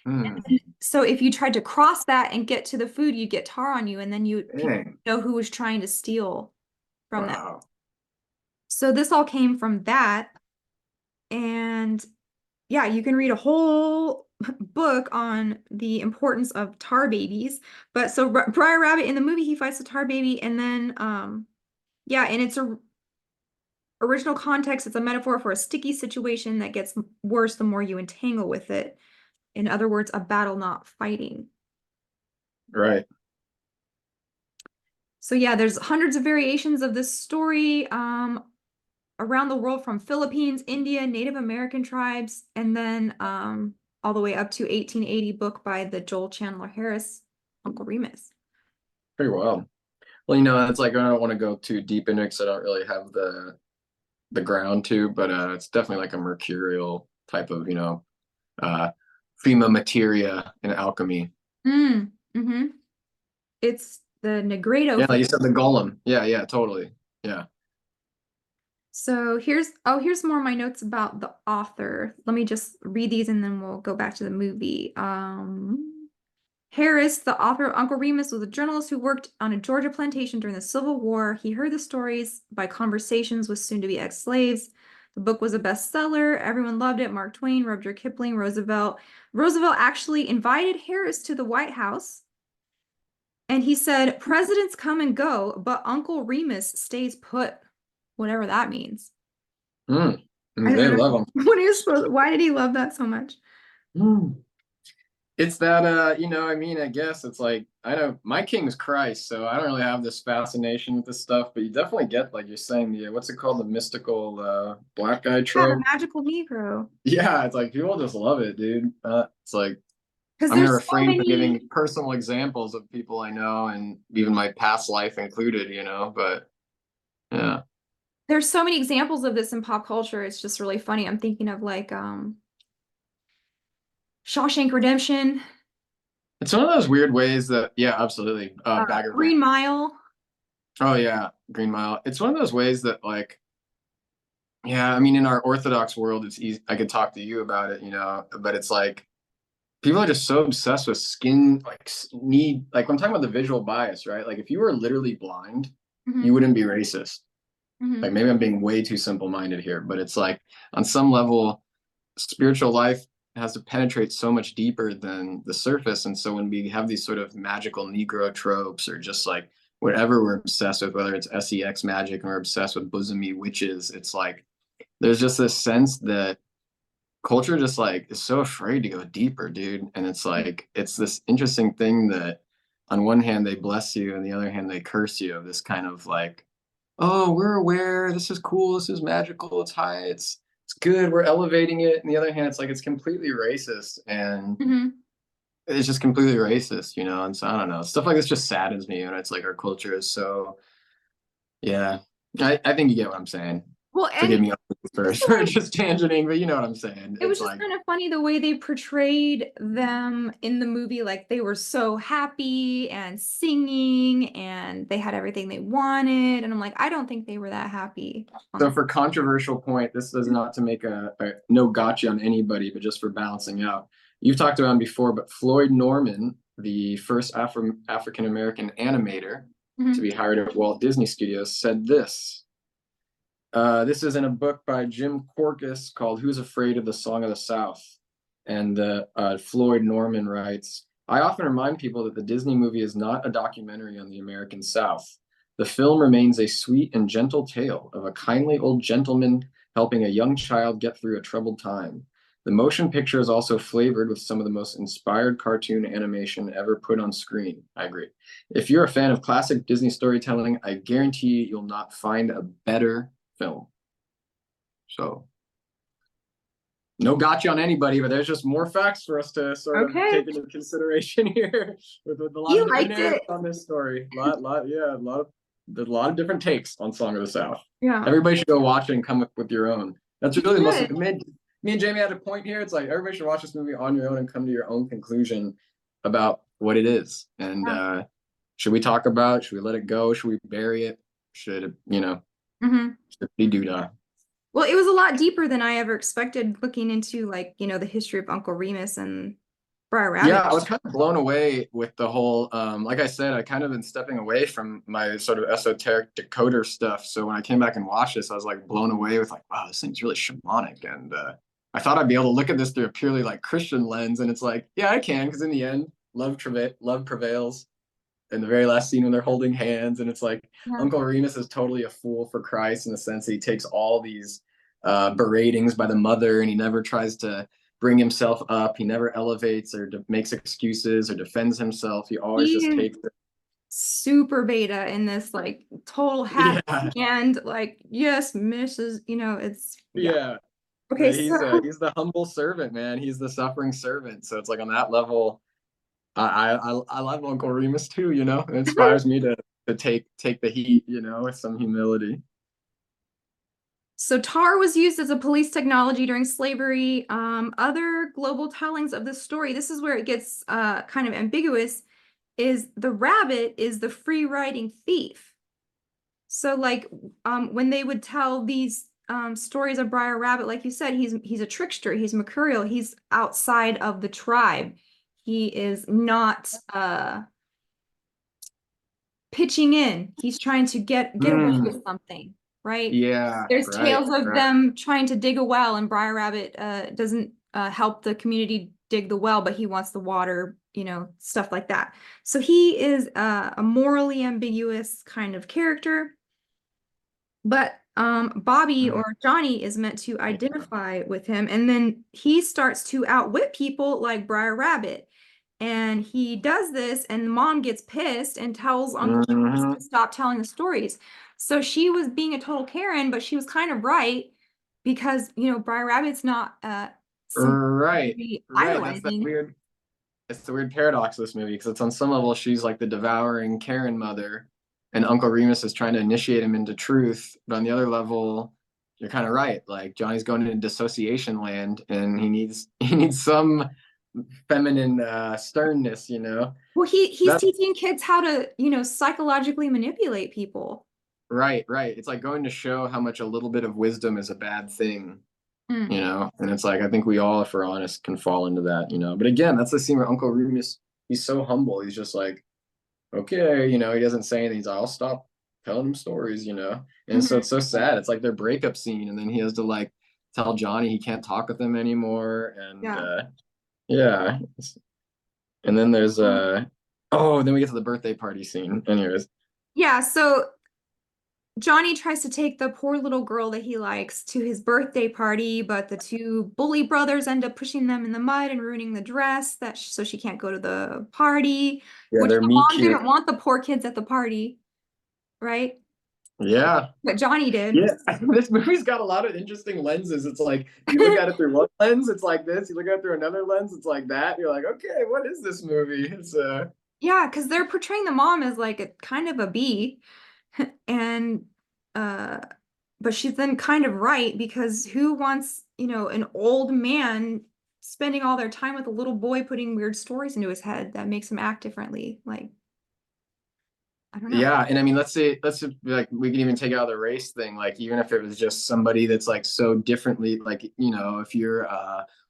Hmm. So if you tried to cross that and get to the food, you'd get tar on you, and then you people Dang. know who was trying to steal from that. Wow. So this all came from that. And yeah, you can read a whole book on the importance of tar babies. But so Briar Rabbit in the movie, he fights the tar baby, and then yeah, in its original context, it's a metaphor for a sticky situation that gets worse the more you entangle with it. In other words, a battle not fighting. Right. So yeah, there's hundreds of variations of this story around the world from Philippines, India, Native American tribes, and then all the way up to 1880 book by the Joel Chandler Harris, Uncle Remus. Pretty wild. Well, you know, it's like I don't want to go too deep into it because I don't really have the ground to, but it's definitely like a mercurial type of, uh prima materia in alchemy. Mm-hmm. It's the Negredo Yeah, like you family. said, the golem. Yeah, yeah, totally. Yeah. So here's more of my notes about the author. Let me just read these and then we'll go back to the movie. Harris, the author of Uncle Remus, was a journalist who worked on a Georgia plantation during the Civil War. He heard the stories by conversations with soon-to-be ex-slaves. The book was a bestseller. Everyone loved it. Mark Twain, Rudyard Kipling, Roosevelt. Roosevelt actually invited Harris to the White House, and he said, "Presidents come and go, but Uncle Remus stays put," whatever that means. Mm. I They don't love know. them. Why did he love that so much? It's that I mean, I guess it's like I know my king is Christ, so I don't really have this fascination with this stuff, but you definitely get like you're saying the what's it called, the mystical black guy Yeah, the trope. magical Negro. Yeah, it's like people just love it, dude. It's like Because I'm gonna there's so refrain from many giving personal examples of people I know and even my past life included, but yeah. there's so many examples of this in pop culture. It's just really funny. I'm thinking of like Shawshank Redemption, It's one of those weird ways that yeah, absolutely. Bag of Rings. Green Mile. Oh yeah, Green Mile. It's one of those ways that like yeah, I mean in our Orthodox world it's easy I could talk to you about it, but it's like people are just so obsessed with skin like need like I'm talking about the visual bias, right? Like if you were literally blind, you Hmm. wouldn't be racist. Like Hmm. maybe I'm being way too simple-minded here, but it's like on some level spiritual life has to penetrate so much deeper than the surface. And so when we have these sort of magical Negro tropes or just like whatever we're obsessed with, whether it's sex magic or we're obsessed with bosomy witches, it's like there's just this sense that culture just like is so afraid to go deeper, dude. And it's like it's this interesting thing that on one hand they bless you and the other hand they curse you of this kind of like, oh, we're aware, this is cool, this is magical, it's high, it's good, we're elevating it. And the other hand, it's like it's completely racist and Hmm. it's just completely racist, And so I don't know. Stuff like this just saddens me and it's like our culture is so yeah. I think you get what I'm saying. Well, Forgive and me for, just the for way just tangenting, but you know what I'm saying. it was It's just like kind of funny the way they portrayed them in the movie. Like they were so happy and singing and they had everything they wanted. And I'm like, I don't think they were that happy on so the. for controversial point, this is not to make a no gotcha on anybody, but just for balancing out. You've talked about him before, but Floyd Norman, the first African American animator to Mhm. be hired at Walt Disney Studios, said this. This is in a book by Jim Corcus called Who's Afraid of the Song of the South? And Floyd Norman writes, I often remind people that the Disney movie is not a documentary on the American South. The film remains a sweet and gentle tale of a kindly old gentleman helping a young child get through a troubled time. The motion picture is also flavored with some of the most inspired cartoon animation ever put on screen. I agree. If you're a fan of classic Disney storytelling, I guarantee you'll not find a better film. So no gotcha on anybody, but there's just more facts for us to sort of Okay. take into consideration here with a lot You of different liked narratives it. on this story. Yeah, there's a lot of different takes on Song of the South. Yeah. Everybody should go watch it and come up with your own. That's You really the most. should. It made me and Jamie had a point here. It's like everybody should watch this movie on your own and come to your own conclusion about what it is. And Yeah. should we talk about it? Should we let it go? Should we bury it? Should it, Hmm. should it be doodah? Well, it was a lot deeper than I ever expected looking into like, the history of Uncle Remus and Briar Yeah, Rabbit. I was kind of blown away with the whole, like I said, I kind of been stepping away from my sort of esoteric decoder stuff. So when I came back and watched this, I was like blown away with like, wow, this thing's really shamanic. And I thought I'd be able to look at this through a purely like Christian lens, and it's like, yeah, I can, because in the end, love prevails. In the very last scene when they're holding hands, and it's like Yeah. Uncle Remus is totally a fool for Christ in the sense that he takes all these beratings by the mother, and he never tries to bring himself up. He never elevates or makes excuses or defends himself. He always just He's takes it. super beta in this, like total hat Yeah, and like, yes, Mrs. It's yeah. yeah. Okay, He's the humble servant, man. He's the suffering servant. So it's like on that level, I love Uncle Remus too. It inspires me to take the heat, with some humility. so tar was used as a police technology during slavery. Other global tellings of the story, this is where it gets kind of ambiguous, is the rabbit is the free riding thief. So like when they would tell these stories of Briar Rabbit, like you said, he's a trickster, he's mercurial, he's outside of the tribe. He is not pitching in. He's trying to get away Mm, with something, right? yeah, There's right, tales of right. them trying to dig a well, and Briar Rabbit doesn't help the community dig the well, but he wants the water, stuff like that. So he is a morally ambiguous kind of character. But Bobby Mm. or Johnny is meant to identify with him, and then he starts to outwit people like Briar Rabbit. And he does this, and mom gets pissed and tells Uncle Remus Mhm. to stop telling the stories. So she was being a total Karen, but she was kind of right because, Briar Rabbit's not somebody to Right, be right. That's that idolizing. weird. It's the weird paradox of this movie because it's on some level she's like the devouring Karen mother, and Uncle Remus is trying to initiate him into truth. But on the other level, you're kind of right. Like Johnny's going into dissociation land, and he needs some feminine sternness. Well, he's That's teaching kids how to, psychologically manipulate people. right, right. It's like going to show how much a little bit of wisdom is a bad thing. Mm, And it's like I think we all, if we're honest, can fall into that. But again, that's the scene where Uncle Remus, he's so humble. He's just like, okay, he doesn't say anything. He's like, I'll stop telling him stories. And so mhm. it's so sad. It's like their breakup scene, and then he has to like tell Johnny he can't talk with him anymore. And Yeah. yeah. And then there's oh, then we get to the birthday party scene. Anyways. Yeah, so Johnny tries to take the poor little girl that he likes to his birthday party, but the two bully brothers end up pushing them in the mud and ruining the dress so she can't go to the party, Yeah, which they're the meet mom cute. didn't want the poor kids at the party, right? Yeah. But Johnny did. Yeah, this movie's got a lot of interesting lenses. It's like you look at it through one lens, it's like this. You look at it through another lens, it's like that. You're like, okay, what is this movie? It's Yeah, because they're portraying the mom as like a kind of a bee, and uh but she's then kind of right because who wants, an old man spending all their time with a little boy putting weird stories into his head that makes him act differently? Like, I don't know. yeah, and I mean, let's say like we can even take out the race thing. Like even if it was just somebody that's like so differently, like if you're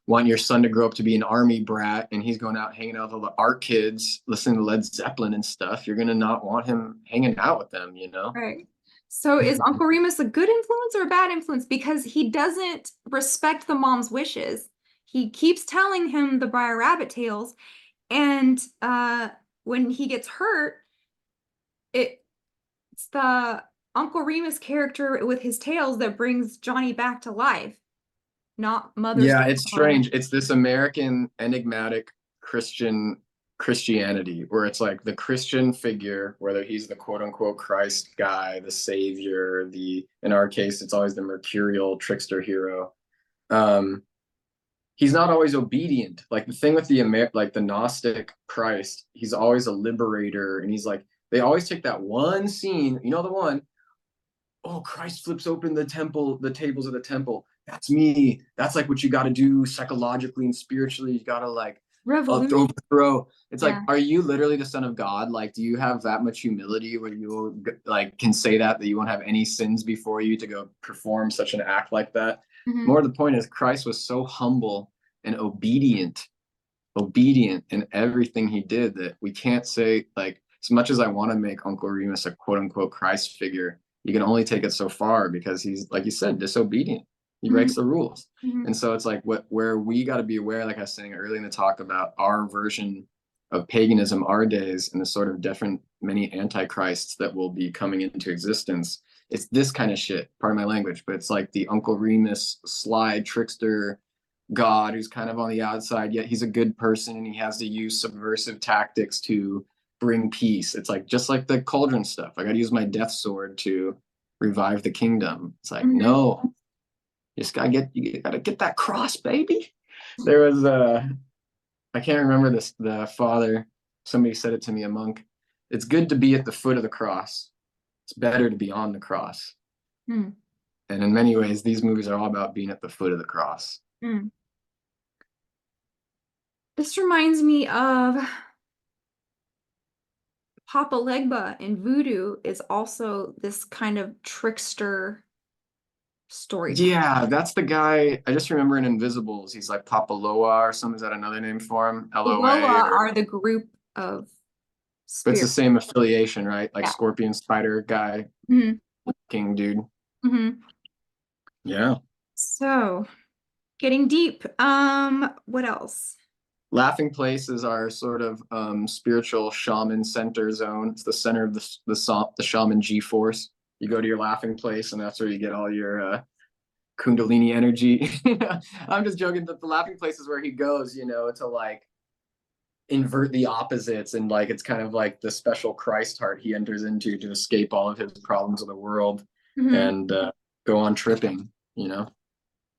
want your son to grow up to be an army brat and he's going out hanging out with all the art kids, listening to Led Zeppelin and stuff, you're gonna not want him hanging out with them. Right. So is Uncle Remus a good influence or a bad influence? Because he doesn't respect the mom's wishes. He keeps telling him the Briar Rabbit tales, and when he gets hurt, it's the Uncle Remus character with his tales that brings Johnny back to life, not Mother's Yeah, it's love. strange. It's this American enigmatic Christianity where it's like the Christian figure, whether he's the quote unquote Christ guy, the savior, in our case, it's always the mercurial trickster hero. Um, he's not always obedient. Like the thing with like the Gnostic Christ, he's always a liberator, and he's like they always take that one scene, the one, oh, Christ flips open the tables of the temple. That's me. That's like what you got to do psychologically and spiritually. You got to like Revolution. overthrow. It's like, Yeah. are you literally the son of God? Like, do you have that much humility where you like can say that you won't have any sins before you to go perform such an act like that? Hmm. More the point is, Christ was so humble and obedient in everything he did that we can't say like as much as I want to make Uncle Remus a quote unquote Christ figure, you can only take it so far because he's like you said, disobedient. He breaks Mhm. the rules. Mhm. And so it's like where we got to be aware, like I was saying earlier in the talk about our version of paganism, our days, and the sort of different many antichrists that will be coming into existence. It's this kind of shit, pardon my language, but it's like the Uncle Remus sly trickster god who's kind of on the outside, yet he's a good person and he has to use subversive tactics to bring peace. It's like just like the Cauldron stuff. I got to use my death sword to revive the kingdom. It's like, Mhm. no, you gotta get that cross, baby. There was I can't remember this the father, somebody said it to me, a monk. It's good to be at the foot of the cross. It's better to be on the cross. Mhm. And in many ways, these movies are all about being at the foot of the cross. Mhm. This reminds me of Papa Legba in Voodoo is also this kind of trickster storyteller. Yeah, that's the guy. I just remember in Invisibles, he's like Papaloa or something. Is that another name for him? The LOA, Loa or are the group of but it's the spirits. same affiliation, right? Like Yeah. Scorpion Spider guy, Hmm. King dude. Hmm. Yeah. So, getting deep. What else? Laughing Place is our sort of spiritual shaman center zone. It's the center of the shaman G force. You go to your laughing place, and that's where you get all your Kundalini energy. I'm just joking that the laughing place is where he goes, to like invert the opposites, and like it's kind of like the special Christ heart he enters into to escape all of his problems of the world Hmm. and go on tripping.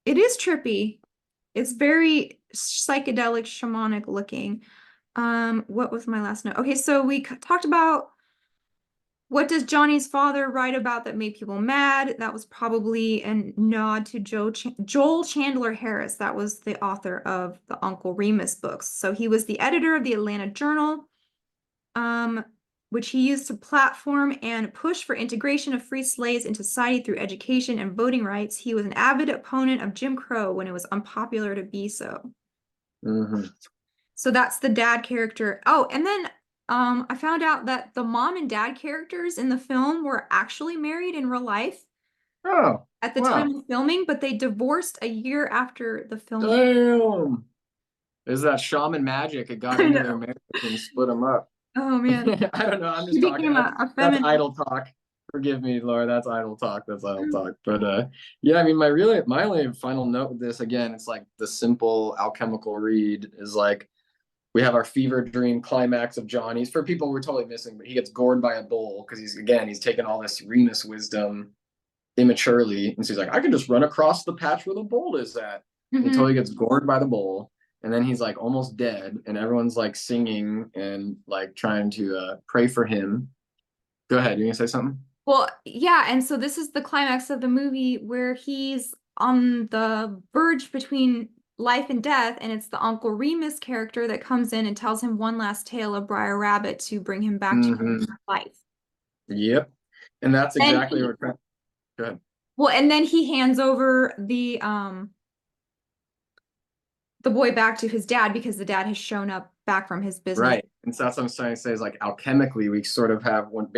It is trippy. It's very psychedelic, shamanic looking. What was my last note? Okay, so we talked about what does Johnny's father write about that made people mad? That was probably a nod to Joel Chandler Harris. That was the author of the Uncle Remus books. So he was the editor of the Atlanta Journal, um, which he used to platform and push for integration of free slaves into society through education and voting rights. He was an avid opponent of Jim Crow when it was unpopular to be so. Mm-hmm. So that's the dad character. Oh, and then I found out that the mom and dad characters in the film were actually married in real life Oh, at the wow. time of filming, but they divorced a year after the film. Damn. Is that shaman magic? It got I into their know. marriage and split them up. Oh man. I don't know. I'm She just talking. became a That's feminist. idle talk. Forgive me, Laura. That's idle talk. That's idle talk. But yeah. I mean, my only final note with this again, it's like the simple alchemical read is like we have our fever dream climax of Johnny's. For people we're totally missing, but he gets gored by a bull because he's taken all this Remus wisdom immaturely, and so he's like, I can just run across the patch where the bull is at. And he Hmm. totally gets gored by the bull, and then he's like almost dead, and everyone's like singing and like trying to pray for him. Go ahead, you gonna say something? Well, yeah, and so this is the climax of the movie where he's on the verge between life and death, and it's the Uncle Remus character that comes in and tells him one last tale of Briar Rabbit to bring him back to Mm-hmm. life. Yep. And that's And exactly what we're. Go ahead. well, and then he hands over the boy back to his dad because the dad has shown up back from his business. Right. And so that's what I'm trying to say is like alchemically, we sort of have when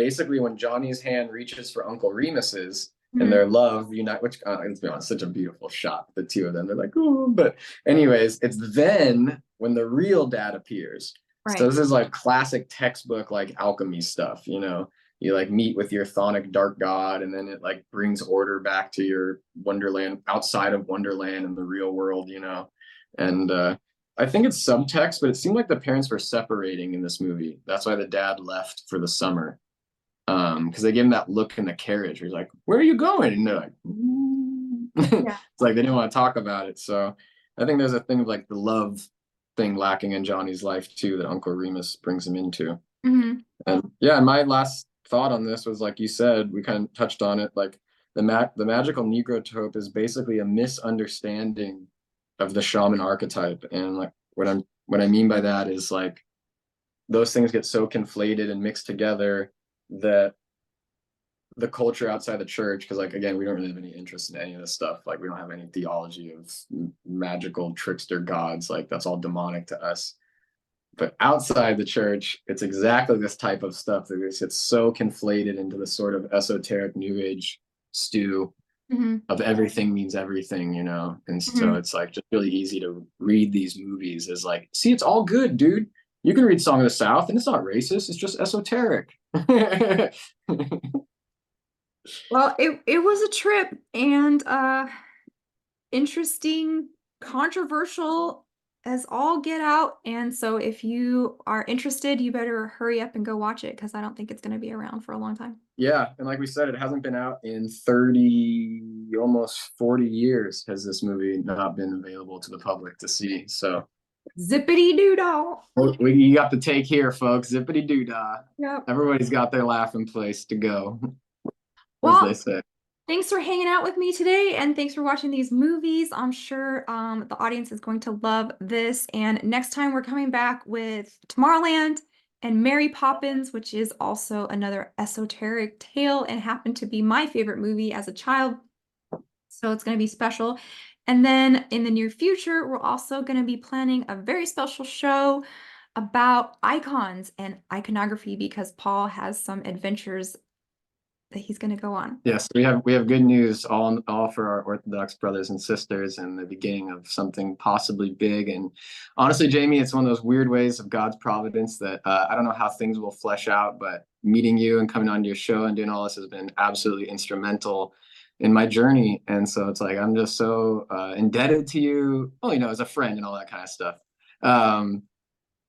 Johnny's hand reaches for Uncle Remus's and Mhm. their love unite, which let's be honest, such a beautiful shot. The two of them, they're like, ooh. But anyways, it's then when the real dad appears. So Right. this is like classic textbook like alchemy stuff. You like meet with your chthonic dark god, and then it like brings order back to your Wonderland outside of Wonderland and the real world. And I think it's subtext, but it seemed like the parents were separating in this movie. That's why the dad left for the summer. Because they gave him that look in the carriage where he's like, "Where are you going?" And they're like, Yeah. it's like they didn't want to talk about it. So I think there's a thing of like the love thing lacking in Johnny's life too that Uncle Remus brings him into. Hmm. And yeah, and my last thought on this was like you said, we kind of touched on it. Like the magical Negro trope is basically a misunderstanding of the shaman archetype. And like what I mean by that is like those things get so conflated and mixed together that the culture outside the church, because like again, we don't really have any interest in any of this stuff. Like we don't have any theology of magical trickster gods. Like that's all demonic to us. But outside the church, it's exactly this type of stuff that gets so conflated into this sort of esoteric new age stew Hmm. of everything means everything, you know? And so Hmm. it's like just really easy to read these movies as like, see, it's all good, dude. You can read Song of the South and it's not racist, it's just esoteric. Well, it was a trip and interesting, controversial as all get out. And so if you are interested, you better hurry up and go watch it because I don't think it's going to be around for a long time. Yeah, and like we said, it hasn't been out in 30, almost 40 years has this movie not been available to the public to see. So Zippity doo dah. you got the take here, folks. Zippity doo dah. Yep. Everybody's got their laughing place to go, as they Well, say. thanks for hanging out with me today and thanks for watching these movies. I'm sure the audience is going to love this. And next time we're coming back with Tomorrowland and Mary Poppins, which is also another esoteric tale and happened to be my favorite movie as a child. So it's going to be special. And then in the near future, we're also going to be planning a very special show about icons and iconography because Paul has some adventures that he's going to go on. Yes, we have good news all for our Orthodox brothers and sisters and the beginning of something possibly big. And honestly, Jamie, it's one of those weird ways of God's providence that I don't know how things will flesh out, but meeting you and coming on your show and doing all this has been absolutely instrumental in my journey. And so it's like I'm just so indebted to you, well, you know, as a friend and all that kind of stuff. Um,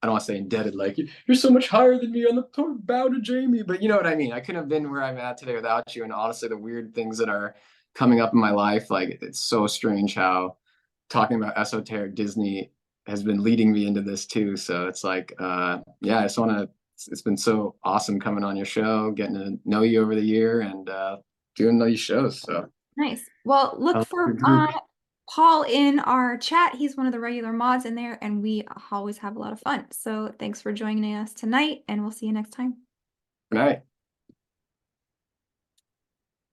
I don't want to say indebted, like you're so much higher than me on the bow to Jamie, but you know what I mean. I couldn't have been where I'm at today without you. And honestly, the weird things that are coming up in my life, like it's so strange how talking about esoteric Disney has been leading me into this too. So it's like, yeah, I just want to. It's been so awesome coming on your show, getting to know you over the year, and doing these shows. So Nice. Well, look for Paul in our chat. He's one of the regular mods in there, and we always have a lot of fun. So thanks for joining us tonight, and we'll see you next time. good night.